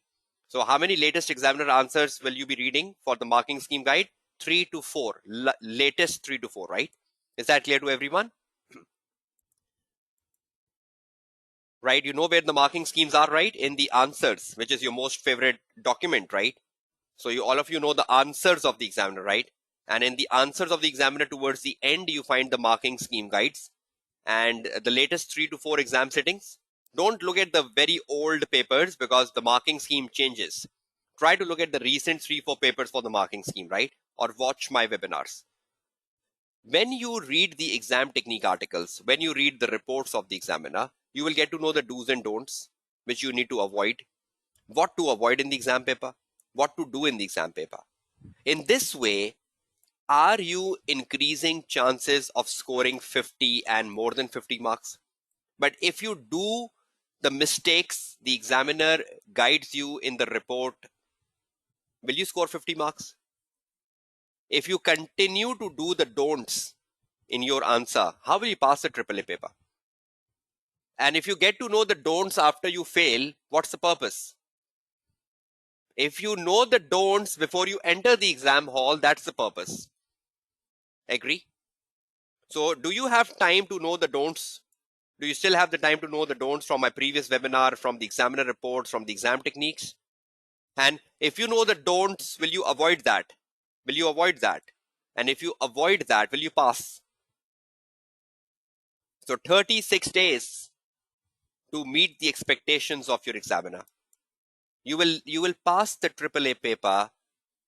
Speaker 1: So how many latest examiner answers will you be reading for the marking scheme guide? 3 to 4, latest 3 to 4, right? Is that clear to everyone? Right? You know where the marking schemes are, right? In the answers, which is your most favorite document, right? So all of you know the answers of the examiner, right? And in the answers of the examiner towards the end, you find the marking scheme guides and the latest 3 to 4 exam settings. Don't look at the very old papers because the marking scheme changes. Try to look at the recent 3-4 papers for the marking scheme, right? Or watch my webinars. When you read the exam technique articles, when you read the reports of the examiner, you will get to know the do's and don'ts, which you need to avoid, what to avoid in the exam paper, what to do in the exam paper. In this way, are you increasing chances of scoring 50 and more than 50 marks? But if you do the mistakes the examiner guides you in the report, will you score 50 marks? If you continue to do the don'ts in your answer, how will you pass the AAA paper? And if you get to know the don'ts after you fail, what's the purpose? If you know the don'ts before you enter the exam hall, that's the purpose. Agree? So do you have time to know the don'ts? Do you still have the time to know the don'ts from my previous webinar, from the examiner reports, from the exam techniques? And if you know the don'ts, will you avoid that? Will you avoid that? And if you avoid that, will you pass? So 36 days to meet the expectations of your examiner. You will pass the AAA paper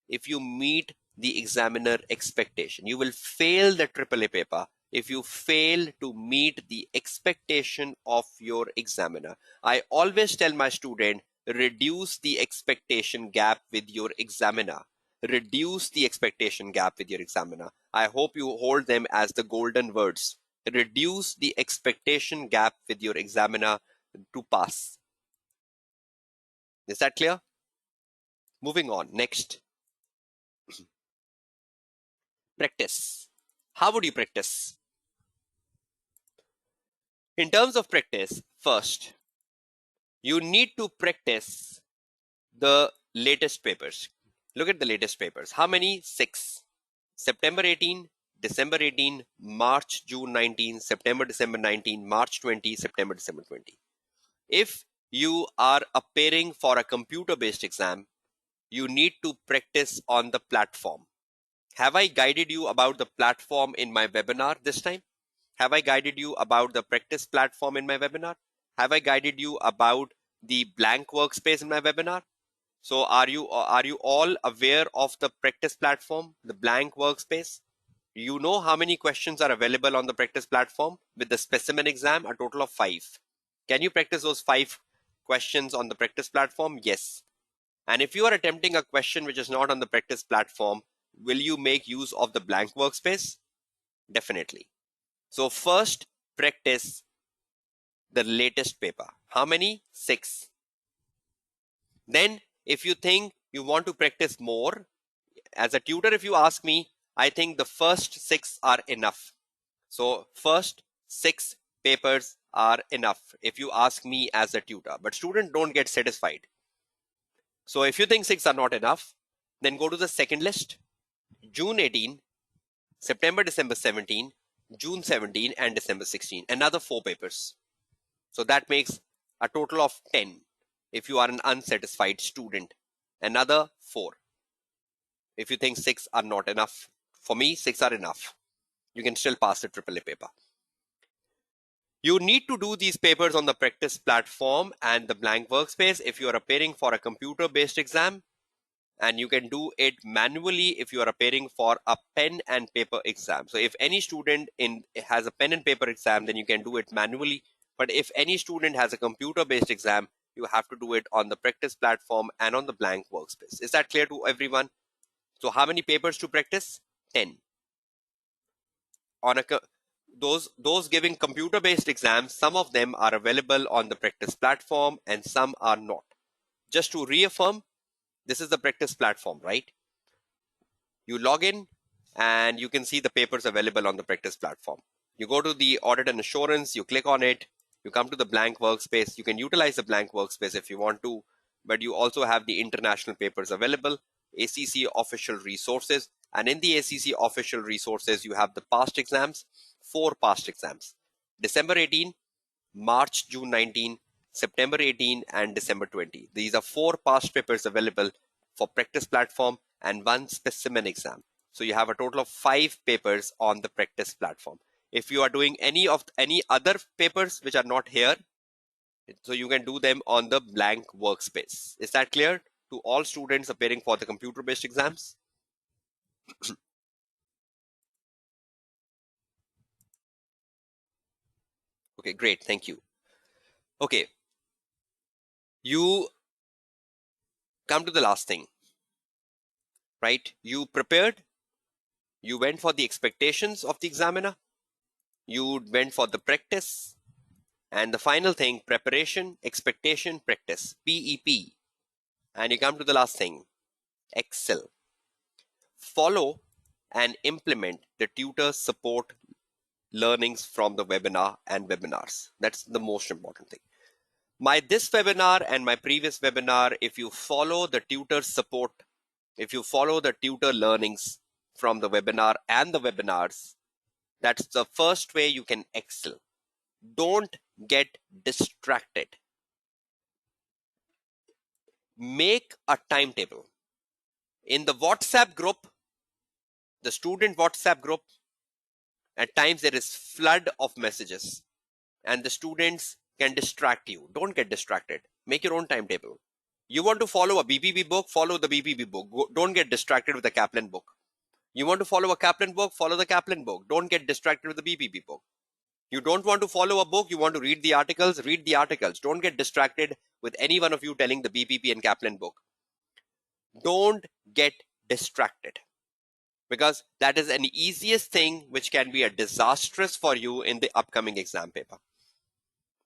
Speaker 1: if you meet the examiner expectation. You will fail the AAA paper if you fail to meet the expectation of your examiner. I always tell my student, reduce the expectation gap with your examiner. Reduce the expectation gap with your examiner. I hope you hold them as the golden words. Reduce the expectation gap with your examiner to pass. Is that clear? Moving on. Next. Practice. How would you practice? In terms of practice, first, you need to practice the latest papers. Look at the latest papers. How many? 6. September 18, December 18, March, June 19, September, December 19, March 20, September, December 20. If you are appearing for a computer-based exam, you need to practice on the platform. Have I guided you about the platform in my webinar this time? Have I guided you about the practice platform in my webinar? Have I guided you about the blank workspace in my webinar? So are you all aware of the practice platform, the blank workspace? You know how many questions are available on the practice platform with the specimen exam, a total of 5. Can you practice those 5 questions on the practice platform? Yes. And if you are attempting a question which is not on the practice platform, will you make use of the blank workspace? Definitely. So first, practice the latest paper. How many? 6. Then, if you think you want to practice more, as a tutor, if you ask me, I think the first 6 are enough. So first 6 papers are enough if you ask me as a tutor. But students don't get satisfied. So if you think 6 are not enough, then go to the second list. June 18, September, December 17, June 17, and December 16. Another 4 papers. So that makes a total of 10 if you are an unsatisfied student. Another 4. If you think 6 are not enough. For me, 6 are enough. You can still pass the AAA paper. You need to do these papers on the practice platform and the blank workspace if you are appearing for a computer-based exam, and you can do it manually if you are appearing for a pen and paper exam. So if any student has a pen and paper exam, then you can do it manually. But if any student has a computer-based exam, you have to do it on the practice platform and on the blank workspace. Is that clear to everyone? So how many papers to practice? 10. On those giving computer-based exams, some of them are available on the practice platform and some are not. Just to reaffirm, this is the practice platform, right? You log in and you can see the papers available on the practice platform. You go to the audit and assurance, you click on it, you come to the blank workspace. You can utilize the blank workspace if you want to, but you also have the international papers available, ACCA official resources. And in the ACCA official resources, you have the past exams, 4 past exams, December 18, March, June 19, September 18, and December 20. These are 4 past papers available for practice platform and 1 specimen exam. So you have a total of 5 papers on the practice platform. If you are doing any other papers which are not here, so you can do them on the blank workspace. Is that clear to all students appearing for the computer-based exams? Okay, great. Thank you. Okay. You come to the last thing, right? You prepared. You went for the expectations of the examiner. You went for the practice. And the final thing, preparation, expectation, practice, PEP. And you come to the last thing, Excel. Follow and implement the tutor support learnings from the webinar and webinars. That's the most important thing. This webinar and my previous webinar, if you follow the tutor support, if you follow the tutor learnings from the webinar and the webinars, that's the first way you can excel. Don't get distracted. Make a timetable. In the WhatsApp group, the student WhatsApp group, at times there is flood of messages and the students can distract you. Don't get distracted. Make your own timetable. You want to follow a BPB book, follow the BPB book. Don't get distracted with the Kaplan book. You want to follow a Kaplan book, follow the Kaplan book. Don't get distracted with the BPP book. You don't want to follow a book, you want to read the articles, read the articles. Don't get distracted with any one of you telling the BPP and Kaplan book. Don't get distracted, because that is an easiest thing which can be a disastrous for you in the upcoming exam paper.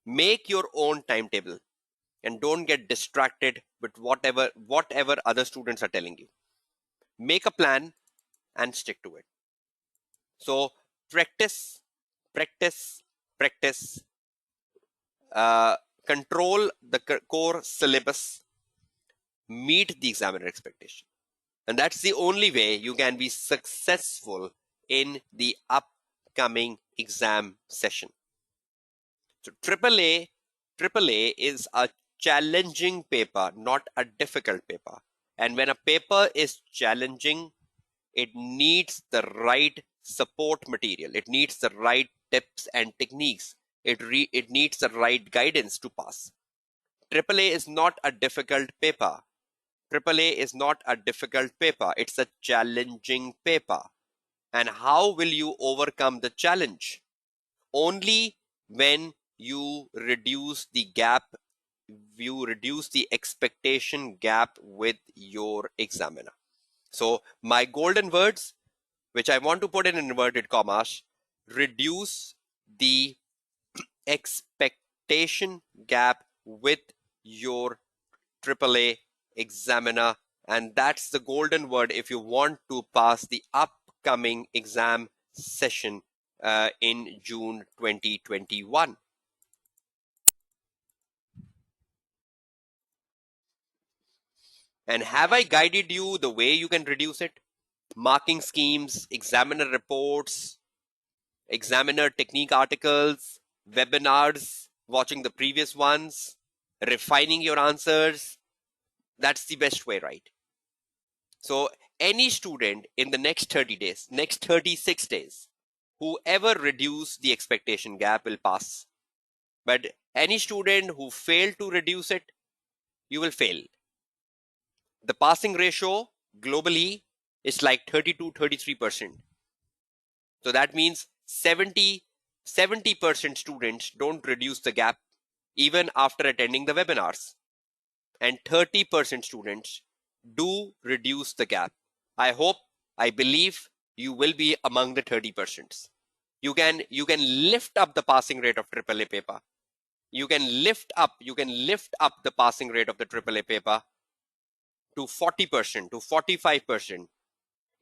Speaker 1: Make your own timetable and don't get distracted with whatever other students are telling you. Make a plan and stick to it. So practice, practice, practice. Control the core syllabus. Meet the examiner expectation. And that's the only way you can be successful in the upcoming exam session. So AAA is a challenging paper, not a difficult paper. And when a paper is challenging, it needs the right support material. It needs the right tips and techniques. It needs the right guidance to pass. AAA is not a difficult paper. AAA is not a difficult paper. It's a challenging paper. And how will you overcome the challenge? Only when you reduce the gap, you reduce the expectation gap with your examiner. So my golden words, which I want to put in inverted commas, reduce the expectation gap with your AAA examiner. And that's the golden word if you want to pass the upcoming exam session in June 2021. And have I guided you the way you can reduce it? Marking schemes, examiner reports, examiner technique articles, webinars, watching the previous ones, refining your answers. That's the best way, right? So any student in the next 30 days, next 36 days, whoever reduce the expectation gap will pass. But any student who failed to reduce it, you will fail. The passing ratio globally is like 30 to 33%. So that means 70% students don't reduce the gap even after attending the webinars. And 30% students do reduce the gap. I believe you will be among the 30%. You can lift up the passing rate of AAA paper. You can lift up the passing rate of the AAA paper to 40%, to 45%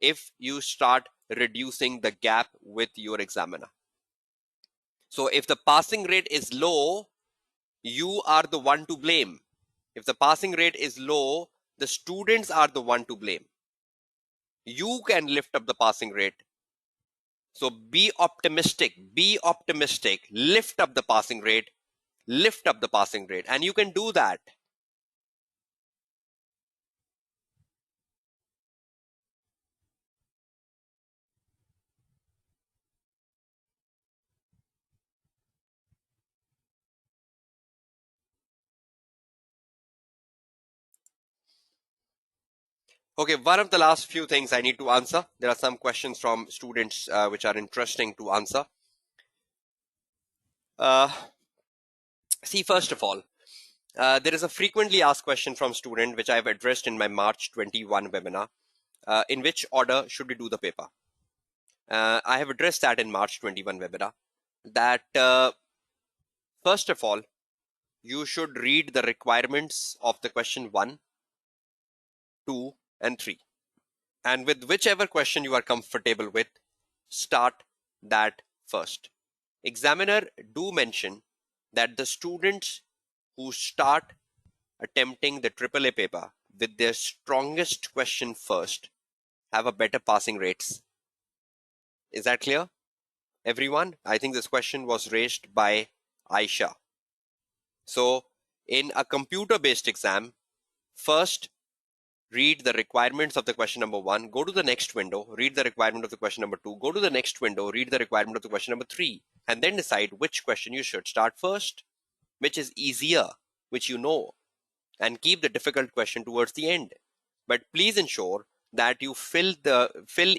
Speaker 1: if you start reducing the gap with your examiner. So if the passing rate is low, you are the one to blame. If the passing rate is low, the students are the one to blame. You can lift up the passing rate. So be optimistic, lift up the passing rate, and you can do that. Okay, one of the last few things I need to answer. There are some questions from students which are interesting to answer. See, first of all, there is a frequently asked question from student which I have addressed in my March 21 webinar. In which order should we do the paper? I have addressed that in March 21 webinar. That first of all, you should read the requirements of the question 1, 2, and 3. And with whichever question you are comfortable with, start that first. Examiner do mention that the students who start attempting the AAA paper with their strongest question first have a better passing rates. Is that clear, everyone? I think this question was raised by Aisha. So in a computer-based exam, first read the requirements of the question number 1, go to the next window, read the requirement of the question number 2, go to the next window, read the requirement of the question number 3, and then decide which question you should start first, which is easier, which you know, and keep the difficult question towards the end. But please ensure that you fill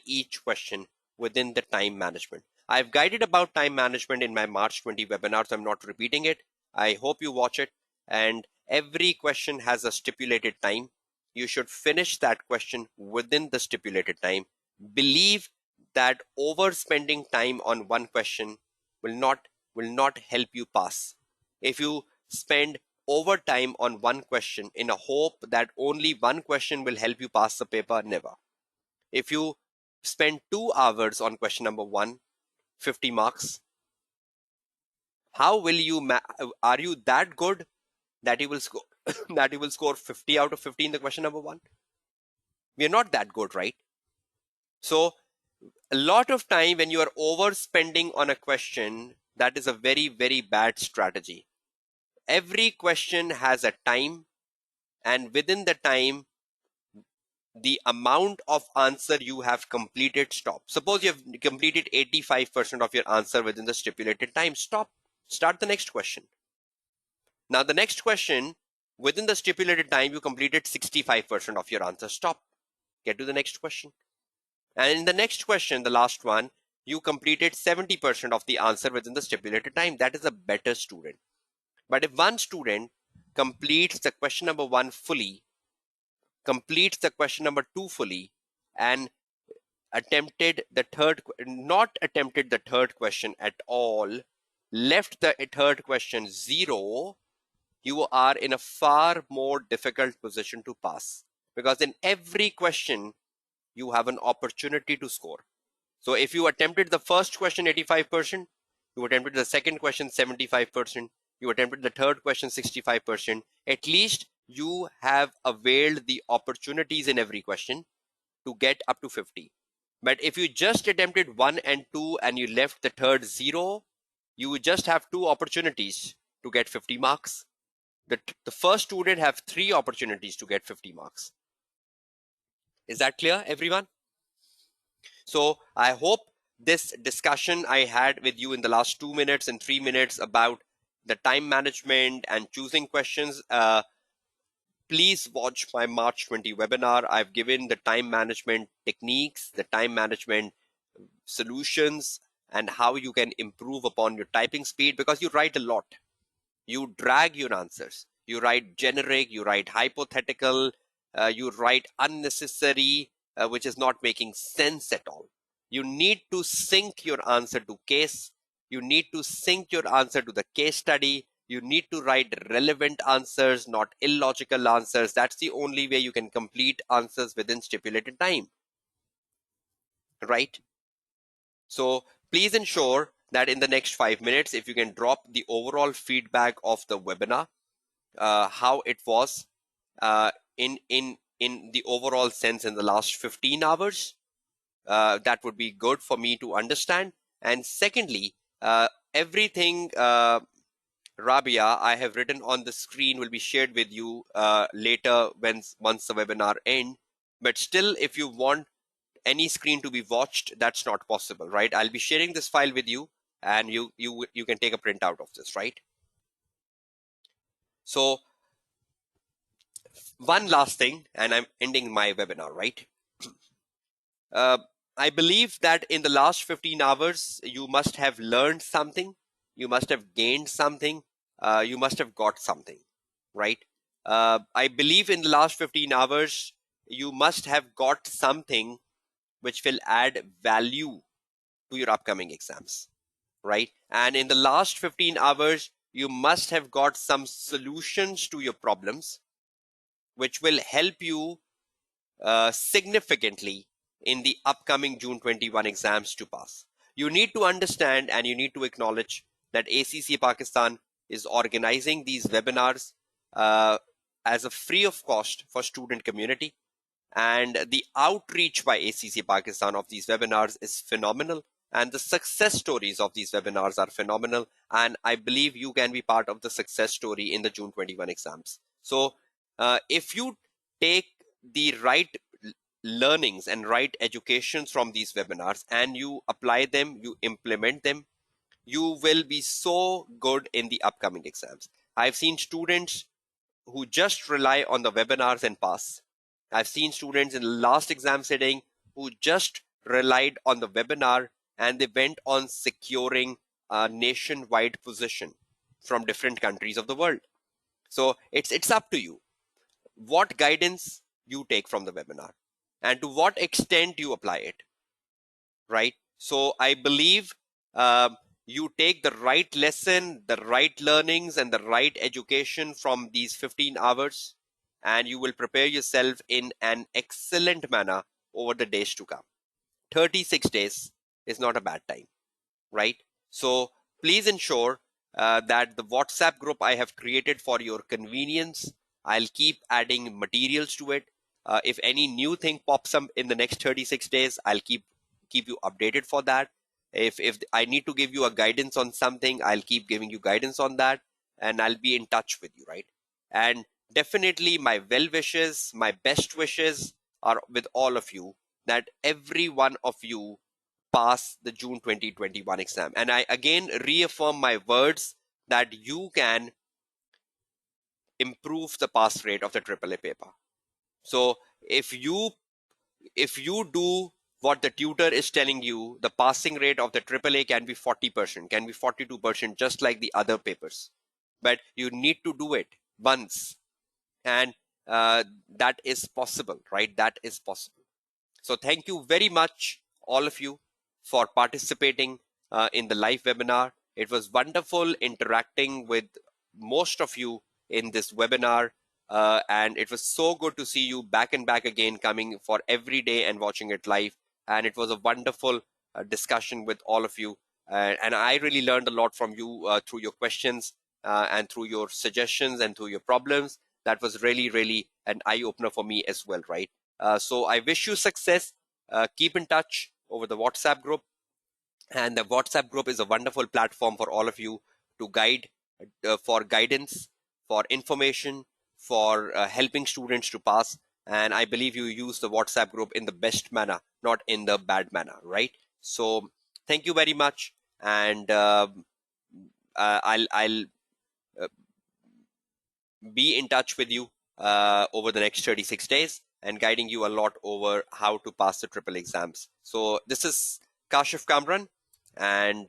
Speaker 1: each question within the time management. I've guided about time management in my March 20 webinar, so I'm not repeating it. I hope you watch it. And every question has a stipulated time. You should finish that question within the stipulated time. Believe that overspending time on one question will not help you pass. If you spend overtime on one question in a hope that only one question will help you pass the paper, never. If you spend 2 hours on question number 1, 50 marks, how will you are you that good that you will score that you will score 50 out of 50 in the question number 1? We are not that good, right? So a lot of time when you are overspending on a question, that is a very, very bad strategy. Every question has a time, and within the time, the amount of answer you have completed, stop. Suppose you have completed 85% of your answer within the stipulated time, stop. Start the next question. Now the next question, within the stipulated time, you completed 65% of your answer, stop. Get to the next question. And in the next question, the last one, you completed 70% of the answer within the stipulated time. That is a better student. But if one student completes the question number 1 fully, completes the question number 2 fully, and not attempted the third question at all, left the third question 0, you are in a far more difficult position to pass. Because in every question, you have an opportunity to score. So if you attempted the first question 85%, you attempted the second question 75%, you attempted the third question 65%, at least you have availed the opportunities in every question to get up to 50. But if you just attempted 1 and 2 and you left the third 0, you would just have 2 opportunities to get 50 marks. The first student have 3 opportunities to get 50 marks. Is that clear, everyone? So I hope this discussion I had with you in the last 2 minutes and 3 minutes about the time management and choosing questions, please watch my March 20 webinar. I've given the time management techniques, the time management solutions, and how you can improve upon your typing speed, because you write a lot. You drag your answers. You write generic, you write hypothetical, you write unnecessary, which is not making sense at all. You need to sync your answer to case. You need to sync your answer to the case study. You need to write relevant answers, not illogical answers. That's the only way you can complete answers within stipulated time, right? So please ensure that in the next 5 minutes, if you can drop the overall feedback of the webinar, how it was in the overall sense in the last 15 hours, that would be good for me to understand. And secondly, everything Rabia I have written on the screen will be shared with you later once the webinar ends. But still, if you want any screen to be watched, that's not possible, right? I'll be sharing this file with you, and you can take a printout of this, right? So one last thing, and I'm ending my webinar, right? I believe that in the last 15 hours, you must have learned something, you must have gained something, you must have got something, right? I believe in the last 15 hours, you must have got something which will add value to your upcoming exams, right? And in the last 15 hours, you must have got some solutions to your problems, which will help you significantly in the upcoming June 21 exams to pass. You need to understand and you need to acknowledge that ACCA Pakistan is organizing these webinars as a free of cost for student community. And the outreach by ACCA Pakistan of these webinars is phenomenal. And the success stories of these webinars are phenomenal. And I believe you can be part of the success story in the June 21 exams. So if you take the right learnings and right educations from these webinars and you apply them, you implement them, you will be so good in the upcoming exams. I've seen students who just rely on the webinars and pass. I've seen students in the last exam sitting who just relied on the webinar and they went on securing a nationwide position from different countries of the world. So it's up to you what guidance you take from the webinar and to what extent you apply it, right? So I believe you take the right lesson, the right learnings, and the right education from these 15 hours, and you will prepare yourself in an excellent manner over the days to come. 36 days is not a bad time, right? So please ensure that the WhatsApp group I have created for your convenience, I'll keep adding materials to it. If any new thing pops up in the next 36 days, I'll keep you updated for that. If I need to give you a guidance on something, I'll keep giving you guidance on that, and I'll be in touch with you, right? And definitely my well wishes, my best wishes are with all of you, that every one of you pass the June 2021 exam. And I again reaffirm my words that you can improve the pass rate of the AAA paper. So if you do what the tutor is telling you, the passing rate of the AAA can be 40%, can be 42%, just like the other papers. But you need to do it once, and that is possible, right? That is possible. So thank you very much, all of you, for participating in the live webinar. It was wonderful interacting with most of you in this webinar. And it was so good to see you back and back again, coming for every day and watching it live. And it was a wonderful discussion with all of you. And I really learned a lot from you through your questions and through your suggestions and through your problems. That was really, really an eye-opener for me as well, right? So I wish you success. Keep in touch over the WhatsApp group. And the WhatsApp group is a wonderful platform for all of you to guide, for guidance, for information, for helping students to pass. And I believe you use the WhatsApp group in the best manner, not in the bad manner, right? So thank you very much. And I'll be in touch with you over the next 36 days and guiding you a lot over how to pass the triple exams. So this is Kashif Kamran, and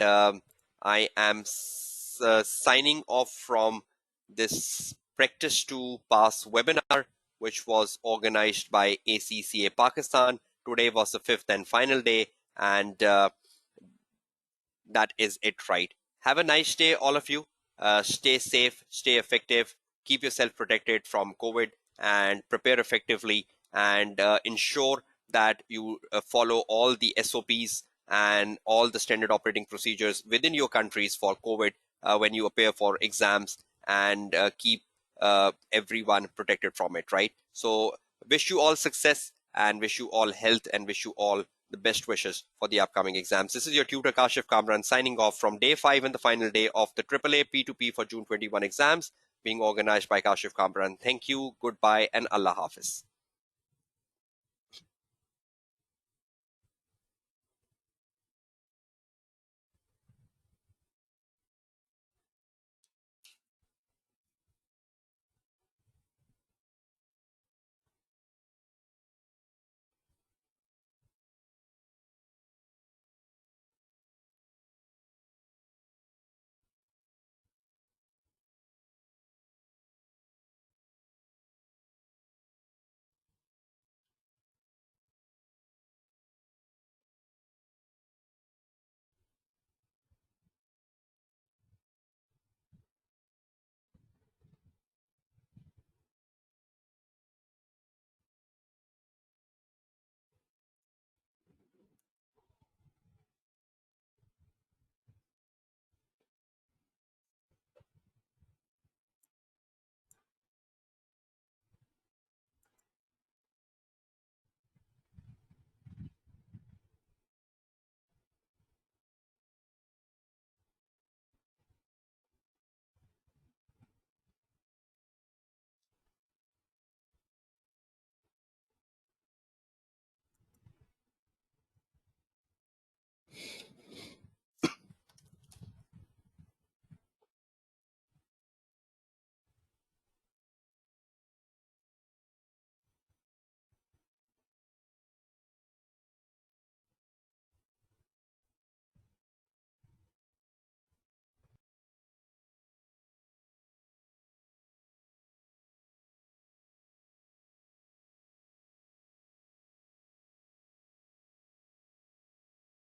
Speaker 1: I am signing off from this Practice to Pass webinar, which was organized by ACCA Pakistan. Today was the 5th and final day, and that is it, right? Have a nice day, all of you. Stay safe, stay effective, keep yourself protected from COVID, and prepare effectively, and ensure that you follow all the SOPs and all the standard operating procedures within your countries for COVID when you appear for exams, and keep everyone protected from it, right? So wish you all success, and wish you all health, and wish you all the best wishes for the upcoming exams. This is your tutor Kashif Kamran signing off from day 5 and the final day of the AAA P2P for June 21 exams being organized by Kashif Kamran. Thank you, goodbye, and Allah Hafiz.